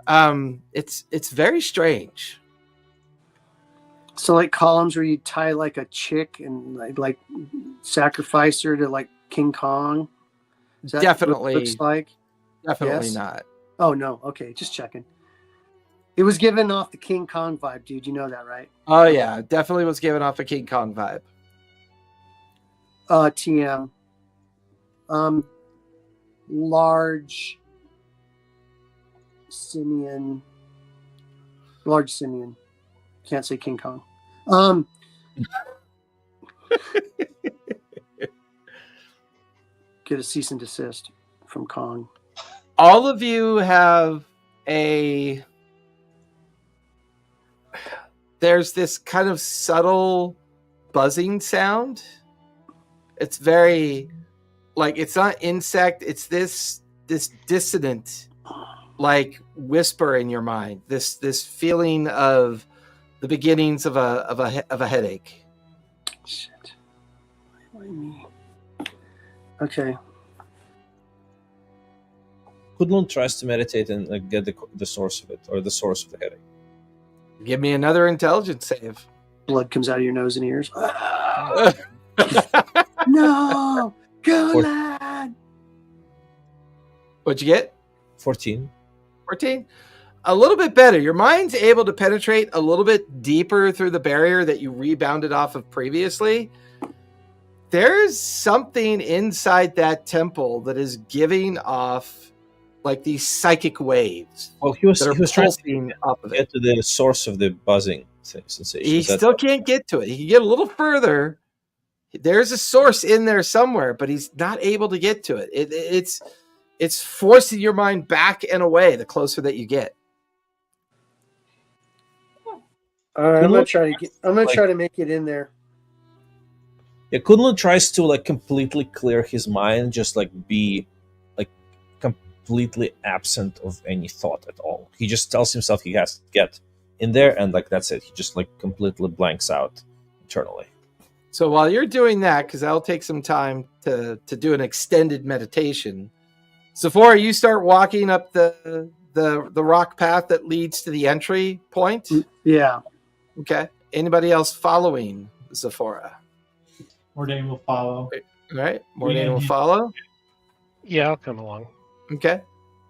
It's very strange. So like columns where you tie like a chick and like sacrifice her to like King Kong? Is that Definitely. what it looks like? Definitely Yes? not. Oh, no. Okay, just checking. It was given off the King Kong vibe, dude. You know that, right? Oh yeah, definitely was giving off a King Kong vibe. TM. Large simian. Can't say King Kong. Get a cease and desist from Kong. All of you have there's this kind of subtle buzzing sound. It's very like, it's not insect, it's this dissonant like whisper in your mind, this feeling of the beginnings of a headache. Shit. Why me? Okay. Kunlun tries to meditate and like, get the source of it, or the source of the headache. Give me another intelligence save. Blood comes out of your nose and ears. No! Go, lad! What'd you get? 14. 14? A little bit better. Your mind's able to penetrate a little bit deeper through the barrier that you rebounded off of previously. There's something inside that temple that is giving off like these psychic waves. Well, he was trying to to get to the source of the buzzing sensation. He still can't get to it. He can get a little further. There's a source in there somewhere, but he's not able to get to it. It's forcing your mind back and away the closer that you get. All right, I'm gonna try to make it in there. Yeah, Kunlun tries to like completely clear his mind, just like be like completely absent of any thought at all. He just tells himself he has to get in there, and like that's it. He just like completely blanks out internally. So while you're doing that, because that'll take some time to do an extended meditation, Sephora, you start walking up the rock path that leads to the entry point. Yeah. Okay. Anybody else following Sephora? Mordain will follow. All right. Mordain will follow. Yeah, I'll come along. Okay.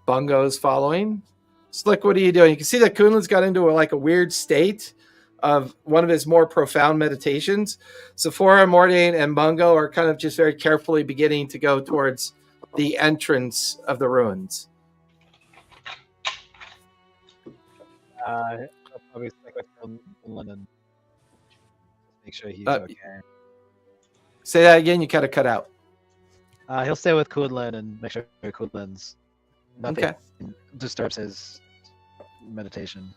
Bungo's following. Slick, what are you doing? You can see that Kunlun's got into a weird state of one of his more profound meditations. Sephora, Mordain, and Bungo are kind of just very carefully beginning to go towards the entrance of the ruins. I'll probably stick with Kunlun and make sure he's Uh, okay. Say that again. You kind of cut out. He'll stay with Kunlun and make sure Kunlun's nothing Okay. disturbs his meditation.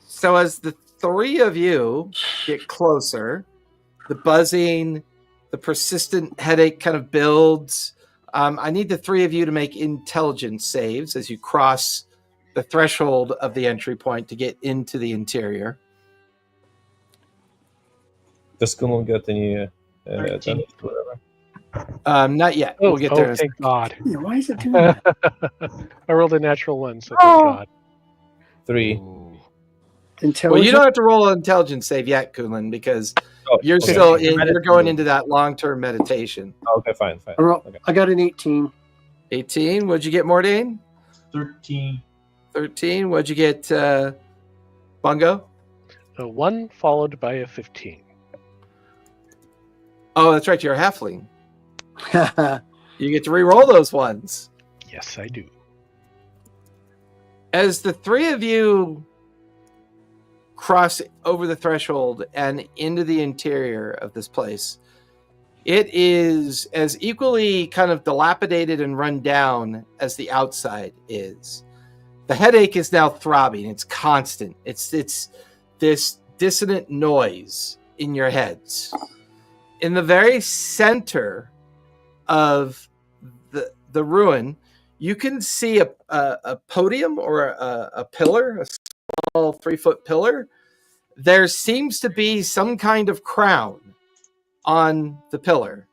So as the three of you get closer, the buzzing, the persistent headache kind of builds. I need the three of you to make intelligence saves as you cross the threshold of the entry point to get into the interior. Does Kunlun get any 13. damage or whatever? Not yet. We'll get there. in a thank God. Yeah, why is it doing that? I rolled a natural one, so thank God. 3. Ooh. Intelligence. Well, you don't have to roll an intelligence save yet, Kunlun, because Oh, you're okay. still you're going into that long-term meditation. Okay, fine. Okay. I got an 18. 18. What'd you get, Mordain? 13. 13. What'd you get, Bungo? A 1 followed by a 15. Oh, that's right. You're a halfling. You get to re-roll those ones. Yes, I do. As the three of you cross over the threshold and into the interior of this place, it is as equally kind of dilapidated and run down as the outside is. The headache is now throbbing. It's constant. It's this dissonant noise in your heads. In the very center of the ruin, you can see a podium or a pillar, a small 3-foot pillar. There seems to be some kind of crown on the pillar.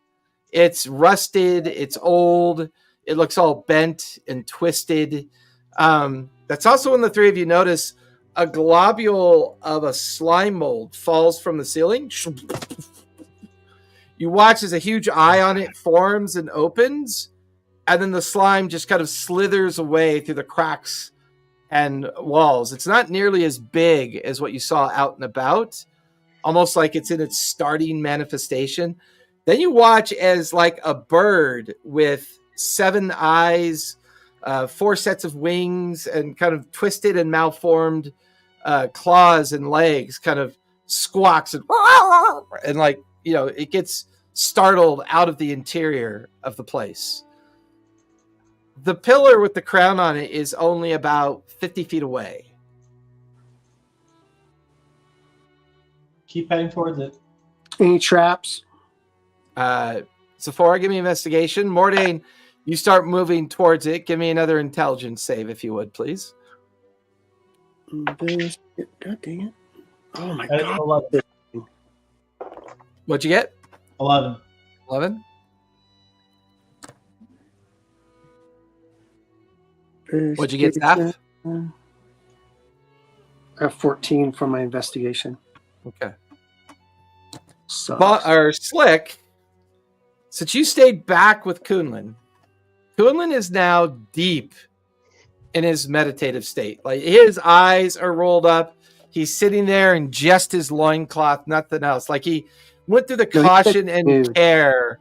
It's rusted, it's old, it looks all bent and twisted. That's also when the three of you notice a globule of a slime mold falls from the ceiling. You watch as a huge eye on it forms and opens, and then the slime just kind of slithers away through the cracks and walls. It's not nearly as big as what you saw out and about, almost like it's in its starting manifestation. Then you watch as like a bird with 7 eyes, 4 sets of wings, and kind of twisted and malformed claws and legs kind of squawks and like, you know, it gets startled out of the interior of the place. The pillar with the crown on it is only about 50 feet away. Keep heading towards it. Any traps? Sephora, give me investigation. Mordain, you start moving towards it. Give me another intelligence save, if you would, please. God dang it. Oh my That is god. 11. What'd you get? 11. 11? What'd you get, Saf? I have 14 for my investigation. Okay. Sucks. Or Slick, since you stayed back with Kunlun is now deep in his meditative state. Like his eyes are rolled up. He's sitting there in just his loincloth, nothing else. Like he went through the caution and care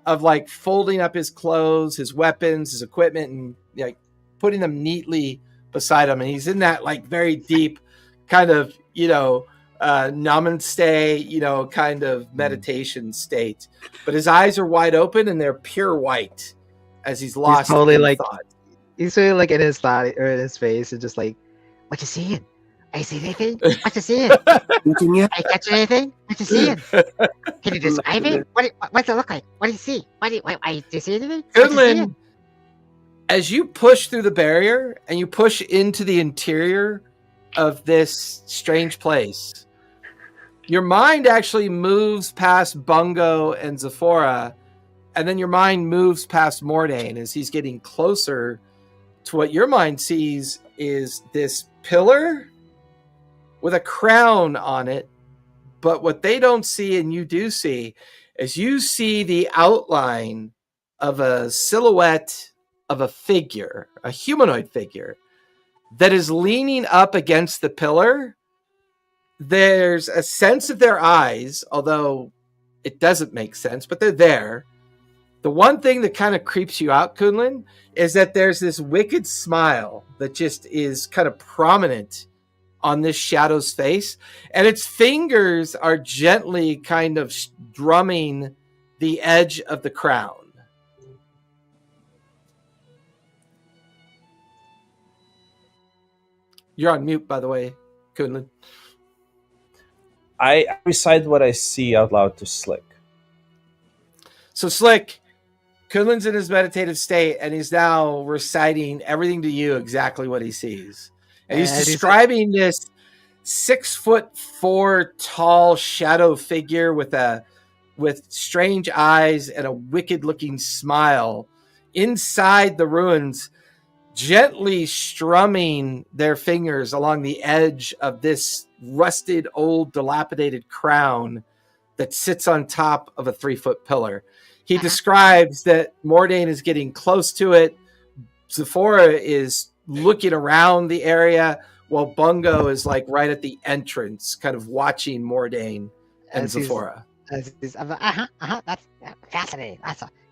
of like folding up his clothes, his weapons, his equipment, and like putting them neatly beside him. And he's in that like very deep kind of, you know, namaste, you know, kind of meditation state. But his eyes are wide open and they're pure white as he's lost totally in like thought. he's really like in his thought or in his face and just like, what you seeing? I see anything? What you seeing? Anything yet? I catch anything? What you seeing? Can you describe it? What's it look like? What do you see? Do you see anything? What you seeing? Kunlun, as you push through the barrier and you push into the interior of this strange place, your mind actually moves past Bungo and Zephora, and then your mind moves past Mordain as he's getting closer to what your mind sees is this pillar with a crown on it. But what they don't see and you do see is you see the outline of a silhouette of a figure, a humanoid figure that is leaning up against the pillar. There's a sense of their eyes, although it doesn't make sense, but they're there. The one thing that kind of creeps you out, Kunlun, is that there's this wicked smile that just is kind of prominent on this shadow's face, and its fingers are gently kind of drumming the edge of the crown. You're on mute, by the way, Kunlun. I recite what I see out loud to Slick. So Slick, Kunlun's in his meditative state, and he's now reciting everything to you, exactly what he sees. And he's describing this 6'4" tall shadow figure with strange eyes and a wicked-looking smile inside the ruins, gently strumming their fingers along the edge of this rusted, old, dilapidated crown that sits on top of a 3-foot pillar. He describes that Mordain is getting close to it. Zephora is looking around the area, while Bungo is like right at the entrance, kind of watching Mordain and Zephora. That's fascinating.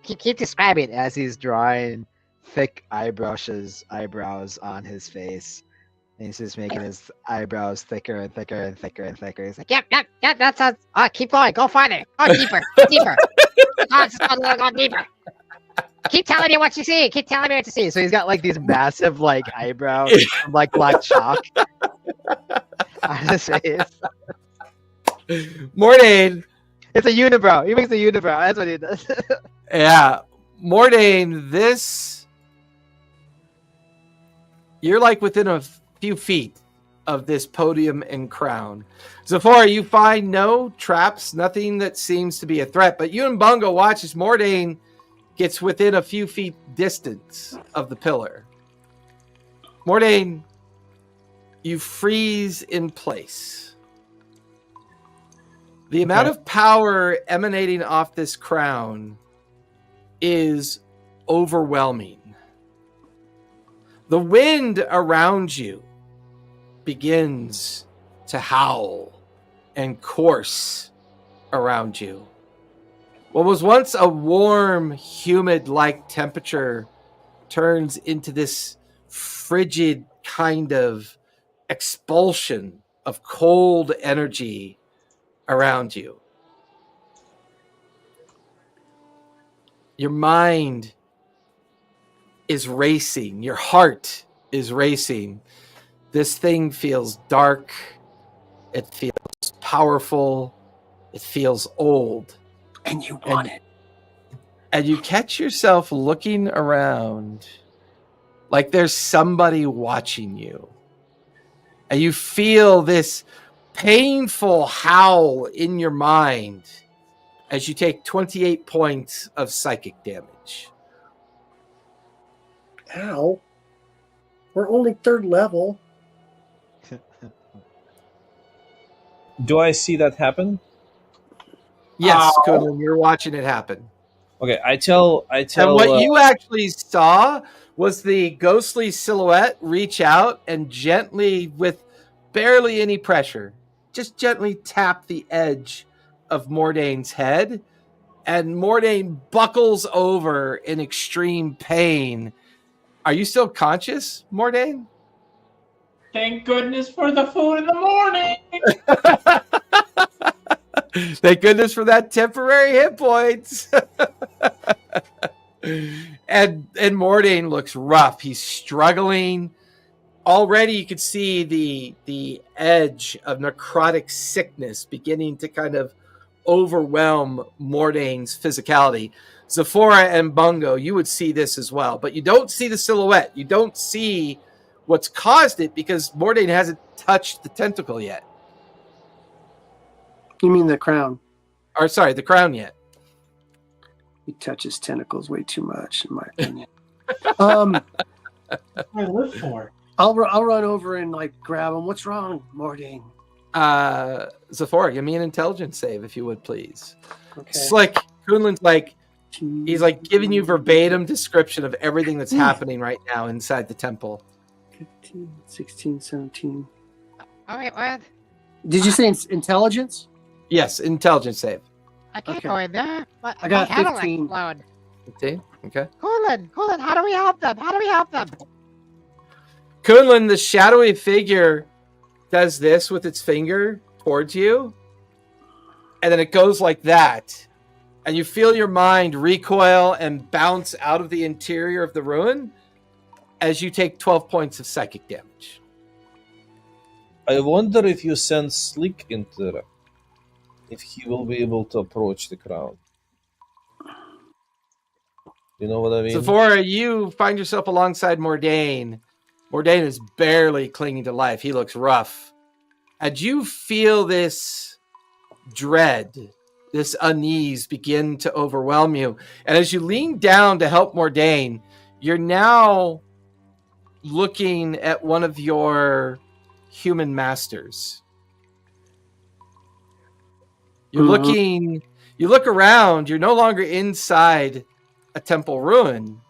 Keep describing it as he's drawing thick eyebrows on his face. And he's just making his eyebrows thicker and thicker and thicker and thicker. He's like, yep, that sounds... keep going, go farther. Go deeper, deeper. Go deeper. Keep telling me what you see. Keep telling me what you see. So he's got like these massive like eyebrows from like black chalk on his face. Mordain. It's a unibrow. He makes a unibrow. That's what he does. Yeah. Mordain, you're like within a few feet of this podium and crown. Zephora, you find no traps, nothing that seems to be a threat, but you and Bungo watch as Mordain gets within a few feet distance of the pillar. Mordain, you freeze in place. The amount of power emanating off this crown is overwhelming. The wind around you begins to howl and course around you. What was once a warm, humid-like temperature turns into this frigid kind of expulsion of cold energy around you. Your mind is racing. Your heart is racing. This thing feels dark. It feels powerful. It feels old. And you want it. And you catch yourself looking around like there's somebody watching you. And you feel this painful howl in your mind as you take 28 points of psychic damage. Ow. We're only 3rd level. Do I see that happen? Yes, Kunlun, you're watching it happen. Okay, I tell. And what you actually saw was the ghostly silhouette reach out and gently, with barely any pressure, just gently tap the edge of Mordain's head, and Mordain buckles over in extreme pain. Are you still conscious, Mordain? Thank goodness for the food in the morning. Thank goodness for that temporary hit points. and Mordain looks rough. He's struggling. Already you can see the edge of necrotic sickness beginning to kind of overwhelm Mordain's physicality. Zephora and Bungo, you would see this as well, but you don't see the silhouette. You don't see what's caused it because Mordain hasn't touched the tentacle yet. You mean the crown? Or sorry, the crown yet. He touches tentacles way too much, in my opinion. I live for. I'll run over and like grab him. What's wrong, Mordain? Zephora, give me an intelligence save if you would, please. Okay. Slick, Kunlun's like, he's like giving you verbatim description of everything that's happening right now inside the temple. 15, 16, 17. Oh, wait, what? Did you say intelligence? Yes, intelligence save. I can't Okay. go in there. I got my head will 15. explode. 15? Okay. Kunlun, how do we help them? How do we help them? Kunlun, the shadowy figure does this with its finger towards you, and then it goes like that, and you feel your mind recoil and bounce out of the interior of the ruin as you take 12 points of psychic damage. I wonder if you send Slick into there, if he will be able to approach the crown. You know what I mean? Sephora, you find yourself alongside Mordain. Mordain is barely clinging to life. He looks rough. And you feel this dread, this unease begin to overwhelm you. And as you lean down to help Mordain, you're now looking at one of your human masters. You're looking, you look around, you're no longer inside a temple ruin.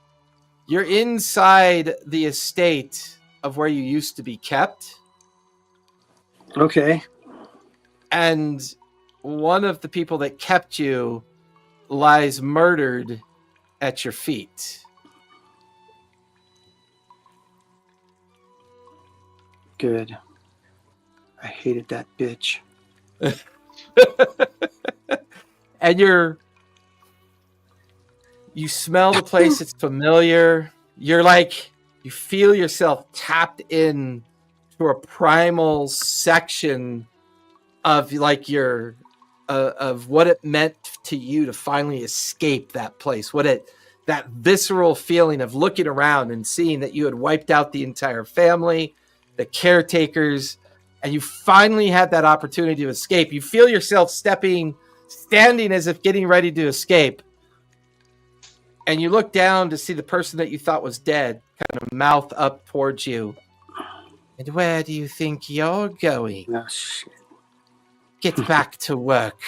You're inside the estate of where you used to be kept. Okay. And one of the people that kept you lies murdered at your feet. Good. I hated that bitch. And you smell the place, it's familiar. You're like, you feel yourself tapped in to a primal section of like your of what it meant to you to finally escape that place. That visceral feeling of looking around and seeing that you had wiped out the entire family, the caretakers, and you finally had that opportunity to escape. You feel yourself standing as if getting ready to escape. And you look down to see the person that you thought was dead, kind of mouth up towards you. And where do you think you're going? Oh, shit. Get back to work.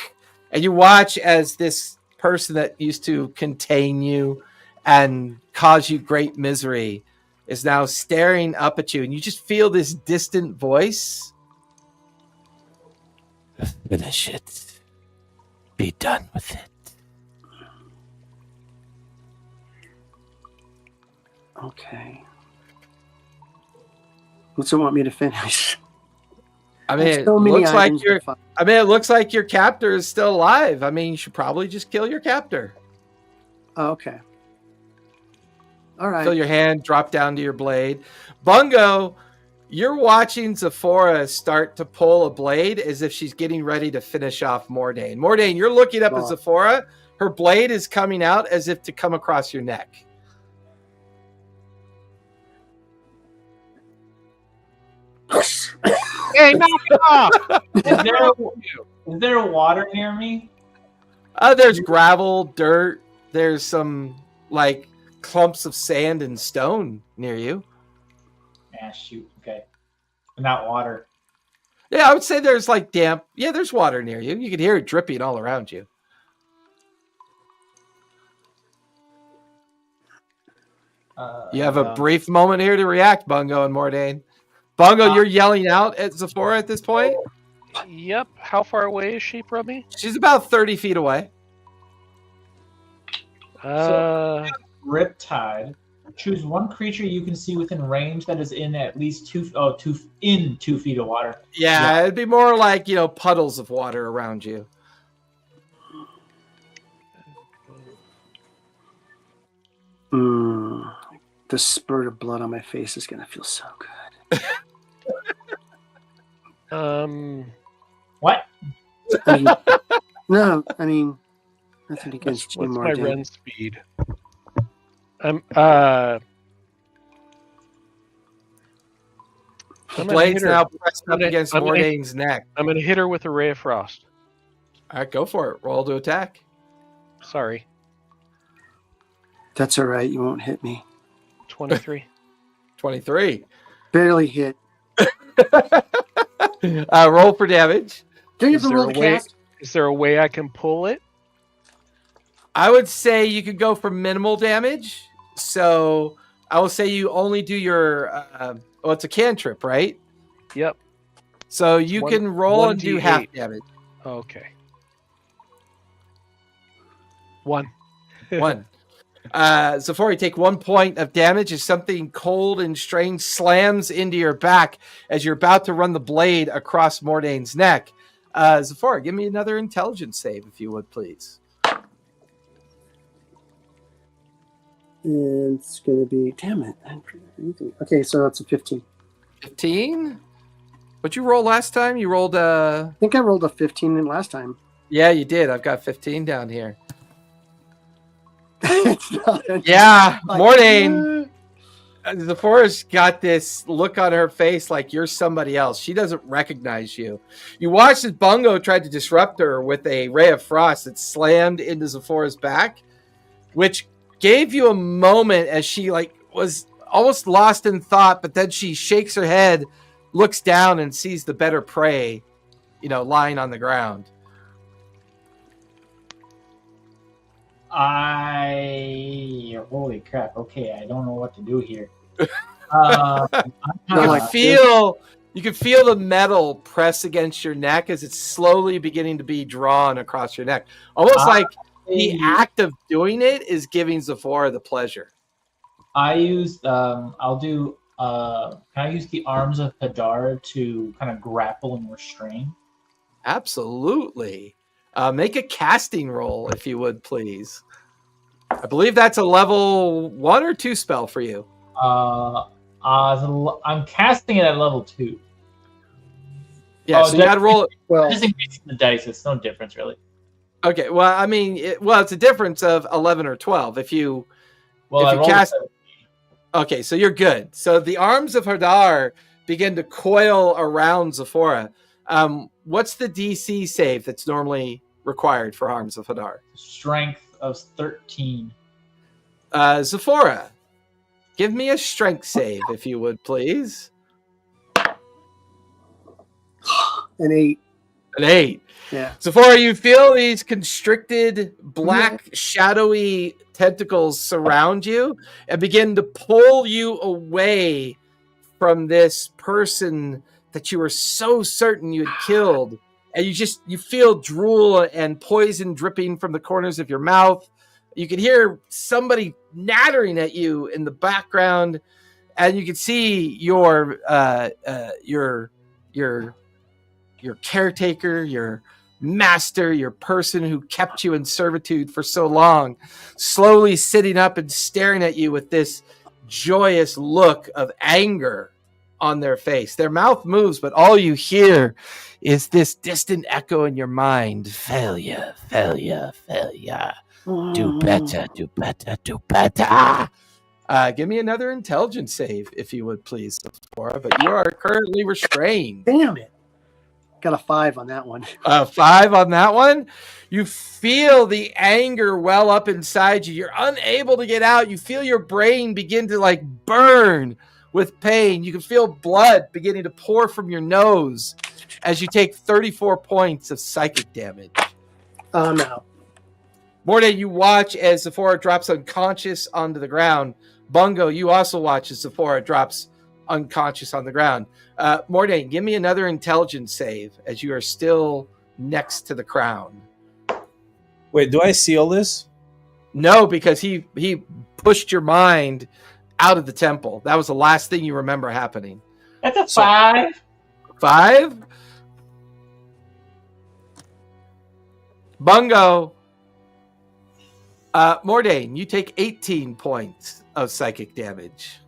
And you watch as this person that used to contain you and cause you great misery is now staring up at you. And you just feel this distant voice. Finish it. Be done with it. Okay. What's it want me to finish? I mean, So many items to find. it looks like your captor is still alive. I mean, you should probably just kill your captor. Oh, okay. All right. Feel your hand drop down to your blade. Bungo, you're watching Zephora start to pull a blade as if she's getting ready to finish off Mordain. Mordain, you're looking up at Zephora. Her blade is coming out as if to come across your neck. Hey, knock it off! Is there water near me? There's gravel, dirt. There's some like clumps of sand and stone near you. Ah, shoot. Okay. Not water. Yeah, I would say there's like damp. Yeah, there's water near you. You can hear it dripping all around you. You have a brief moment here to react, Bungo and Mordain. Bungo, you're yelling out at Zephora at this point? Yep. How far away is she from me? She's about 30 feet away. Riptide. Choose one creature you can see within range that is in at least 2 feet of water. Yeah, it'd be more like, puddles of water around you. The spurt of blood on my face is going to feel so good. What? No, I mean, nothing against you, What's my Mordain. run speed? I'm The gonna blade's hit her. now pressed up I'm gonna- against I'm gonna- Mordain's neck. going to hit her with a ray of frost. All right, go for it. Roll to attack. Sorry. That's all right. You won't hit me. 23. 23. Barely hit. Roll for damage. Don't you Is have to there roll a the way- cast? Is there a way I can pull it? I would say you could go for minimal damage. So I will say you only do your, it's a cantrip, right? Yep. So you One- can roll and do 1d8. half damage. Okay. 1. 1. Zafora, you take 1 point of damage as something cold and strange slams into your back as you're about to run the blade across Mordane's neck. Zafora, give me another intelligence save, if you would, please. And it's going to be, damn it. Okay, so that's a 15. 15? What'd you roll last time? You rolled I think I rolled a 15 last time. Yeah, you did. I've got 15 down here. It's not Yeah, Mordane. Zafora's got this look on her face like you're somebody else. She doesn't recognize you. You watched as Bungo tried to disrupt her with a ray of frost that slammed into Zafora's back, which gave you a moment as she was almost lost in thought, but then she shakes her head, looks down, and sees the better prey, lying on the ground. Holy crap. Okay, I don't know what to do here. You can feel the metal press against your neck as it's slowly beginning to be drawn across your neck. Almost like the act of doing it is giving Zafora the pleasure. Can I use the arms of Hadar to kind of grapple and restrain? Absolutely. Make a casting roll, if you would, please. I believe that's a level 1 or 2 spell for you. I'm casting it at level 2. Yeah, so you got to roll it. Well, just increasing the dice, it's no difference, really. Okay, well, I mean, it's a difference of 11 or 12. If you cast... Okay, so you're good. So the arms of Hadar begin to coil around Zafora. What's the DC save that's normally required for arms of Hadar? Strength of 13. Zafora, give me a strength save, if you would, please. An 8. An 8. Yeah. Zafora, you feel these constricted, black, shadowy tentacles surround you and begin to pull you away from this person that you were so certain you had killed. And you feel drool and poison dripping from the corners of your mouth. You can hear somebody nattering at you in the background, and you can see your caretaker, your master, your person who kept you in servitude for so long, slowly sitting up and staring at you with this joyous look of anger on their face. Their mouth moves, but all you hear is this distant echo in your mind. Failure, failure, failure. Do better, do better, do better. Give me another intelligence save, if you would, please, Sephora, but you are currently restrained. Damn it. Got a 5 on that one. 5 on that one? You feel the anger well up inside you. You're unable to get out. You feel your brain begin to burn with pain. You can feel blood beginning to pour from your nose as you take 34 points of psychic damage. I'm out. Mordane, you watch as Sephora drops unconscious onto the ground. Bungo, you also watch as Sephora drops unconscious on the ground. Mordane, give me another intelligence save as you are still next to the crown. Wait, do I see all this? No, because he pushed your mind out of the temple. That was the last thing you remember happening. That's a 5. 5? Bungo. Mordane, you take 18 points of psychic damage.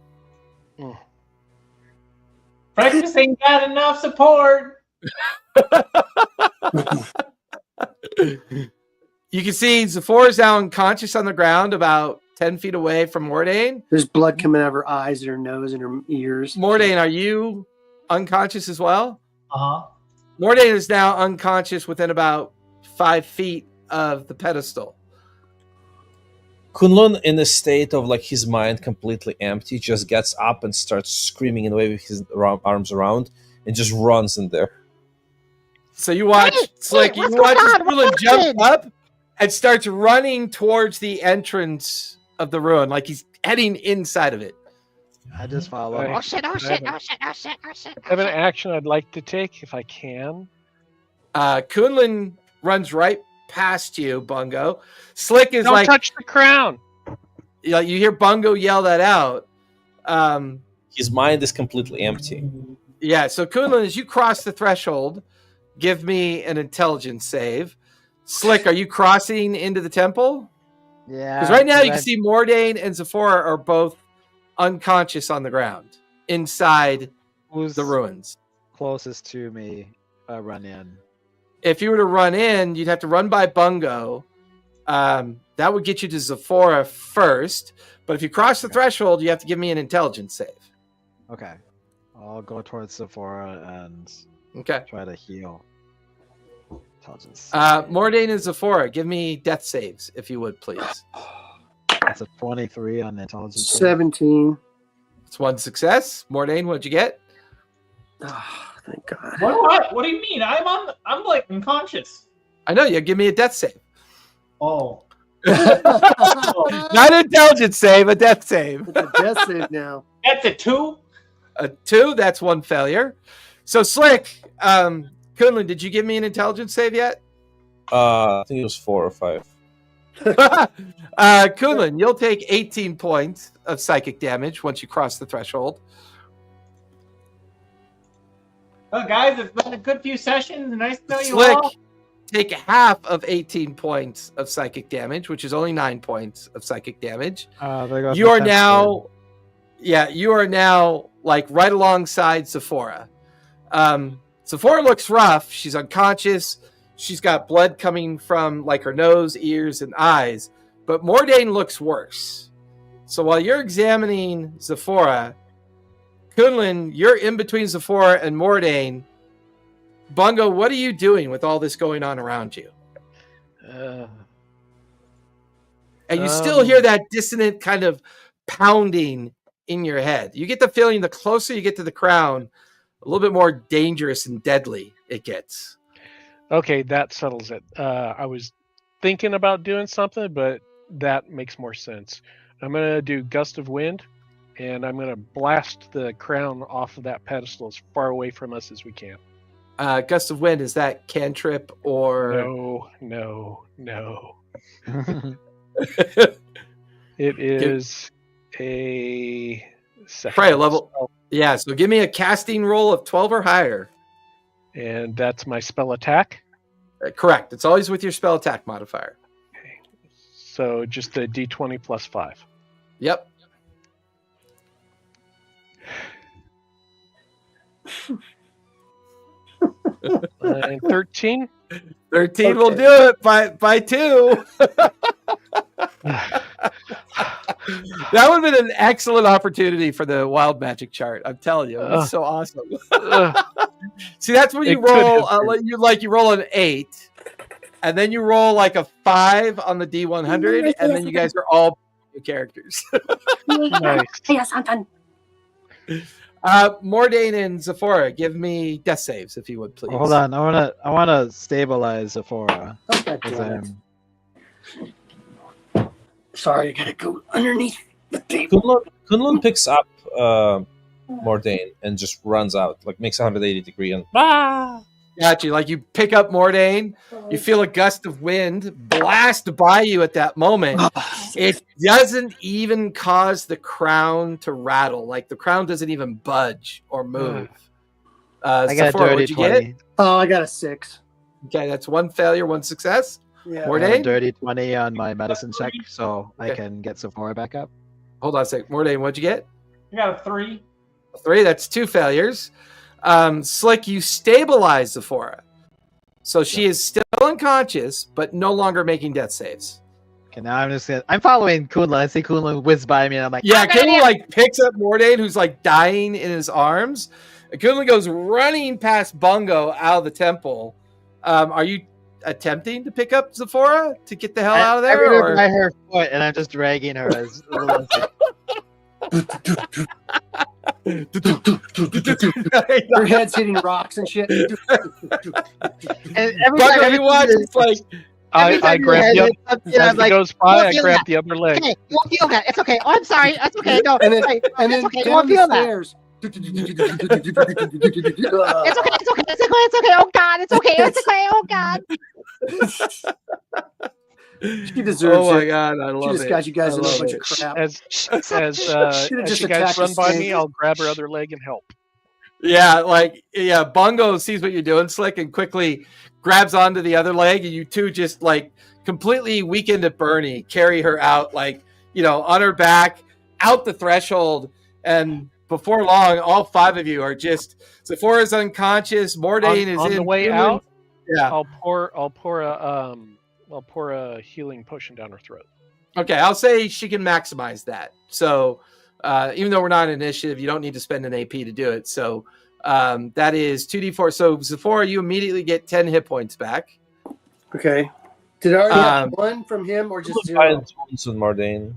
Practice ain't got enough support. You can see Zephora's now unconscious on the ground about 10 feet away from Mordane. There's blood coming out of her eyes and her nose and her ears. Mordane, are you unconscious as well? Uh-huh. Mordane is now unconscious within about 5 feet of the pedestal. Kunlun, in a state of his mind completely empty, just gets up and starts screaming and waving his arms around and just runs in there. So you watch Kunlun jump up and starts running towards the entrance of the ruin, like he's heading inside of it. I just follow. Right. Oh shit, oh shit, oh shit, oh shit, oh shit. I have an action I'd like to take if I can. Kunlun runs right past you, Bungo. Slick is Don't touch the crown. you hear Bungo yell that out. His mind is completely empty. Yeah, so Kunlun, as you cross the threshold, give me an intelligence save. Slick, are you crossing into the temple? Yeah. Because right now you can see Mordain and Zephora are both unconscious on the ground inside the ruins. Closest to me, run in. If you were to run in, you'd have to run by Bungo. That would get you to Zephora first. But if you cross the threshold, you have to give me an intelligence save. Okay. I'll go towards Sephora and try to heal. Intelligence. Mordain and Zephora, give me death saves, if you would, please. That's a 23 on the intelligence. 17. It's one success. Mordain, what'd you get? Oh, thank God. What do you mean? I'm like unconscious. I know, you give me a death save. Oh. Not an intelligence save, a death save. It's a death save now. That's a 2? A 2, that's one failure. So Slick, Kunlun, did you give me an intelligence save yet? I think it was 4 or 5. Kunlun, you'll take 18 points of psychic damage once you cross the threshold. Well, guys, it's been a good few sessions. Nice to know you Slick, all. take half of 18 points of psychic damage, which is only 9 points of psychic damage. There goes You my are 10th now, you are now like right alongside Zephora. Zephora looks rough. She's unconscious. She's got blood coming from like her nose, ears, and eyes. But Mordain looks worse. So while you're examining Zephora, Kunlun, you're in between Zephora and Mordain. Bungo, what are you doing with all this going on around you? And you still hear that dissonant kind of pounding in your head. You get the feeling the closer you get to the crown, a little bit more dangerous and deadly it gets. Okay, that settles it. I was thinking about doing something, but that makes more sense. I'm going to do Gust of Wind, and I'm going to blast the crown off of that pedestal as far away from us as we can. Gust of Wind, is that cantrip or... No. It is a second probably a level. spell, Yeah, so give me a casting roll of 12 or higher. and that's my spell attack. Correct. It's always with your spell attack modifier. Okay. So just a d20 plus 5. Yep. And 13. 13 will do it by 2. That would have been an excellent opportunity for the wild magic chart. I'm telling you, it's so awesome. See, that's when you roll. You roll an 8, and then you roll like a 5 on the D100, and then you guys are all new characters. Nice. Mordain and Zephora, give me death saves if you would, please. Hold on, I wanna stabilize Zephora. Okay, sorry, I gotta go underneath the table. Kunlun picks up Mordain and just runs out, like makes a 180 degree and Got you. Like you pick up Mordain, you feel a gust of wind blast by you at that moment. It doesn't even cause the crown to rattle. Like the crown doesn't even budge or move. I got Sephora, a dirty what'd you 20. get? Oh, I got a 6. Okay, that's one failure, one success. Yeah. I got a Mordain? dirty 20 on my medicine check, so I Okay. can get Sephora back up. Hold on a sec. Mordain, what'd you get? I got a 3. 3, that's 2 failures. Slick, you stabilize Zephora. So she is still unconscious, but no longer making death saves. Okay, now I'm following Kunlun. I see Kunlun whiz by me, and I'm like, Yeah, Kunlun like picks up Mordain, who's like dying in his arms. And Kunlun goes running past Bungo out of the temple. Are you attempting to pick up Zephora to get the hell out of there? I Or... by her foot, and I'm just dragging her as. Her head's hitting rocks and shit. And every Bungo, time you watch, it's like, I grab the other, as like, it goes by, I feel grab that. the other leg. Okay, you won't feel that. It's okay. Oh, I'm sorry. That's okay. No, And then, it's okay. and then It's okay. You down won't the feel that. stairs. It's okay. It's okay. It's okay. It's okay. Oh God. It's okay. It's okay. Oh God. She deserves Oh my it. god, I love She it. just got you guys I in a love bunch it. of crap. As Should've as just you guys attacked run the by snake. me, I'll grab her other leg and help. Yeah, Bungo sees what you're doing, Slick, and quickly grabs onto the other leg, and you two just like completely weakened at Bernie, carry her out, like, on her back, out the threshold, and before long, all 5 of you are just Sephora's unconscious, Mordain is on in the way Kuhlman. out. Yeah. I'll pour a healing potion down her throat. Okay, I'll say she can maximize that. So even though we're not an initiative, you don't need to spend an AP to do it. So that is 2d4. So Zephora, you immediately get 10 hit points back. Okay. Did I already get 1 from him or just 0? Once with Mordain.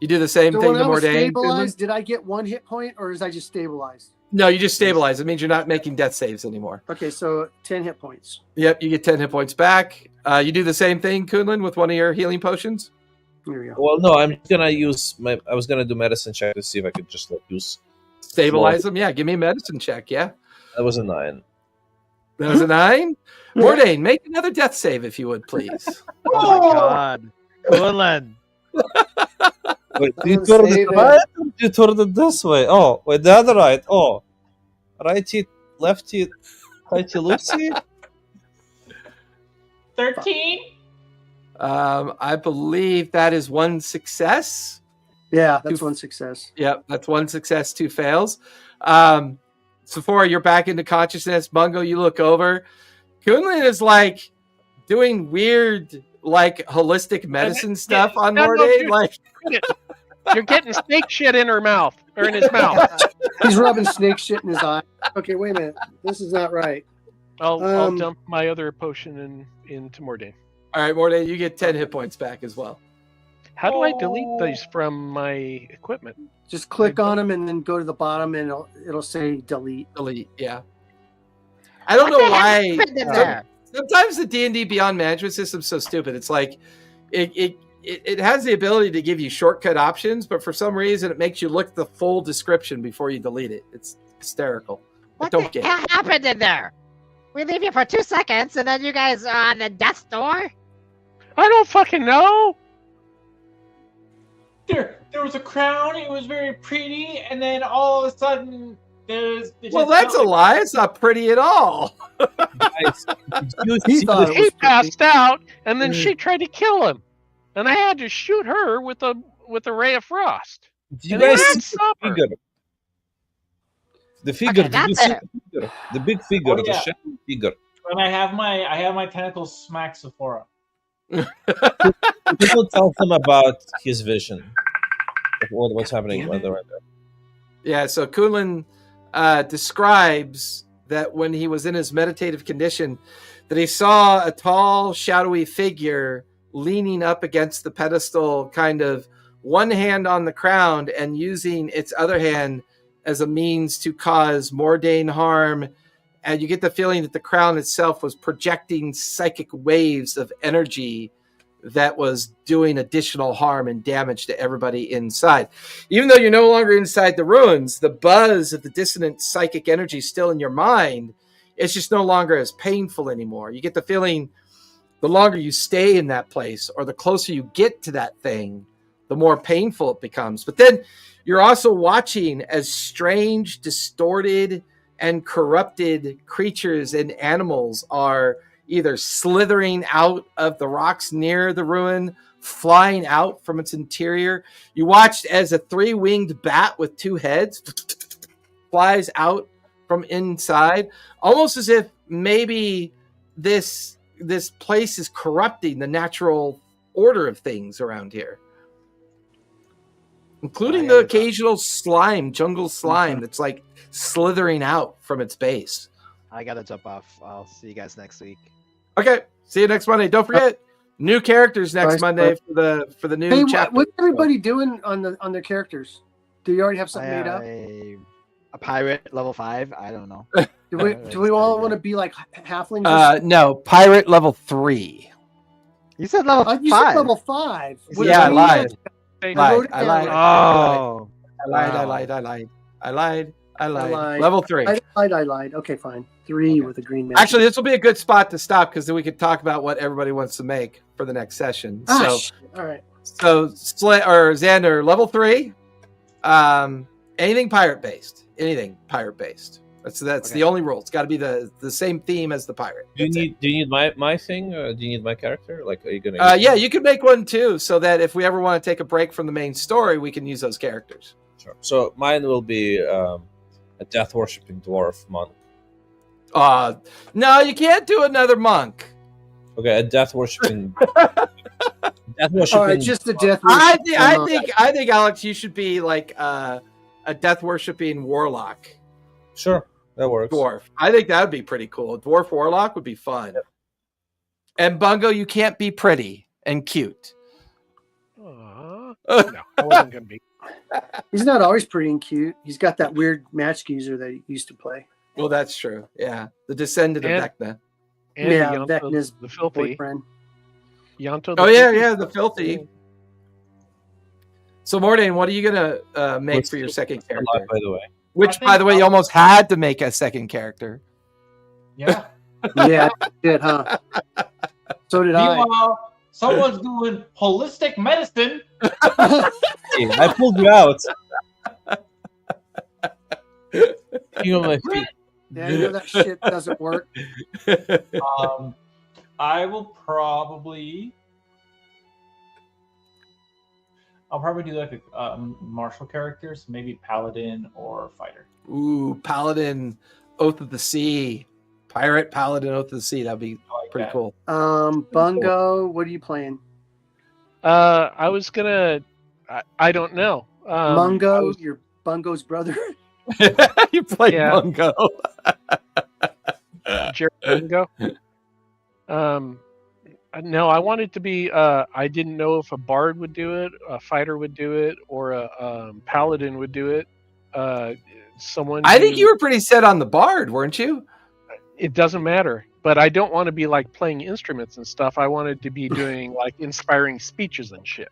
You do the same So thing when to I was Mordain. stabilized, did I get 1 hit point or is I just stabilized? No, you just stabilize. It means you're not making death saves anymore. Okay, so 10 hit points. Yep, you get 10 hit points back. You do the same thing, Kunlun, with one of your healing potions? There we go. Well, no, I'm gonna use my. I was gonna do medicine check to see if I could just use stabilize them. Yeah, give me a medicine check. Yeah, that was a 9. That was a 9. Mordain, make another death save if you would, please. Oh my god, Kunlun. Wait, do you turn it right or do you turn it this way? Oh, wait, the other right. Oh, righty, lefty, tighty, loosey. 13. I believe that is 1 success. Yeah, that's 1 success. Yep, that's 1 success, 2 fails. Sephora, you're back into consciousness. Bungo, you look over. Kunlun is like doing weird, like holistic medicine stuff on Mordain. Like you're getting snake shit in her mouth or in his mouth. He's rubbing snake shit in his eye. Okay, wait a minute. This is not right. I'll dump my other potion into Mordain. All right, Mordain, you get 10 hit points back as well. How do I delete these from my equipment? Just click on them and then go to the bottom and it'll say delete. Delete, yeah. I don't know why. Sometimes the D&D Beyond management system is so stupid. It's like it has the ability to give you shortcut options, but for some reason it makes you look at the full description before you delete it. It's hysterical. What the hell happened in there? We leave you for 2 seconds and then you guys are on the death's door? I don't fucking know. There was a crown. It was very pretty, and then all of a sudden, there's. Well, that's a lie. It's not pretty at all. He passed out, and then she tried to kill him, and I had to shoot her with a ray of frost. Did you guys see the figure? The figure. Okay, did you see the figure? The big figure, the shadow figure. When I have my tentacles smack Sephora. People tell them about his vision of what's happening right there. Yeah, so Kunlun describes that when he was in his meditative condition, that he saw a tall, shadowy figure leaning up against the pedestal, kind of one hand on the crown and using its other hand as a means to cause Mordain harm. And you get the feeling that the crown itself was projecting psychic waves of energy that was doing additional harm and damage to everybody inside. Even though you're no longer inside the ruins, the buzz of the dissonant psychic energy is still in your mind. It's just no longer as painful anymore. You get the feeling the longer you stay in that place or the closer you get to that thing, the more painful it becomes. But then you're also watching as strange, distorted, and corrupted creatures and animals are either slithering out of the rocks near the ruin, flying out from its interior. You watched as a 3-winged bat with 2 heads flies out from inside, almost as if maybe this place is corrupting the natural order of things around here, including the occasional slime, jungle slime that's like slithering out from its base. I gotta jump off. I'll see you guys next week. Okay, see you next Monday. Don't forget, new characters next Monday for the new chapter. What's everybody doing on their characters? Do you already have something made up? A pirate level 5? I don't know. Do we all want to be like halflings? No, pirate level 3. You said level 5. You said level 5. Yeah, I lied. I lied. Oh. I lied. Level 3. I lied. Okay, fine. 3 Okay. with a green magic. Actually, this will be a good spot to stop because then we could talk about what everybody wants to make for the next session. All right. So Xander, level 3. Anything pirate based. Anything pirate based. That's Okay. the only rule. It's got to be the same theme as the pirate. Do you That's need my thing? Or do you need my character? Like, are you gonna? it. Yeah, you could make one too, so that if we ever want to take a break from the main story, we can use those characters. Sure. So mine will be a death worshipping dwarf monk. No, you can't do another monk. Okay, a death worshipping. Death worshipping. All right, just the death. I worship. think Alex, you should be like a death worshipping warlock Sure, that works. dwarf. I think that would be pretty cool. A dwarf warlock would be fun. Yep. And Bungo, you can't be pretty and cute. No, I wasn't gonna be. He's not always pretty and cute. He's got that weird match user that he used to play. Well, that's true. Yeah, the descendant And- of Vecna. And Yeah, Yanto Vecna's the filthy. boyfriend. Yanto. Oh yeah, the filthy. So Mordain, what are you gonna make What's for your the- second Alive, character? by the way. Which, I think by the way, you I'll- almost had to make a second character. Yeah. Yeah, did, huh? So did I. Meanwhile, someone's doing holistic medicine. Hey, I pulled you out. King of my feet. Yeah, you know that shit doesn't work. I will probably. I'll probably do like a martial characters, maybe paladin or fighter. Ooh, Paladin, Oath of the Sea, Pirate Paladin, Oath of the Sea. That'd be I like pretty that. cool. Bungo, what are you playing? I was gonna. I don't know. I Mungo, was- your Bungo's brother. You play Yeah. Bungo. Jerry Bingo. No, I wanted to be. I didn't know if a bard would do it, a fighter would do it, or a paladin would do it. Someone. I think who- you were pretty set on the bard, weren't you? It doesn't matter, but I don't want to be like playing instruments and stuff. I wanted to be doing like inspiring speeches and shit.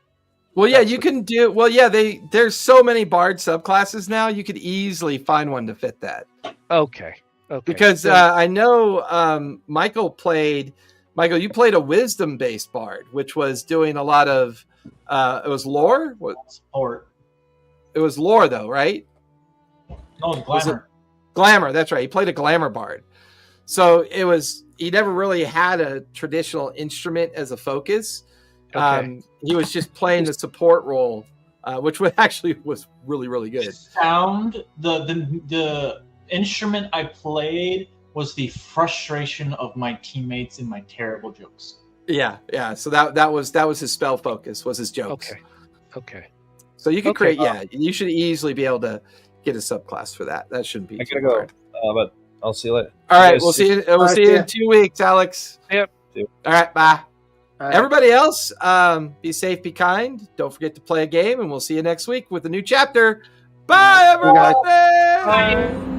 Well, yeah, That's you what- can do. Well, yeah, there's so many bard subclasses now. You could easily find one to fit that. Okay. Okay. Because So- I know Michael, you played a wisdom-based bard, which was doing a lot of. It was lore. Support. It was lore, though, right? No, it's Was it- glamour. Glamour. That's right. He played a glamour bard. So it was. He never really had a traditional instrument as a focus. Okay. He was just playing the support role, which actually was really, really good. Sound the instrument I played was the frustration of my teammates and my terrible jokes. Yeah, yeah. So that was his spell focus, was his jokes. Okay. Okay. So you could Okay. create. Yeah, you should easily be able to get a subclass for that. That shouldn't be I too gotta go. hard. But I'll see you later. All right, guys we'll see you. We'll All right, see you yeah. in 2 weeks, Alex. Yep. All right, bye. All right. Everybody else, be safe, be kind. Don't forget to play a game, and we'll see you next week with a new chapter. Bye, Bye, guys. everyone. Bye.